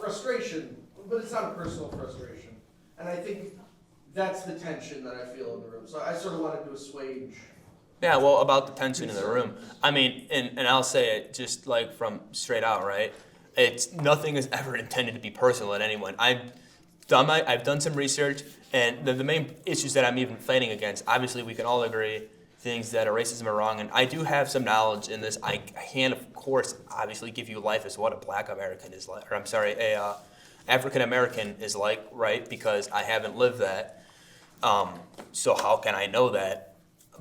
S: frustration, but it's not a personal frustration. And I think that's the tension that I feel in the room. So I sort of wanted to assuage.
C: Yeah, well, about the tension in the room. I mean, and I'll say it just like from straight out, right? It's nothing is ever intended to be personal at anyone. I've done some research, and the main issues that I'm even fighting against, obviously we can all agree, things that are racism are wrong, and I do have some knowledge in this. I can, of course, obviously give you life as what a Black American is like, or I'm sorry, a African American is like, right? Because I haven't lived that. So how can I know that?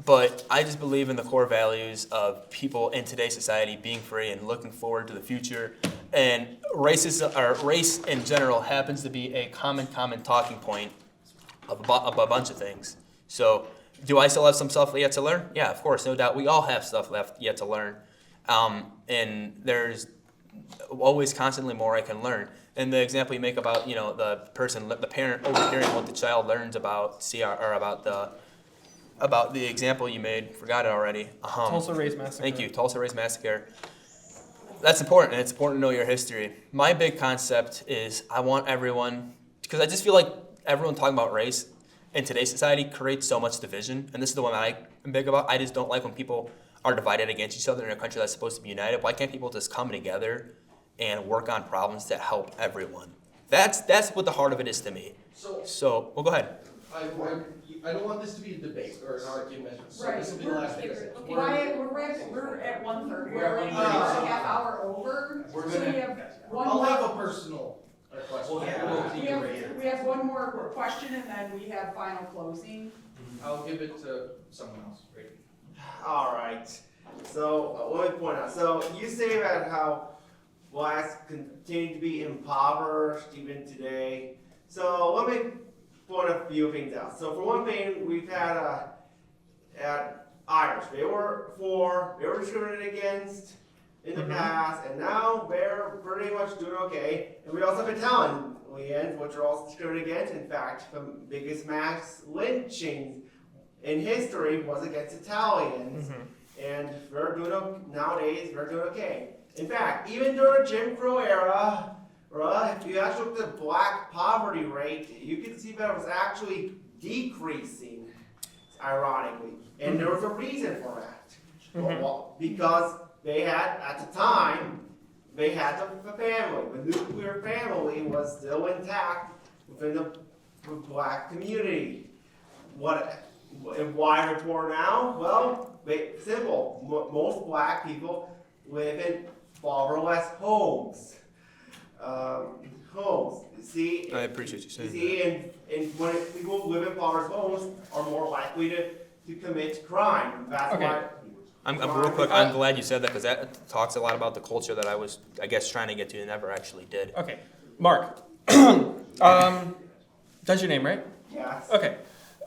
C: But I just believe in the core values of people in today's society being free and looking forward to the future. And racism, or race in general, happens to be a common talking point of a bunch of things. So, do I still have some stuff yet to learn? Yeah, of course, no doubt. We all have stuff left yet to learn. And there's always constantly more I can learn. And the example you make about, the parent overhearing what the child learns about about the example you made, forgot it already.
B: Tulsa Race Massacre.
C: Thank you, Tulsa Race Massacre. That's important, and it's important to know your history. My big concept is I want everyone, because I just feel like everyone talking about race in today's society creates so much division, and this is the one that I am big about. I just don't like when people are divided against each other in a country that's supposed to be united. Why can't people just come together and work on problems that help everyone? That's what the heart of it is to me. So well, go ahead.
S: I don't want this to be a debate or an argument, so
M: Right.
S: this will be the last thing I say.
M: Wyatt, we're at 1:30.
S: We're at
M: already.
S: 1:30.
M: We're a half hour over.
S: We're
M: So
S: gonna-
M: we have one
S: I'll
M: more.
S: have a personal question.
M: We have one more question and then we have final closing.
S: I'll give it to someone else.
T: All right. So let me point out. So you say about how blacks continue to be impoverished even today. So let me point a few things out. So for one thing, we've had Irish. They were discriminated against in the past, and now they're pretty much doing okay. And we also have Italians, which are also discriminated against. In fact, the biggest mass lynching in history was against Italians, and nowadays they're doing okay. In fact, even during the Jim Crow era, if you actually look at the black poverty rate, you can see that it was actually decreasing, ironically. And there was a reason for that. Well, because they had, at the time, they had the family. The nuclear family was still intact within the black community. And why they're poor now? Well, simple. Most black people live in fatherless homes. See,
C: I appreciate you saying
T: that. And when people live in fatherless homes are more likely to commit crime. That's why.
C: I'm real quick. I'm glad you said that because that talks a lot about the culture that I was, I guess, trying to get to and never actually did.
B: Okay, Mark. That's your name, right?
T: Yes.
B: Okay.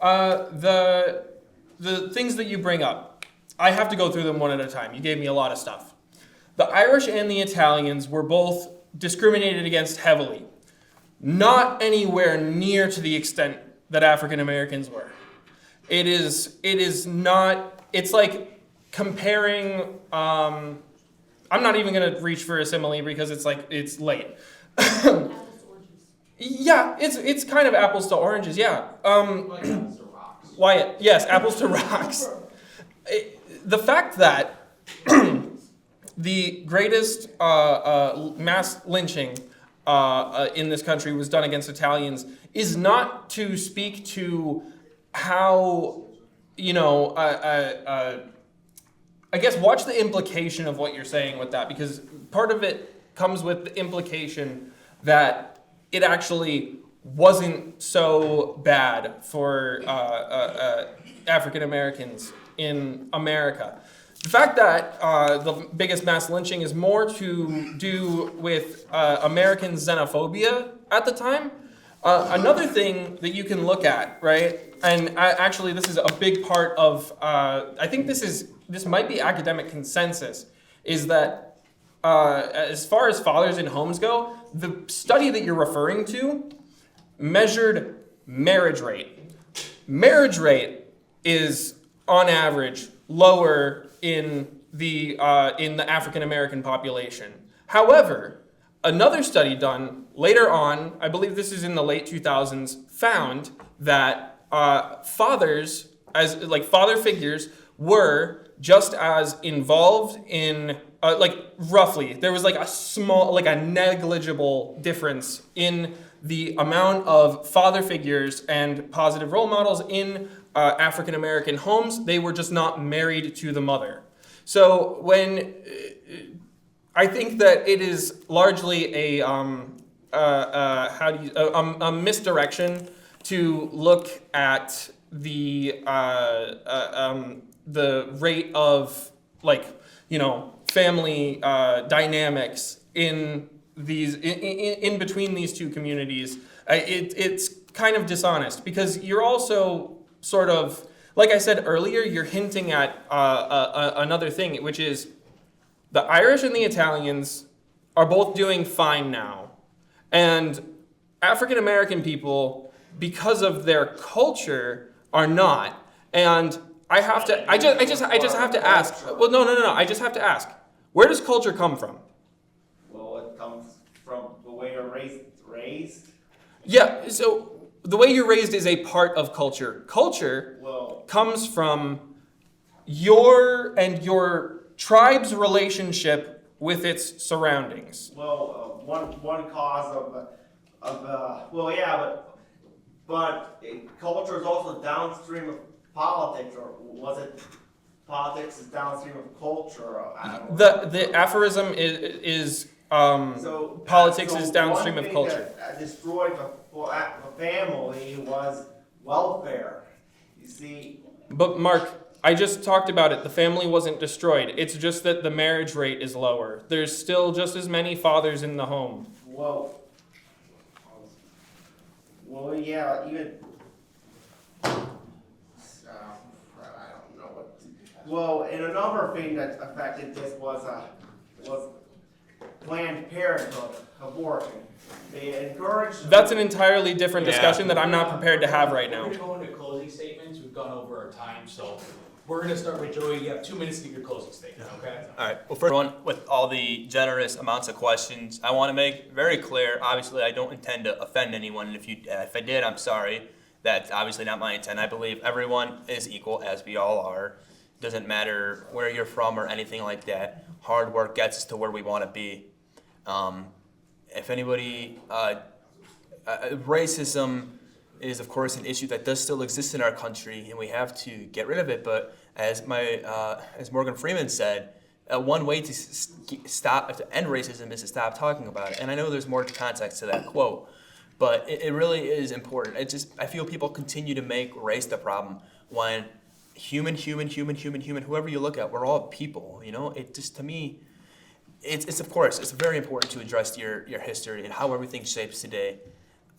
B: The things that you bring up, I have to go through them one at a time. You gave me a lot of stuff. The Irish and the Italians were both discriminated against heavily. Not anywhere near to the extent that African Americans were. It is not, it's like comparing, I'm not even gonna reach for a simile because it's late. Yeah, it's kind of apples to oranges, yeah. Wyatt, yes, apples to rocks. The fact that the greatest mass lynching in this country was done against Italians is not to speak to how, I guess watch the implication of what you're saying with that, because part of it comes with the implication that it actually wasn't so bad for African Americans in America. The fact that the biggest mass lynching is more to do with American xenophobia at the time. Another thing that you can look at, right, and actually this is a big part of, I think this might be academic consensus, is that as far as fathers in homes go, the study that you're referring to measured marriage rate. Marriage rate is, on average, lower in the African American population. However, another study done later on, I believe this is in the late 2000s, found that fathers, as like father figures, were just as involved in, roughly, there was like a small, like a negligible difference in the amount of father figures and positive role models in African American homes. They were just not married to the mother. So when I think that it is largely a misdirection to look at the rate of, like, you know, family dynamics in these in between these two communities. It's kind of dishonest, because you're also sort of, like I said earlier, you're hinting at another thing, which is the Irish and the Italians are both doing fine now, and African American people, because of their culture, are not. And I just have to ask. Well, no. I just have to ask. Where does culture come from?
T: Well, it comes from the way you're raised.
B: Yeah. So the way you're raised is a part of culture. Culture comes from your tribe's relationship with its surroundings.
T: Well, one cause but culture is also downstream of politics, or was it politics is downstream of culture? I don't know.
B: The aphorism is politics is downstream of culture.
T: That destroyed the family was welfare. You see.
B: But Mark, I just talked about it. The family wasn't destroyed. It's just that the marriage rate is lower. There's still just as many fathers in the home.
T: Well, yeah, even. I don't know what. Well, and another thing that affected this was Planned Parenthood, abortion. They encouraged.
B: That's an entirely different discussion that I'm not prepared to have right now.
A: We're going to go into closing statements. We've gone over our time, so we're going to start with Joey. You have 2 minutes to give your closing statement, okay?
C: All right. Well, first one, with all the generous amounts of questions, I want to make very clear, obviously, I don't intend to offend anyone. And if I did, I'm sorry. That's obviously not my intent. I believe everyone is equal, as we all are. Doesn't matter where you're from or anything like that. Hard work gets us to where we want to be. If anybody, racism is, of course, an issue that does still exist in our country, and we have to get rid of it. But as Morgan Freeman said, one way to to end racism is to stop talking about it. And I know there's more context to that quote, but it really is important. I feel people continue to make race the problem when human, whoever you look at, we're all people. You know, it just, to me, it's of course, it's very important to address your history and how everything shapes today,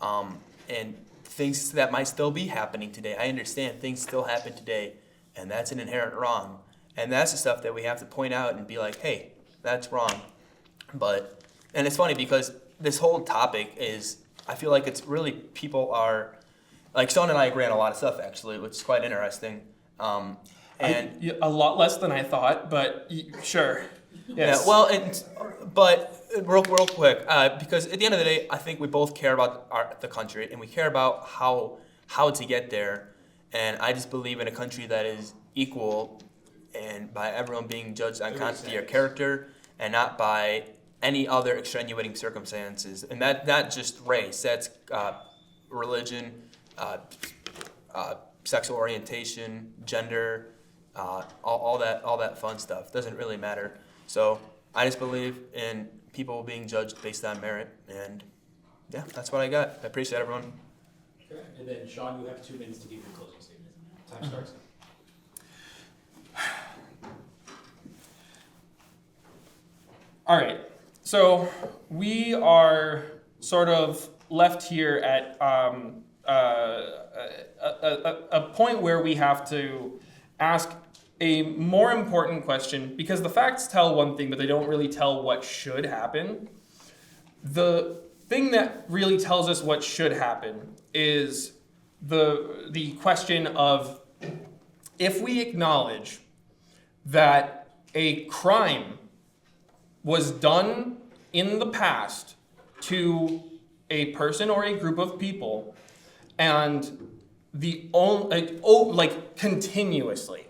C: and things that might still be happening today. I understand things still happen today, and that's an inherent wrong. And that's the stuff that we have to point out and be like, hey, that's wrong. And it's funny because this whole topic is, I feel like it's really, people are, like Sean and I agree on a lot of stuff actually, which is quite interesting.
B: And a lot less than I thought, but sure. Yes.
C: Yeah, well, but real quick, because at the end of the day, I think we both care about the country, and we care about how to get there. And I just believe in a country that is equal, and by everyone being judged on content of your character, and not by any other extenuating circumstances. And that not just race, that's religion, sexual orientation, gender, all that fun stuff doesn't really matter. So I just believe in people being judged based on merit, and yeah, that's what I got. I appreciate everyone.
A: Okay, and then Sean, you have 2 minutes to give your closing statement. Time starts.
B: All right, so we are sort of left here at a point where we have to ask a more important question, because the facts tell one thing, but they don't really tell what should happen. The thing that really tells us what should happen is the question of, if we acknowledge that a crime was done in the past to a person or a group of people, and continuously,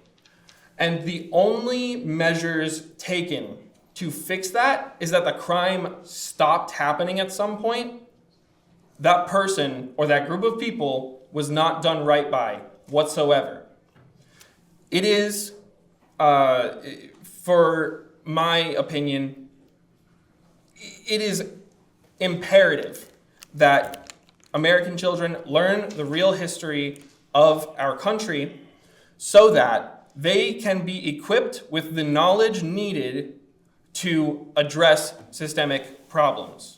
B: and the only measures taken to fix that is that the crime stopped happening at some point, that person or that group of people was not done right by whatsoever. It is, for my opinion, it is imperative that American children learn the real history of our country so that they can be equipped with the knowledge needed to address systemic problems.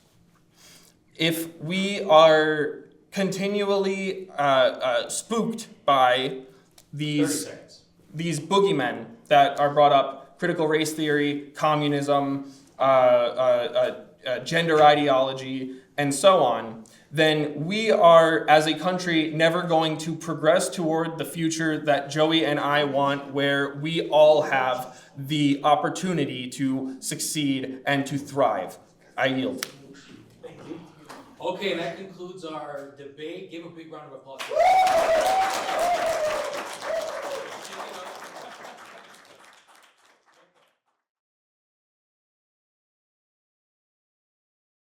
B: If we are continually spooked by these boogeymen that are brought up, critical race theory, communism, gender ideology, and so on, then we are, as a country, never going to progress toward the future that Joey and I want, where we all have the opportunity to succeed and to thrive. I yield.
A: Thank you. Okay, that concludes our debate. Give a big round of applause.